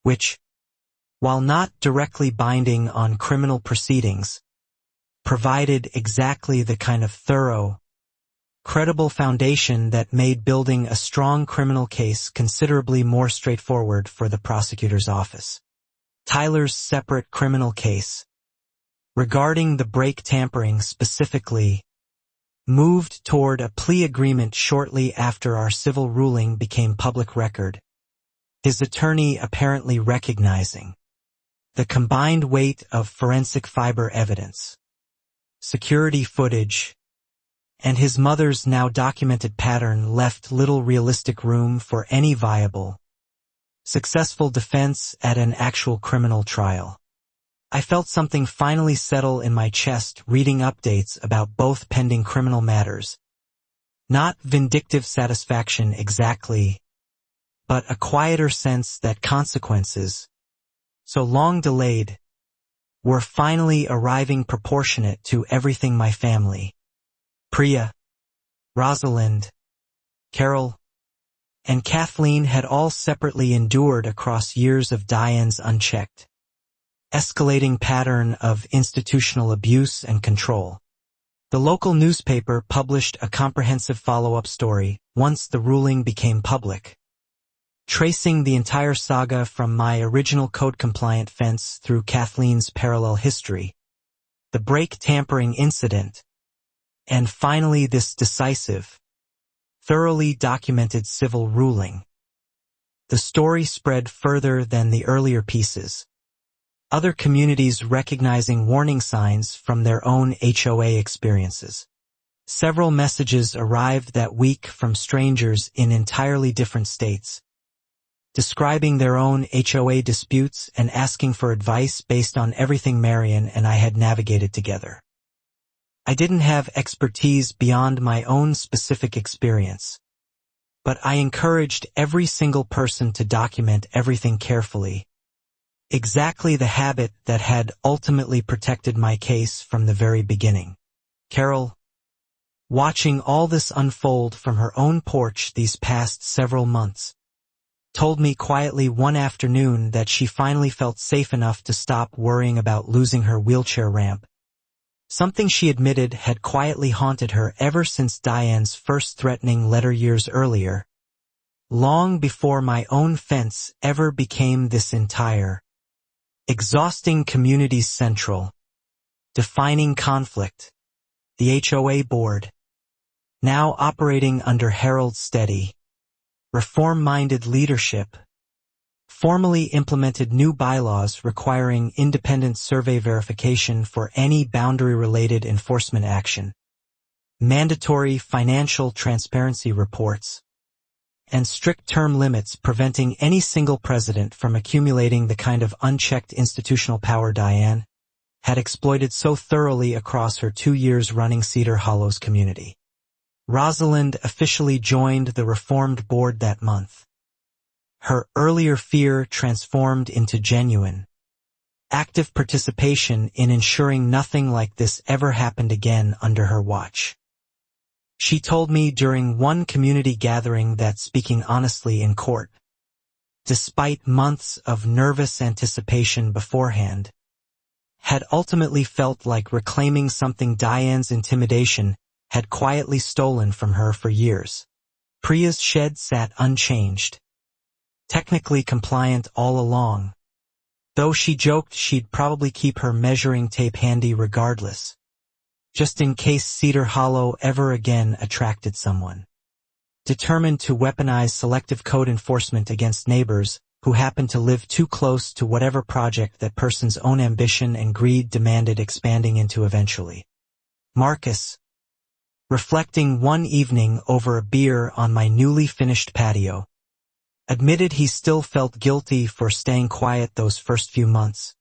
which, while not directly binding on criminal proceedings, provided exactly the kind of thorough, credible foundation that made building a strong criminal case considerably more straightforward for the prosecutor's office. Tyler's separate criminal case, regarding the brake tampering specifically, moved toward a plea agreement shortly after our civil ruling became public record, his attorney apparently recognizing the combined weight of forensic fiber evidence, security footage, and his mother's now documented pattern left little realistic room for any viable, successful defense at an actual criminal trial. I felt something finally settle in my chest reading updates about both pending criminal matters. Not vindictive satisfaction exactly, but a quieter sense that consequences, so long delayed, were finally arriving proportionate to everything my family, Priya, Rosalind, Carol, and Kathleen had all separately endured across years of Diane's unchecked, escalating pattern of institutional abuse and control. The local newspaper published a comprehensive follow-up story once the ruling became public, tracing the entire saga from my original code-compliant fence through Kathleen's parallel history, the brake tampering incident, and finally this decisive, thoroughly documented civil ruling. The story spread further than the earlier pieces, other communities recognizing warning signs from their own HOA experiences. Several messages arrived that week from strangers in entirely different states, describing their own HOA disputes and asking for advice based on everything Marion and I had navigated together. I didn't have expertise beyond my own specific experience, but I encouraged every single person to document everything carefully, exactly the habit that had ultimately protected my case from the very beginning. Carol, watching all this unfold from her own porch these past several months, told me quietly one afternoon that she finally felt safe enough to stop worrying about losing her wheelchair ramp, something she admitted had quietly haunted her ever since Diane's first threatening letter years earlier, long before my own fence ever became this entire, exhausting community's central, defining conflict. The HOA board, now operating under Harold's steady, reform-minded leadership, formally implemented new bylaws requiring independent survey verification for any boundary-related enforcement action, mandatory financial transparency reports, and strict term limits preventing any single president from accumulating the kind of unchecked institutional power Diane had exploited so thoroughly across her 2 years running Cedar Hollow's community. Rosalind officially joined the reformed board that month. Her earlier fear transformed into genuine, active participation in ensuring nothing like this ever happened again under her watch. She told me during one community gathering that speaking honestly in court, despite months of nervous anticipation beforehand, had ultimately felt like reclaiming something Diane's intimidation had quietly stolen from her for years. Priya's shed sat unchanged, technically compliant all along, though she joked she'd probably keep her measuring tape handy regardless, just in case Cedar Hollow ever again attracted someone. Determined to weaponize selective code enforcement against neighbors who happened to live too close to whatever project that person's own ambition and greed demanded expanding into eventually. Marcus, reflecting one evening over a beer on my newly finished patio, admitted he still felt guilty for staying quiet those first few months,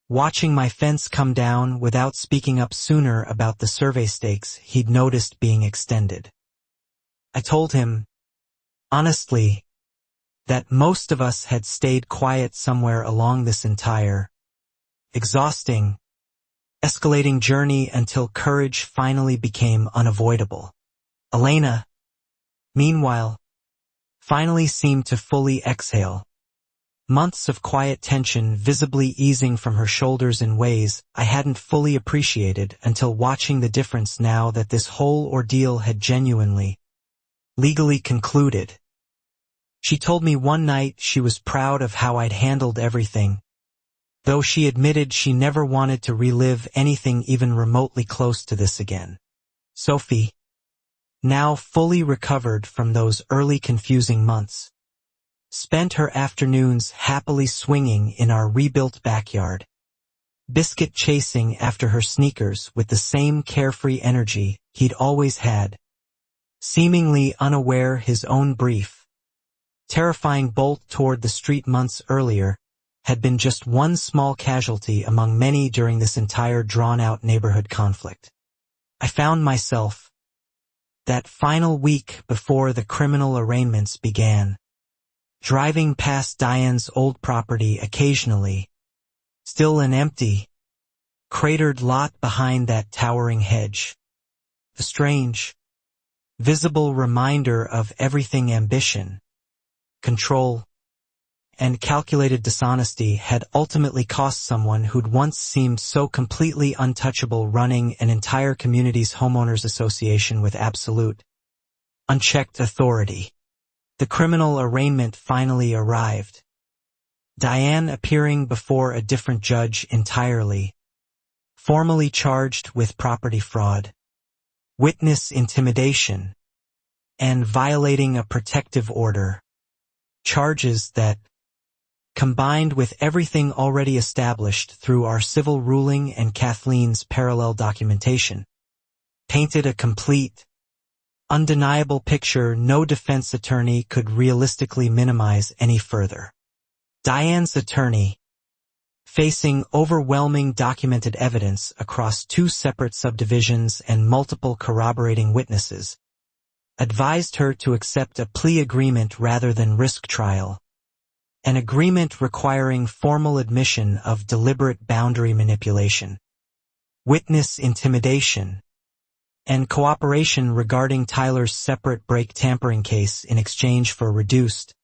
watching my fence come down without speaking up sooner about the survey stakes he'd noticed being extended. I told him, honestly, that most of us had stayed quiet somewhere along this entire, exhausting, escalating journey until courage finally became unavoidable. Elena, meanwhile, finally seemed to fully exhale, months of quiet tension visibly easing from her shoulders in ways I hadn't fully appreciated until watching the difference now that this whole ordeal had genuinely, legally concluded. She told me one night she was proud of how I'd handled everything, though she admitted she never wanted to relive anything even remotely close to this again. Sophie, now fully recovered from those early confusing months, spent her afternoons happily swinging in our rebuilt backyard, biscuit chasing after her sneakers with the same carefree energy he'd always had, seemingly unaware his own brief, terrifying bolt toward the street months earlier had been just one small casualty among many during this entire drawn-out neighborhood conflict. I found myself, that final week before the criminal arraignments began, driving past Diane's old property occasionally, still an empty, cratered lot behind that towering hedge. A strange, visible reminder of everything ambition, control, and calculated dishonesty had ultimately cost someone who'd once seemed so completely untouchable running an entire community's homeowners association with absolute, unchecked authority. The criminal arraignment finally arrived, Diane appearing before a different judge entirely, formally charged with property fraud, witness intimidation, and violating a protective order. Charges that, combined with everything already established through our civil ruling and Kathleen's parallel documentation, painted a complete, undeniable picture no defense attorney could realistically minimize any further. Diane's attorney, facing overwhelming documented evidence across 2 separate subdivisions and multiple corroborating witnesses, advised her to accept a plea agreement rather than risk trial, an agreement requiring formal admission of deliberate boundary manipulation, witness intimidation, and cooperation regarding Tyler's separate brake tampering case in exchange for reduced,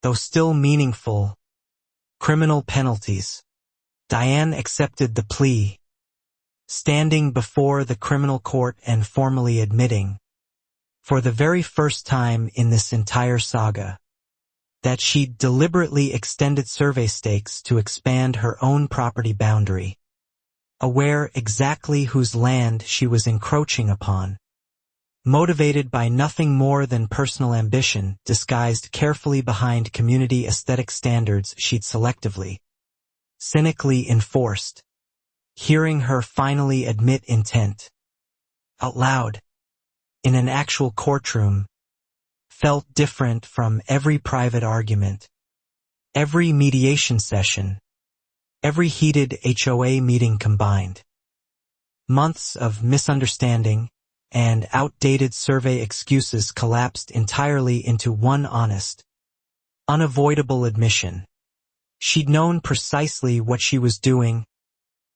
though still meaningful, criminal penalties. Diane accepted the plea, standing before the criminal court and formally admitting, for the very first time in this entire saga, that she'd deliberately extended survey stakes to expand her own property boundary, aware exactly whose land she was encroaching upon, motivated by nothing more than personal ambition disguised carefully behind community aesthetic standards she'd selectively, cynically enforced. Hearing her finally admit intent, out loud, in an actual courtroom, felt different from every private argument, every mediation session, every heated HOA meeting combined. Months of misunderstanding and outdated survey excuses collapsed entirely into one honest, unavoidable admission. She'd known precisely what she was doing,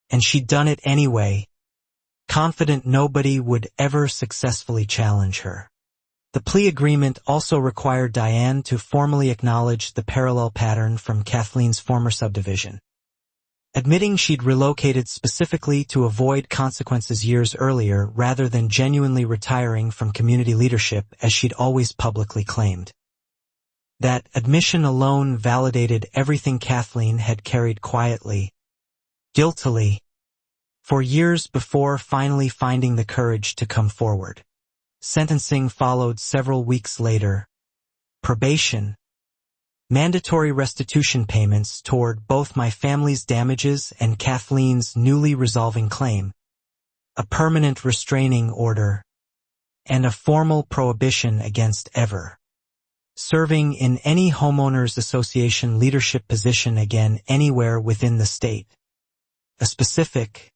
and she'd done it anyway, confident nobody would ever successfully challenge her. The plea agreement also required Diane to formally acknowledge the parallel pattern from Kathleen's former subdivision. Admitting she'd relocated specifically to avoid consequences years earlier rather than genuinely retiring from community leadership as she'd always publicly claimed. That admission alone validated everything Kathleen had carried quietly, guiltily, for years before finally finding the courage to come forward. Sentencing followed several weeks later. Probation. Mandatory restitution payments toward both my family's damages and Kathleen's newly resolving claim. A permanent restraining order. And a formal prohibition against ever serving in any homeowners association leadership position again anywhere within the state. A specific,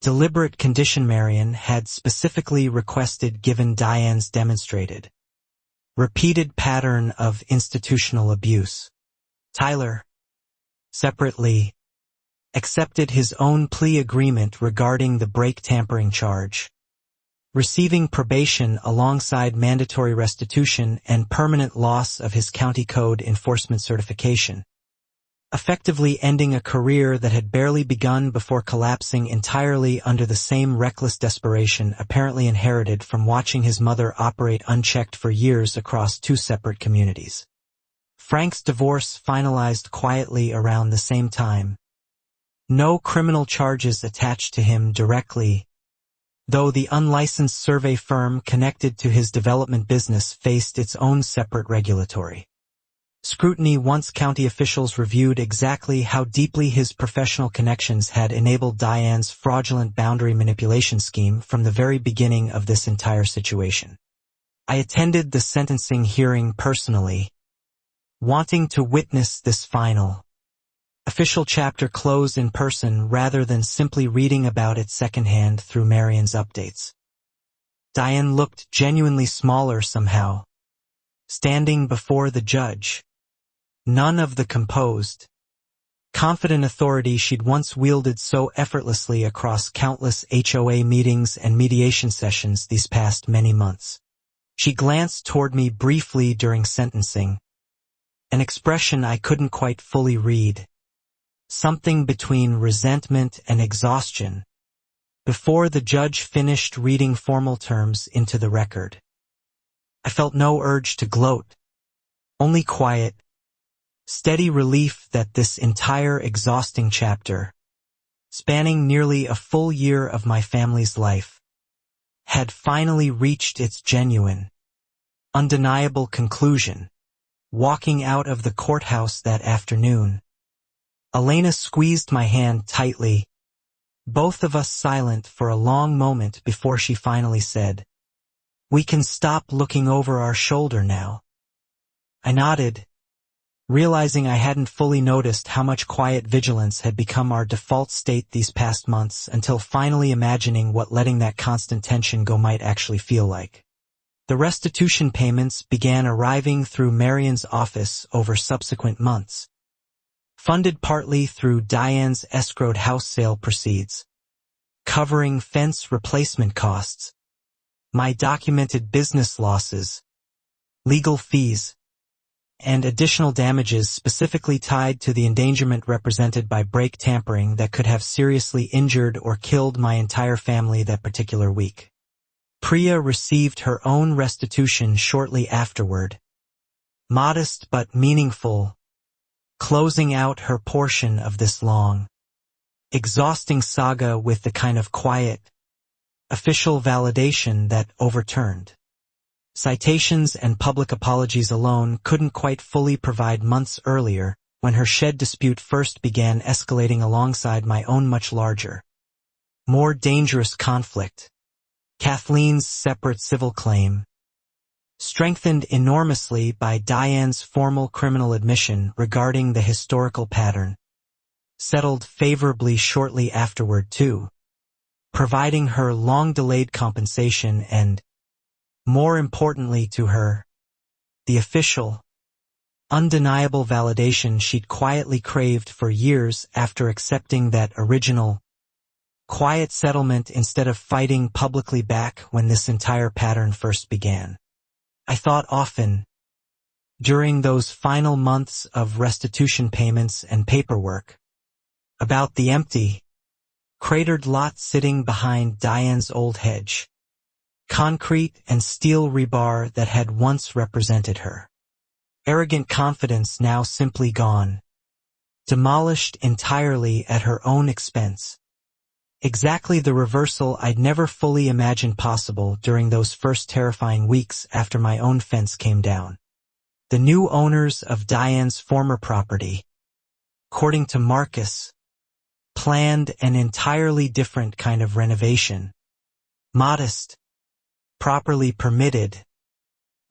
deliberate condition Marion had specifically requested given Diane's demonstrated repeated pattern of institutional abuse. Tyler, separately, accepted his own plea agreement regarding the brake tampering charge, receiving probation alongside mandatory restitution and permanent loss of his county code enforcement certification, effectively ending a career that had barely begun before collapsing entirely under the same reckless desperation apparently inherited from watching his mother operate unchecked for years across two separate communities. Frank's divorce finalized quietly around the same time. No criminal charges attached to him directly, though the unlicensed survey firm connected to his development business faced its own separate regulatory scrutiny once county officials reviewed exactly how deeply his professional connections had enabled Diane's fraudulent boundary manipulation scheme from the very beginning of this entire situation. I attended the sentencing hearing personally, wanting to witness this final, official chapter close in person rather than simply reading about it secondhand through Marion's updates. Diane looked genuinely smaller somehow, standing before the judge. None of the composed, confident authority she'd once wielded so effortlessly across countless HOA meetings and mediation sessions these past many months. She glanced toward me briefly during sentencing, an expression I couldn't quite fully read, something between resentment and exhaustion, before the judge finished reading formal terms into the record. I felt no urge to gloat, only quiet, steady relief that this entire exhausting chapter, spanning nearly a full year of my family's life, had finally reached its genuine, undeniable conclusion. Walking out of the courthouse that afternoon, Elena squeezed my hand tightly, both of us silent for a long moment before she finally said, "We can stop looking over our shoulder now." I nodded, realizing I hadn't fully noticed how much quiet vigilance had become our default state these past months until finally imagining what letting that constant tension go might actually feel like. The restitution payments began arriving through Marion's office over subsequent months, funded partly through Diane's escrowed house sale proceeds, covering fence replacement costs, my documented business losses, legal fees, and additional damages specifically tied to the endangerment represented by brake tampering that could have seriously injured or killed my entire family that particular week. Priya received her own restitution shortly afterward, modest but meaningful, closing out her portion of this long, exhausting saga with the kind of quiet, official validation that overturned. Citations and public apologies alone couldn't quite fully provide months earlier when her shed dispute first began escalating alongside my own much larger, more dangerous conflict, Kathleen's separate civil claim, strengthened enormously by Diane's formal criminal admission regarding the historical pattern, settled favorably shortly afterward too, providing her long-delayed compensation and, more importantly to her, the official, undeniable validation she'd quietly craved for years after accepting that original, quiet settlement instead of fighting publicly back when this entire pattern first began. I thought often, during those final months of restitution payments and paperwork, about the empty, cratered lot sitting behind Diane's old hedge, concrete and steel rebar that had once represented her. Arrogant confidence now simply gone, demolished entirely at her own expense. Exactly the reversal I'd never fully imagined possible during those first terrifying weeks after my own fence came down. The new owners of Diane's former property, according to Marcus, planned an entirely different kind of renovation. Modest, properly permitted,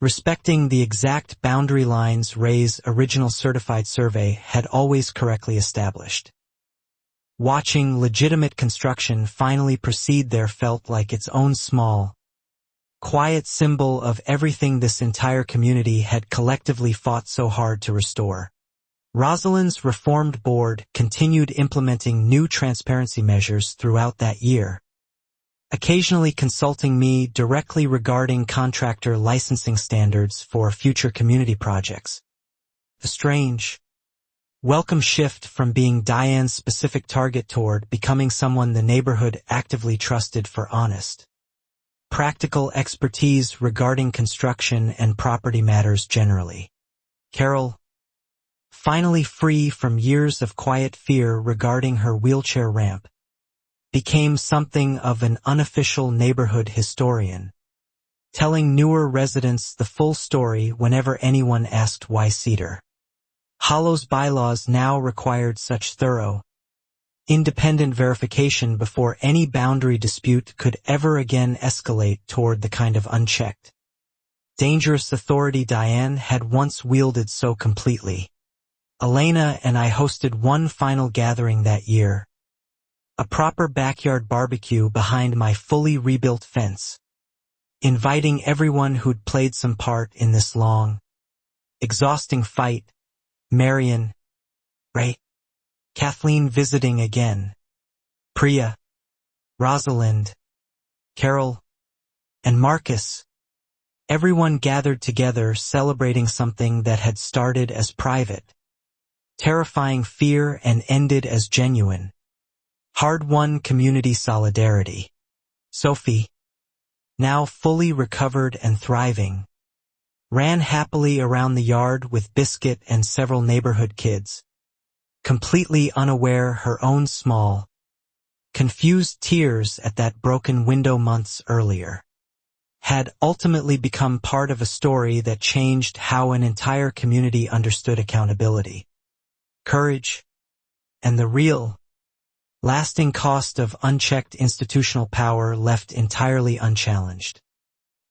respecting the exact boundary lines Ray's original certified survey had always correctly established. Watching legitimate construction finally proceed there felt like its own small, quiet symbol of everything this entire community had collectively fought so hard to restore. Rosalind's reformed board continued implementing new transparency measures throughout that year, occasionally consulting me directly regarding contractor licensing standards for future community projects. A strange, welcome shift from being Diane's specific target toward becoming someone the neighborhood actively trusted for honest, practical expertise regarding construction and property matters generally. Carol, finally free from years of quiet fear regarding her wheelchair ramp, became something of an unofficial neighborhood historian, telling newer residents the full story whenever anyone asked why Cedar Hollow's bylaws now required such thorough, independent verification before any boundary dispute could ever again escalate toward the kind of unchecked, dangerous authority Diane had once wielded so completely. Elena and I hosted one final gathering that year, a proper backyard barbecue behind my fully rebuilt fence, inviting everyone who'd played some part in this long, exhausting fight. Marion, Ray, Kathleen visiting again, Priya, Rosalind, Carol, and Marcus. Everyone gathered together celebrating something that had started as private, terrifying fear and ended as genuine, hard-won community solidarity. Sophie, now fully recovered and thriving, ran happily around the yard with Biscuit and several neighborhood kids, completely unaware her own small, confused tears at that broken window months earlier had ultimately become part of a story that changed how an entire community understood accountability, courage, and the real, lasting cost of unchecked institutional power left entirely unchallenged.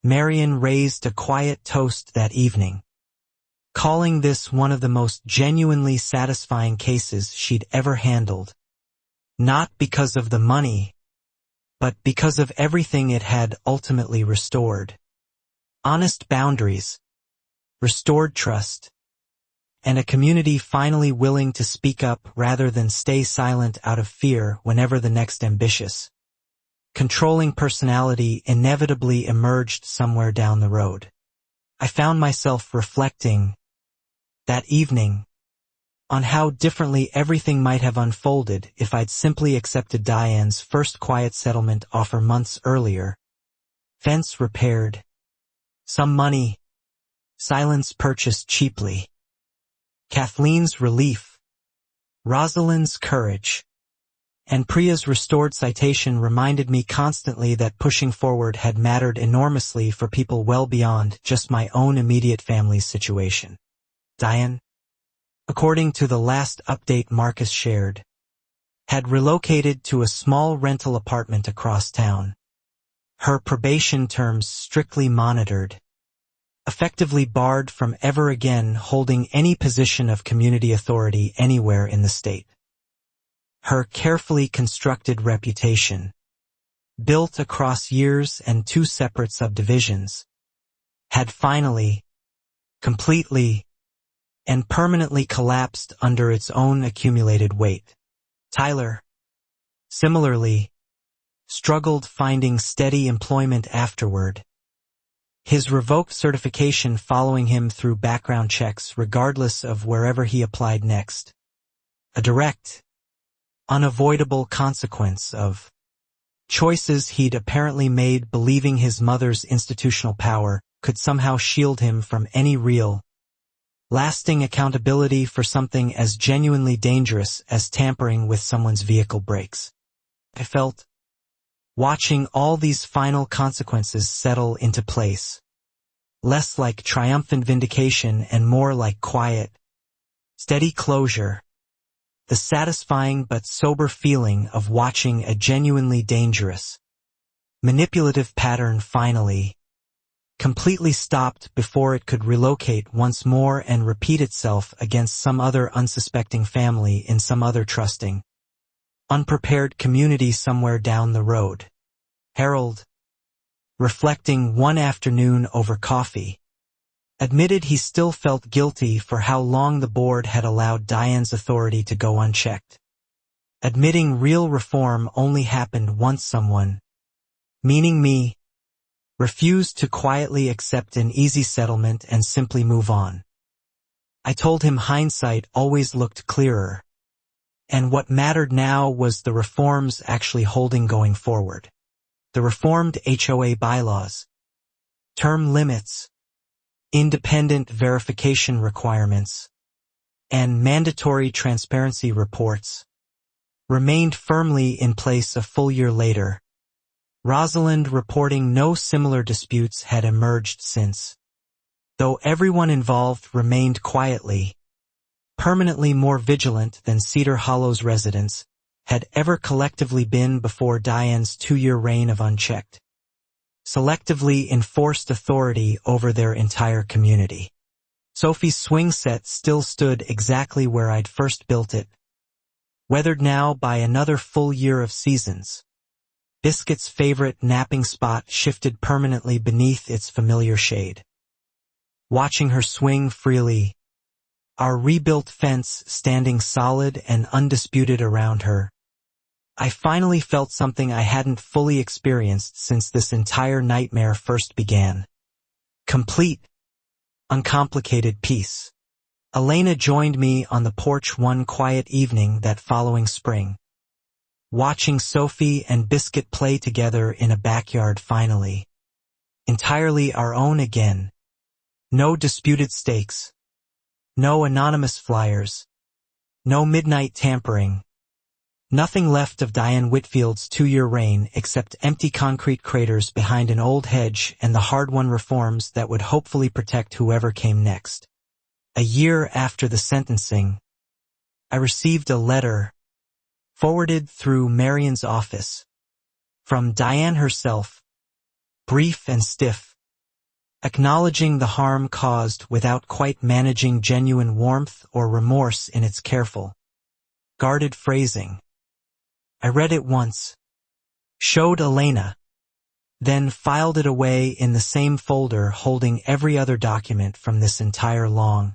Marion raised a quiet toast that evening, calling this one of the most genuinely satisfying cases she'd ever handled, not because of the money, but because of everything it had ultimately restored. Honest boundaries, restored trust, and a community finally willing to speak up rather than stay silent out of fear whenever the next ambitious, controlling personality inevitably emerged somewhere down the road. I found myself reflecting, that evening, on how differently everything might have unfolded if I'd simply accepted Diane's first quiet settlement offer months earlier. Fence repaired, some money, silence purchased cheaply. Kathleen's relief, Rosalind's courage, and Priya's restored citation reminded me constantly that pushing forward had mattered enormously for people well beyond just my own immediate family's situation. Diane, according to the last update Marcus shared, had relocated to a small rental apartment across town, her probation terms strictly monitored, effectively barred from ever again holding any position of community authority anywhere in the state. Her carefully constructed reputation, built across years and 2 separate subdivisions, had finally, completely, and permanently collapsed under its own accumulated weight. Tyler, similarly, struggled finding steady employment afterward, his revoked certification following him through background checks regardless of wherever he applied next. A direct, unavoidable consequence of choices he'd apparently made, believing his mother's institutional power could somehow shield him from any real, lasting accountability for something as genuinely dangerous as tampering with someone's vehicle brakes. I felt, watching all these final consequences settle into place, less like triumphant vindication and more like quiet, steady closure, the satisfying but sober feeling of watching a genuinely dangerous, manipulative pattern finally, completely stopped before it could relocate once more and repeat itself against some other unsuspecting family in some other trusting, unprepared community somewhere down the road. Harold, reflecting one afternoon over coffee, admitted he still felt guilty for how long the board had allowed Diane's authority to go unchecked. Admitting real reform only happened once someone, meaning me, refused to quietly accept an easy settlement and simply move on. I told him hindsight always looked clearer, and what mattered now was the reforms actually holding going forward. The reformed HOA bylaws, term limits, independent verification requirements, and mandatory transparency reports remained firmly in place a full year later. Rosalind reporting no similar disputes had emerged since, though everyone involved remained quietly, permanently more vigilant than Cedar Hollow's residents had ever collectively been before Diane's 2-year reign of unchecked, selectively enforced authority over their entire community. Sophie's swing set still stood exactly where I'd first built it, weathered now by another full year of seasons. Biscuit's favorite napping spot shifted permanently beneath its familiar shade. Watching her swing freely, our rebuilt fence standing solid and undisputed around her, I finally felt something I hadn't fully experienced since this entire nightmare first began. Complete, uncomplicated peace. Elena joined me on the porch one quiet evening that following spring. Watching Sophie and Biscuit play together in a backyard finally. Entirely our own again. No disputed stakes. No anonymous flyers. No midnight tampering. Nothing left of Diane Whitfield's 2-year reign except empty concrete craters behind an old hedge and the hard-won reforms that would hopefully protect whoever came next. A year after the sentencing, I received a letter, forwarded through Marion's office, from Diane herself, brief and stiff, acknowledging the harm caused without quite managing genuine warmth or remorse in its careful, guarded phrasing. I read it once, showed Elena, then filed it away in the same folder holding every other document from this entire long,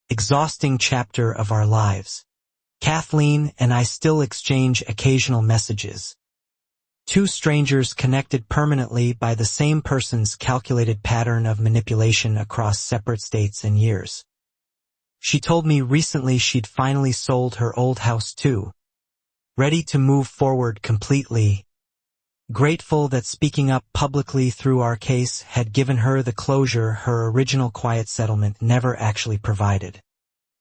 exhausting chapter of our lives. Kathleen and I still exchange occasional messages. Two strangers connected permanently by the same person's calculated pattern of manipulation across separate states and years. She told me recently she'd finally sold her old house too, ready to move forward completely, grateful that speaking up publicly through our case had given her the closure her original quiet settlement never actually provided.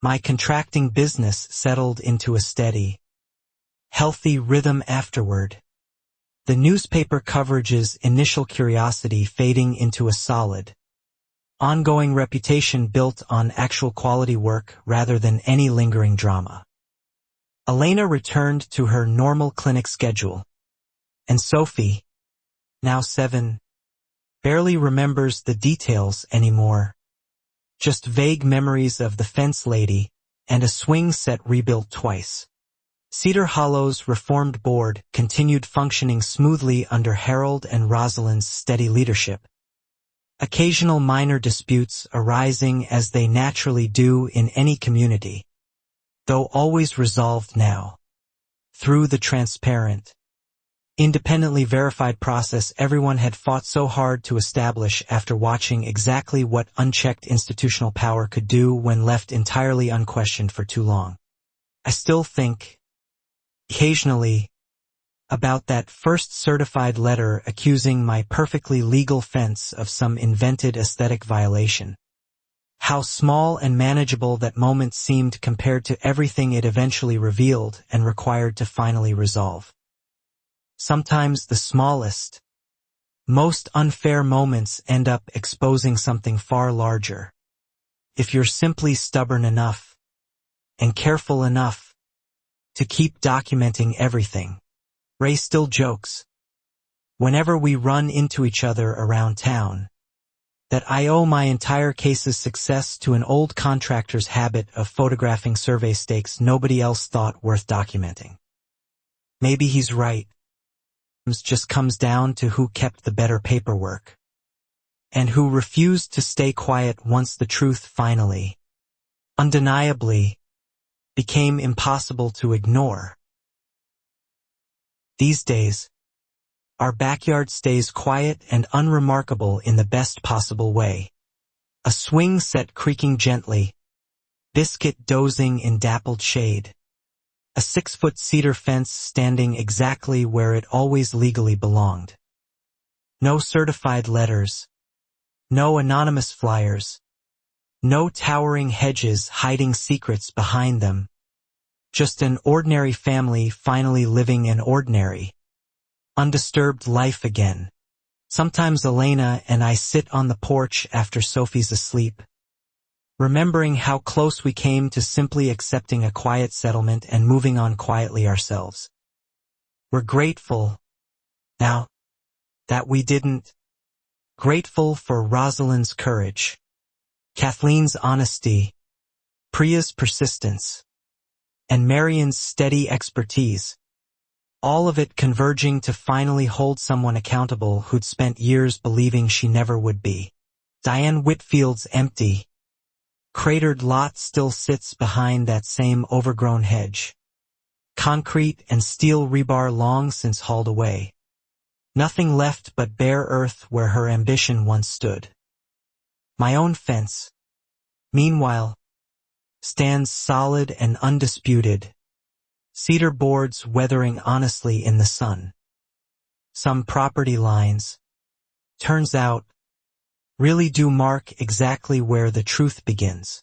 My contracting business settled into a steady, healthy rhythm afterward. The newspaper coverage's initial curiosity fading into a solid, ongoing reputation built on actual quality work rather than any lingering drama. Elena returned to her normal clinic schedule, and Sophie, now 7, barely remembers the details anymore. Just vague memories of the fence lady and a swing set rebuilt twice. Cedar Hollow's reformed board continued functioning smoothly under Harold and Rosalind's steady leadership. Occasional minor disputes arising as they naturally do in any community, though always resolved now, through the transparent, independently verified process everyone had fought so hard to establish after watching exactly what unchecked institutional power could do when left entirely unquestioned for too long. I still think, occasionally, about that first certified letter accusing my perfectly legal fence of some invented aesthetic violation. How small and manageable that moment seemed compared to everything it eventually revealed and required to finally resolve. Sometimes the smallest, most unfair moments end up exposing something far larger. If you're simply stubborn enough and careful enough to keep documenting everything. Ray still jokes, whenever we run into each other around town, that I owe my entire case's success to an old contractor's habit of photographing survey stakes nobody else thought worth documenting. Maybe he's right. It just comes down to who kept the better paperwork, and who refused to stay quiet once the truth finally, undeniably, became impossible to ignore. These days, our backyard stays quiet and unremarkable in the best possible way. A swing set creaking gently, biscuit dozing in dappled shade. A 6-foot cedar fence standing exactly where it always legally belonged. No certified letters. No anonymous flyers. No towering hedges hiding secrets behind them. Just an ordinary family finally living an ordinary, undisturbed life again. Sometimes Elena and I sit on the porch after Sophie's asleep, remembering how close we came to simply accepting a quiet settlement and moving on quietly ourselves. We're grateful, now, that we didn't. Grateful for Rosalind's courage, Kathleen's honesty, Priya's persistence, and Marion's steady expertise, all of it converging to finally hold someone accountable who'd spent years believing she never would be. Diane Whitfield's empty, cratered lot still sits behind that same overgrown hedge. Concrete and steel rebar long since hauled away. Nothing left but bare earth where her ambition once stood. My own fence, meanwhile, stands solid and undisputed, cedar boards weathering honestly in the sun. Some property lines, turns out, really do mark exactly where the truth begins.